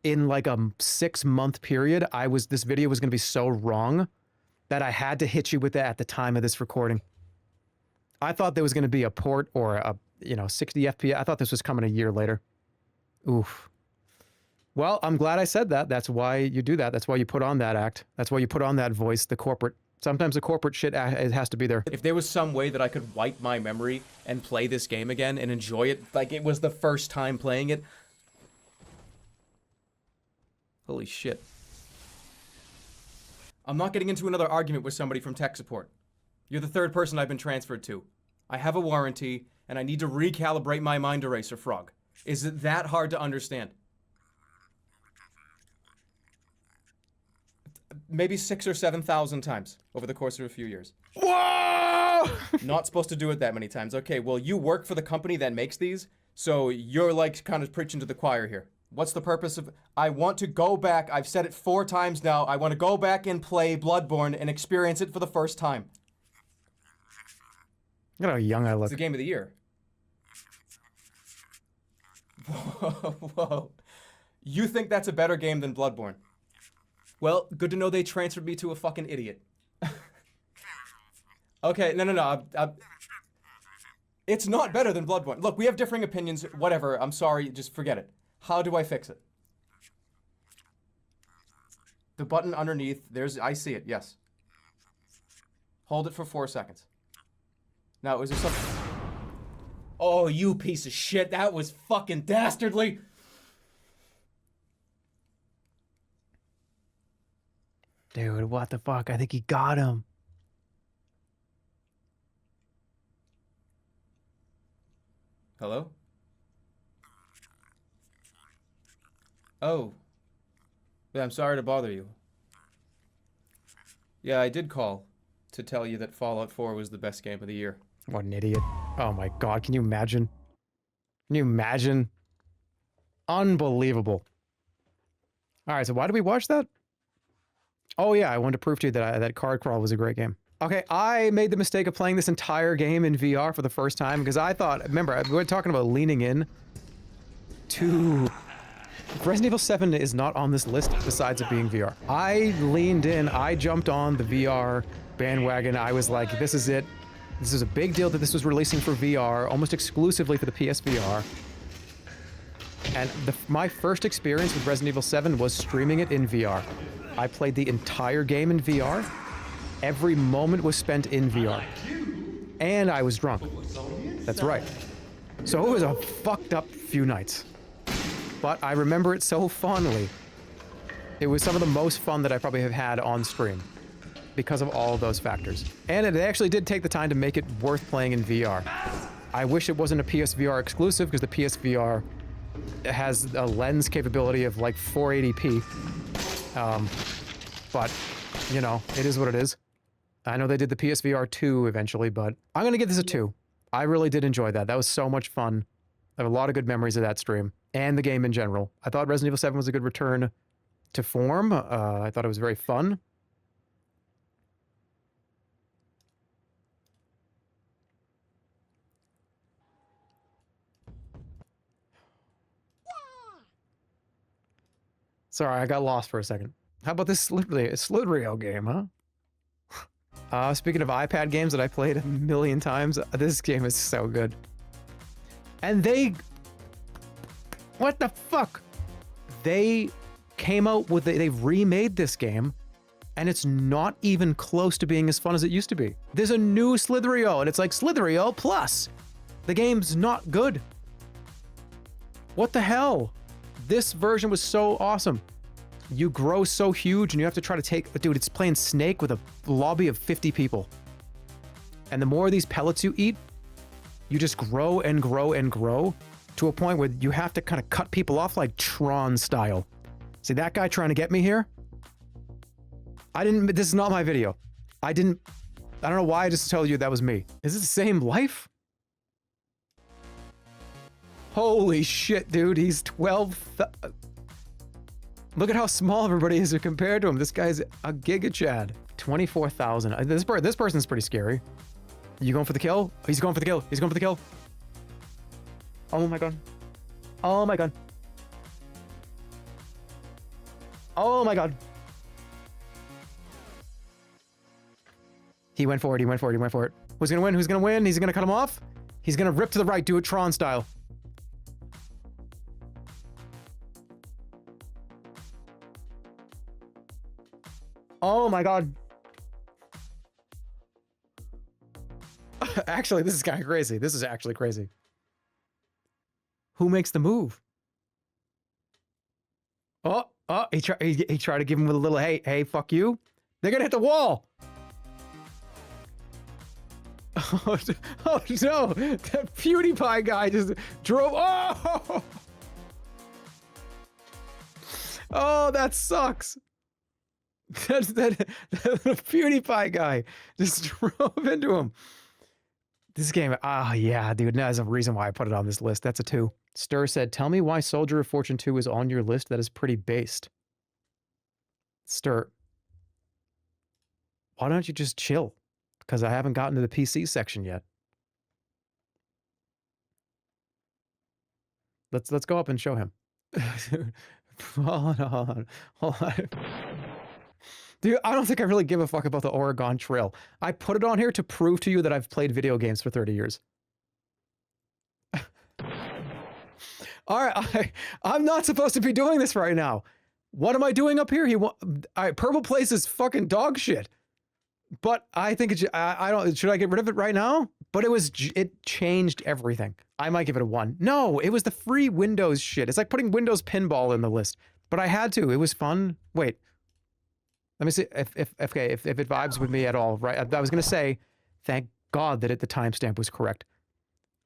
A: in like a 6-month period. This video was gonna be so wrong that I had to hit you with that at the time of this recording. I thought there was gonna be a port or a 60 FPS. I thought this was coming a year later. Oof. Well, I'm glad I said that. That's why you do that. That's why you put on that act. That's why you put on that voice, the corporate. Sometimes the corporate shit, it has to be there.
G: If there was some way that I could wipe my memory and play this game again and enjoy it like it was the first time playing it. Holy shit. I'm not getting into another argument with somebody from tech support. You're the 3rd person I've been transferred to. I have a warranty, and I need to recalibrate my mind eraser, Frog. Is it that hard to understand? Maybe 6,000 or 7,000 times over the course of a few years.
A: Whoa!
G: Not supposed to do it that many times. Okay, well, you work for the company that makes these, so you're like kind of preaching to the choir here. What's the purpose of... I want to go back. I've said it 4 times now. I want to go back and play Bloodborne and experience it for the first time.
A: Look at how young I look.
G: It's the game of the year. Whoa. You think that's a better game than Bloodborne? Well, good to know they transferred me to a fucking idiot. Okay, no. It's not better than Bloodborne. Look, we have differing opinions. Whatever. I'm sorry. Just forget it. How do I fix it? The button underneath. I see it. Yes. Hold it for 4 seconds. Now, is there something... Oh, you piece of shit. That was fucking dastardly.
A: Dude, what the fuck? I think he got him.
G: Hello? Oh. Yeah, I'm sorry to bother you. Yeah, I did call to tell you that Fallout 4 was the best game of the year.
A: What an idiot. Oh my god, can you imagine? Can you imagine? Unbelievable. Alright, so why did we watch that? Oh yeah, I wanted to prove to you that that Card Crawl was a great game. Okay, I made the mistake of playing this entire game in VR for the first time because I thought, remember, we were talking about leaning in to... Resident Evil 7 is not on this list besides it being VR. I leaned in, I jumped on the VR bandwagon. I was like, this is it. This is a big deal that this was releasing for VR, almost exclusively for the PSVR. And my first experience with Resident Evil 7 was streaming it in VR. I played the entire game in VR. Every moment was spent in VR. And I was drunk. That's right. So it was a fucked up few nights. But I remember it so fondly. It was some of the most fun that I probably have had on stream because of all of those factors. And it actually did take the time to make it worth playing in VR. I wish it wasn't a PSVR exclusive because the PSVR has a lens capability of like 480p. But, you know, it is what it is. I know they did the PSVR 2 eventually, but I'm going to give this a 2. I really did enjoy that. That was so much fun. I have a lot of good memories of that stream and the game in general. I thought Resident Evil 7 was a good return to form. I thought it was very fun. Sorry, I got lost for a second. How about this Slither.io game, huh? Speaking of iPad games that I played a million times, this game is so good. And what the fuck? They came out with they remade this game, and it's not even close to being as fun as it used to be. There's a new Slither.io, and it's like Slither.io Plus. The game's not good. What the hell? This version was so awesome. You grow so huge and you have to try to take... Dude, it's playing Snake with a lobby of 50 people. And the more of these pellets you eat, you just grow and grow and grow to a point where you have to kind of cut people off like Tron style. See that guy trying to get me here? This is not my video. I don't know why I just told you that was me. Is it the same life? Holy shit, dude. He's 12... Look at how small everybody is compared to him. This guy's a Giga Chad. 24,000. This person's pretty scary. You going for the kill? He's going for the kill. He's going for the kill. Oh my god. Oh my god. Oh my god. He went for it. He went for it. He went for it. Who's gonna win? Who's gonna win? He's gonna cut him off. He's gonna rip to the right. Do it Tron style. Oh my god. Actually, this is kind of crazy. This is actually crazy. Who makes the move? Oh, he tried to give him with a little, hey, fuck you. They're gonna hit the wall. Oh no, that PewDiePie guy just drove, oh, that sucks. That PewDiePie guy just drove into him. This game, yeah, dude, there's a reason why I put it on this list. That's a 2. Stir said, tell me why Soldier of Fortune 2 is on your list. That is pretty based. Stir, why don't you just chill? Because I haven't gotten to the PC section yet. Let's go up and show him. Hold on. Dude, I don't think I really give a fuck about the Oregon Trail. I put it on here to prove to you that I've played video games for 30 years. All right, I'm not supposed to be doing this right now. What am I doing up here? Purple Place is fucking dog shit. But I think should I get rid of it right now? But it changed everything. I might give it a 1. No, it was the free Windows shit. It's like putting Windows Pinball in the list. But I had to. It was fun. Wait. Let me see if it vibes with me at all, right? I was going to say, thank God that the timestamp was correct.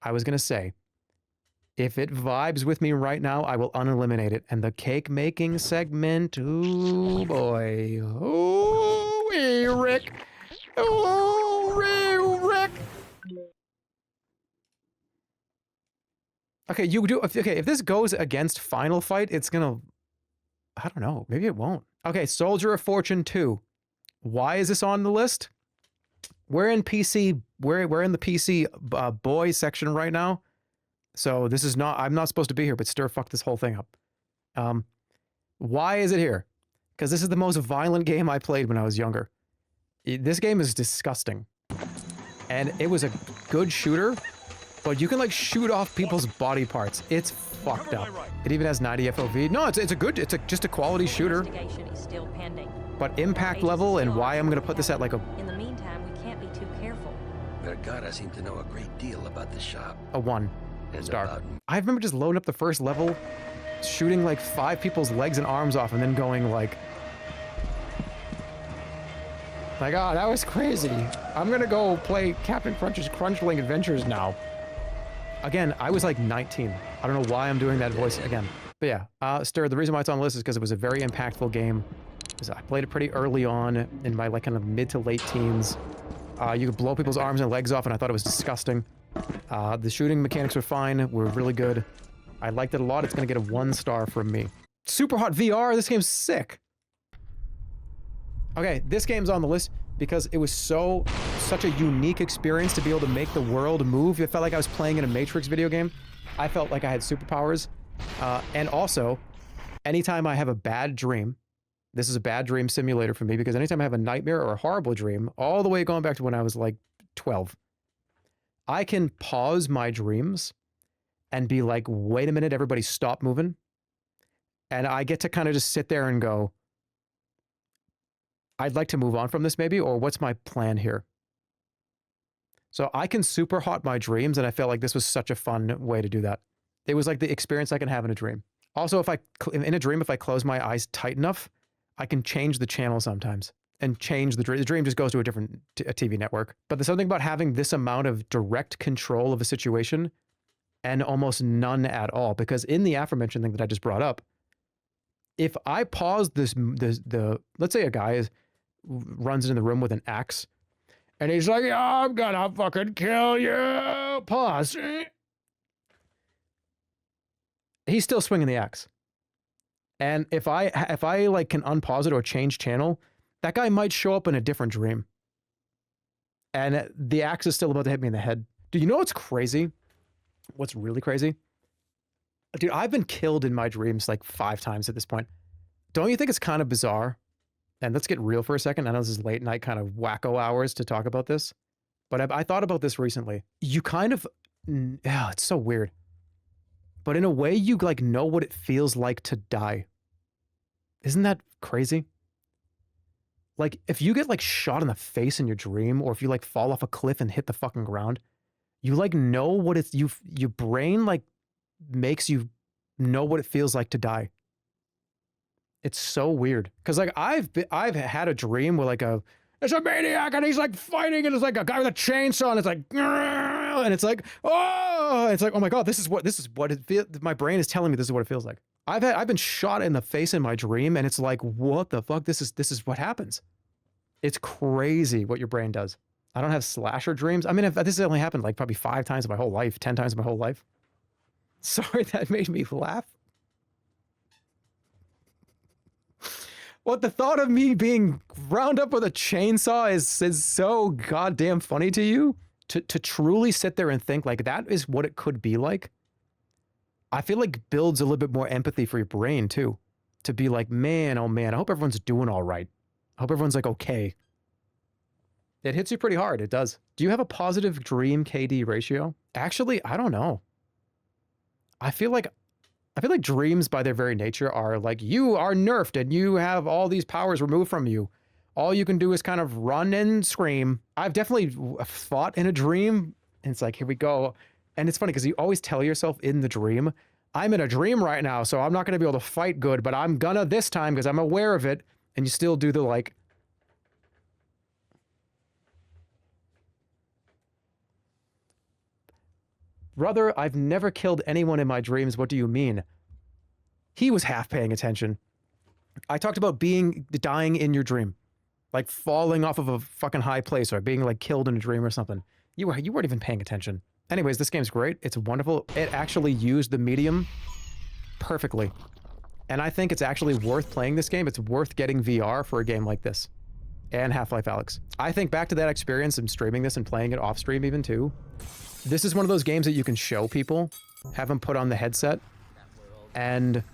A: I was going to say, if it vibes with me right now, I will uneliminate it. And the cake making segment, ooh boy. Ooh, Rick. Ooh, Rick. Okay, if this goes against Final Fight, it's going to, I don't know, maybe it won't. Okay, Soldier of Fortune 2. Why is this on the list? We're in PC. We're in the PC boy section right now. So this is not. I'm not supposed to be here, but Stir fucked this whole thing up. Why is it here? Because this is the most violent game I played when I was younger. This game is disgusting, and it was a good shooter, but you can like shoot off people's body parts. It's fucked up. It even has 90 FOV. No, it's just a quality shooter.
H: Is still pending.
A: But impact level and why I'm gonna put this at like a...
H: In the meantime, we can't be too careful.
E: Vergara seemed to know a great deal about the shop.
A: A 1
E: And
A: star.
E: about
A: I remember just loading up the first level, shooting like 5 people's legs and arms off, and then going like, oh, that was crazy. I'm gonna go play Captain Crunch's Crunchling Adventures now. Again, I was like 19. I don't know why I'm doing that voice again. But yeah, Stir, the reason why it's on the list is because it was a very impactful game. I played it pretty early on in my like kind of mid to late teens. You could blow people's arms and legs off, and I thought it was disgusting. The shooting mechanics were fine, were really good. I liked it a lot. It's gonna get a 1 star from me. Super Hot VR, this game's sick. Okay, this game's on the list because it was such a unique experience to be able to make the world move. It felt like I was playing in a Matrix video game. I felt like I had superpowers. And also, anytime I have a bad dream, this is a bad dream simulator for me because anytime I have a nightmare or a horrible dream, all the way going back to when I was like 12, I can pause my dreams and be like, wait a minute, everybody stop moving. And I get to kind of just sit there and go, I'd like to move on from this maybe, or what's my plan here? So I can super hot my dreams, and I felt like this was such a fun way to do that. It was like the experience I can have in a dream. Also, in a dream, if I close my eyes tight enough, I can change the channel sometimes and change the dream. The dream just goes to a different TV network. But there's something about having this amount of direct control of a situation and almost none at all. Because in the aforementioned thing that I just brought up, if I pause let's say a guy runs into the room with an axe and he's like, I'm gonna fucking kill you. Pause. He's still swinging the axe. And if I like can unpause it or change channel, that guy might show up in a different dream. And the axe is still about to hit me in the head. Dude, you know what's crazy? What's really crazy? Dude, I've been killed in my dreams like 5 times at this point. Don't you think it's kind of bizarre? And let's get real for a second. I know this is late night kind of wacko hours to talk about this. But I thought about this recently. You kind of, it's so weird. But in a way, you like know what it feels like to die. Isn't that crazy? Like if you get like shot in the face in your dream, or if you like fall off a cliff and hit the fucking ground, you like know what it's, your brain like makes you know what it feels like to die. It's so weird. Cause like I've had a dream where like it's a maniac and he's like fighting and it's like a guy with a chainsaw and it's like, and it's like, oh, it's like, oh my God, this is what it feels. My brain is telling me this is what it feels like. I've been shot in the face in my dream and it's like, what the fuck? This is what happens. It's crazy what your brain does. I don't have slasher dreams. I mean, if this has only happened like probably 5 times in my whole life, 10 times in my whole life. Sorry, that made me laugh. What, the thought of me being round up with a chainsaw is so goddamn funny to you? To truly sit there and think like that is what it could be like? I feel like builds a little bit more empathy for your brain too. To be like, man, oh man, I hope everyone's doing all right. I hope everyone's like okay. It hits you pretty hard, it does. Do you have a positive dream KD ratio? Actually, I don't know. I feel like dreams by their very nature are like, you are nerfed and you have all these powers removed from you. All you can do is kind of run and scream. I've definitely fought in a dream and it's like, here we go. And it's funny because you always tell yourself in the dream, I'm in a dream right now, so I'm not going to be able to fight good, but I'm gonna this time because I'm aware of it. And you still do the like, brother, I've never killed anyone in my dreams. What do you mean? He was half paying attention. I talked about dying in your dream. Like falling off of a fucking high place or being like killed in a dream or something. You weren't even paying attention. Anyways, this game's great. It's wonderful. It actually used the medium perfectly. And I think it's actually worth playing this game. It's worth getting VR for a game like this. And Half-Life Alyx. I think back to that experience and streaming this and playing it off stream even too. This is one of those games that you can show people, have them put on the headset, and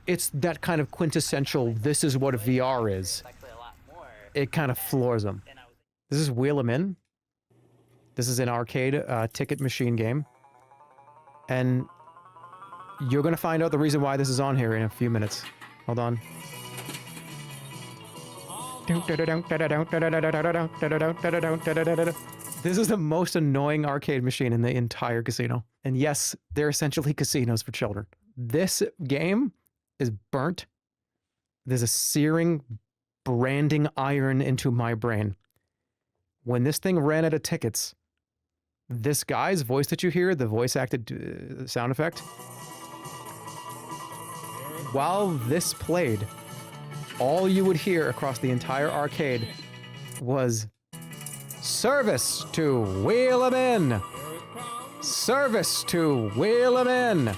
A: it's that kind of quintessential, this is what VR is. It kind of floors them. This is Wheel 'em In. This is an arcade ticket machine game. And you're going to find out the reason why this is on here in a few minutes. Hold on. This is the most annoying arcade machine in the entire casino. And yes, they're essentially casinos for children. This game is burnt. There's a searing, branding iron into my brain. When this thing ran out of tickets, this guy's voice that you hear, the voice acted sound effect, while this played, all you would hear across the entire arcade was service to Wheel 'em In. Service to Wheel 'em In.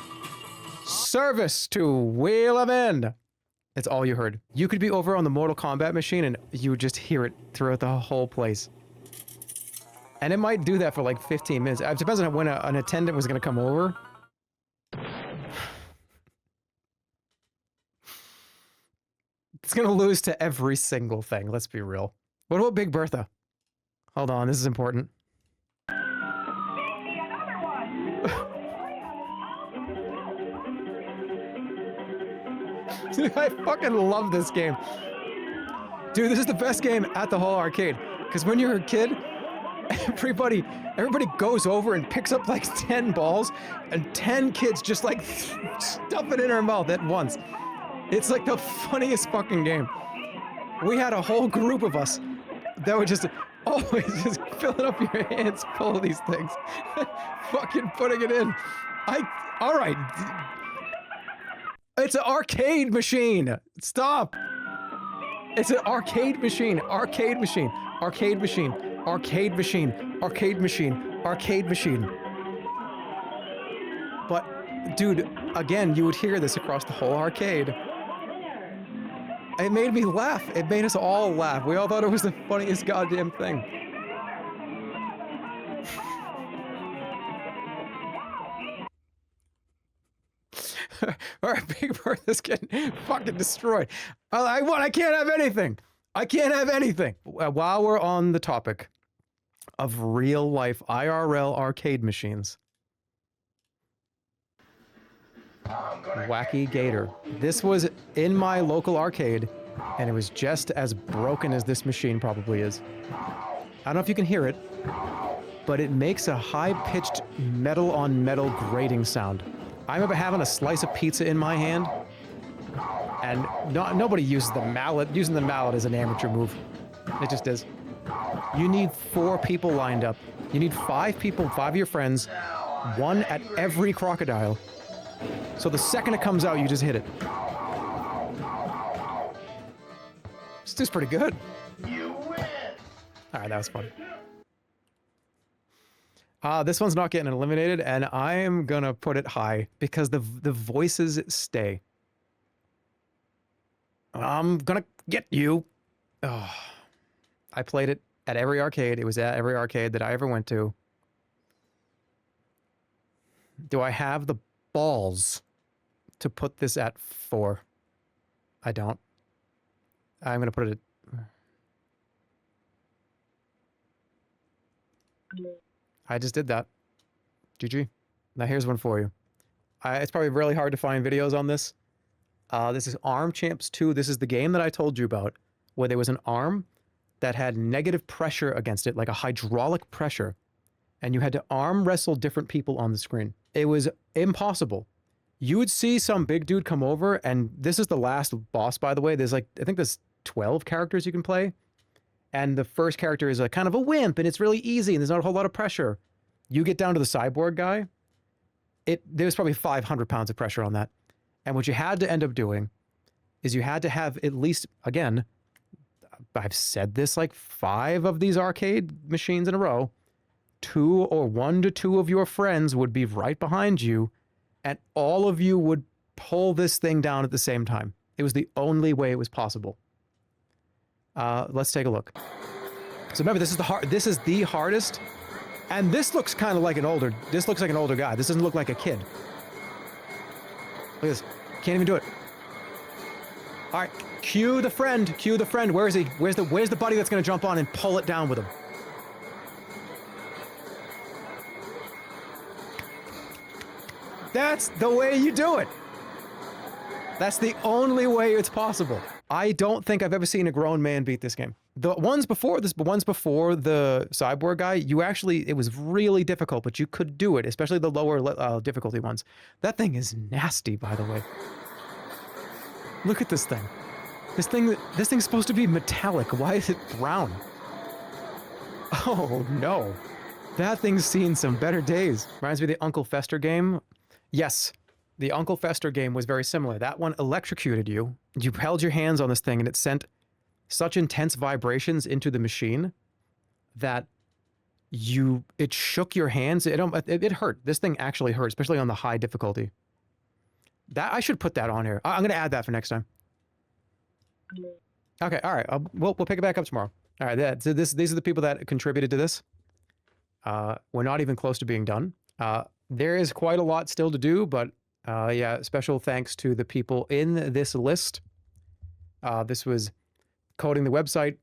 A: Service to Wheel 'em In. That's all you heard. You could be over on the Mortal Kombat machine and you would just hear it throughout the whole place. And it might do that for like 15 minutes. It depends on when an attendant was going to come over. It's going to lose to every single thing. Let's be real. What about Big Bertha? Hold on, this is important. I fucking love this game. Dude, this is the best game at the whole arcade. Because when you're a kid, everybody goes over and picks up like 10 balls, and 10 kids just like stuff it in her mouth at once. It's like the funniest fucking game. We had a whole group of us that were just always just filling up your hands full of these things. Fucking putting it in. All right. It's an arcade machine. Stop. It's an arcade machine. Arcade machine. Arcade machine. Arcade machine. Arcade machine. Arcade machine. But, dude, again, you would hear this across the whole arcade. It made me laugh. It made us all laugh. We all thought it was the funniest goddamn thing. Our Big Bertha's getting fucking destroyed. I can't have anything. I can't have anything. While we're on the topic of real life IRL arcade machines. Wacky Gator. This was in my local arcade, and it was just as broken as this machine probably is. I don't know if you can hear it, but it makes a high-pitched metal-on-metal grating sound. I remember having a slice of pizza in my hand, and nobody uses the mallet. Using the mallet is an amateur move. It just is. You need 4 people lined up. You need 5 people, 5 of your friends, 1 at every crocodile. So the second it comes out, you just hit it. This is pretty good. You win. All right, that was fun. This one's not getting eliminated, and I am gonna put it high because the voices stay. I'm gonna get you. Oh, I played it at every arcade. It was at every arcade that I ever went to. Do I have the balls to put this at 4? I don't. I'm gonna put it at... I just did that. GG. Now here's one for you. It's probably really hard to find videos on this. This is Arm Champs 2. This is the game that I told you about, where there was an arm that had negative pressure against it, like a hydraulic pressure, and you had to arm wrestle different people on the screen. It was impossible. You would see some big dude come over, and this is the last boss, by the way. There's like, I think there's 12 characters you can play. And the first character is a kind of a wimp, and it's really easy, and there's not a whole lot of pressure. You get down to the cyborg guy, there's probably 500 pounds of pressure on that. And what you had to end up doing is you had to have at least, again, I've said this like 5 of these arcade machines in a row, 2 or 1 to 2 of your friends would be right behind you, and all of you would pull this thing down at the same time. It was the only way it was possible. Let's take a look. So remember, this is the hardest, and this looks kind of like this looks like an older guy. This doesn't look like a kid. Look at this. Can't even do it. All right, cue the friend. Cue the friend. Where is he? Where's the buddy that's gonna jump on and pull it down with him? That's the way you do it. That's the only way it's possible. I don't think I've ever seen a grown man beat this game. The ones before the cyborg guy, it was really difficult, but you could do it, especially the lower difficulty ones. That thing is nasty, by the way. Look at this thing. This thing's supposed to be metallic. Why is it brown? Oh no. That thing's seen some better days. Reminds me of the Uncle Fester game. Yes. The Uncle Fester game was very similar. That one electrocuted you. You held your hands on this thing, and it sent such intense vibrations into the machine that it shook your hands. It hurt. This thing actually hurt, especially on the high difficulty. I should put that on here. I'm going to add that for next time. Okay, all right. We'll pick it back up tomorrow. All right, so these are the people that contributed to this. We're not even close to being done. There is quite a lot still to do, but yeah, special thanks to the people in this list. This was coding the website,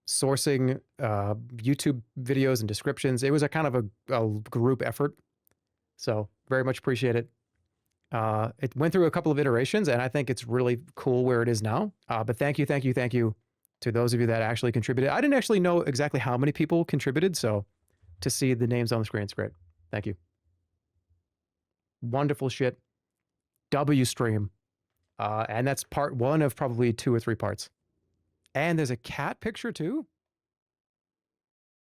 A: sourcing YouTube videos and descriptions. It was a kind of a group effort, so very much appreciate it. It went through a couple of iterations, and I think it's really cool where it is now. But thank you to those of you that actually contributed. I didn't actually know exactly how many people contributed, so to see the names on the screen. It's great. Thank you. Wonderful shit. W stream. And that's part 1 of probably 2 or 3 parts. And there's a cat picture too.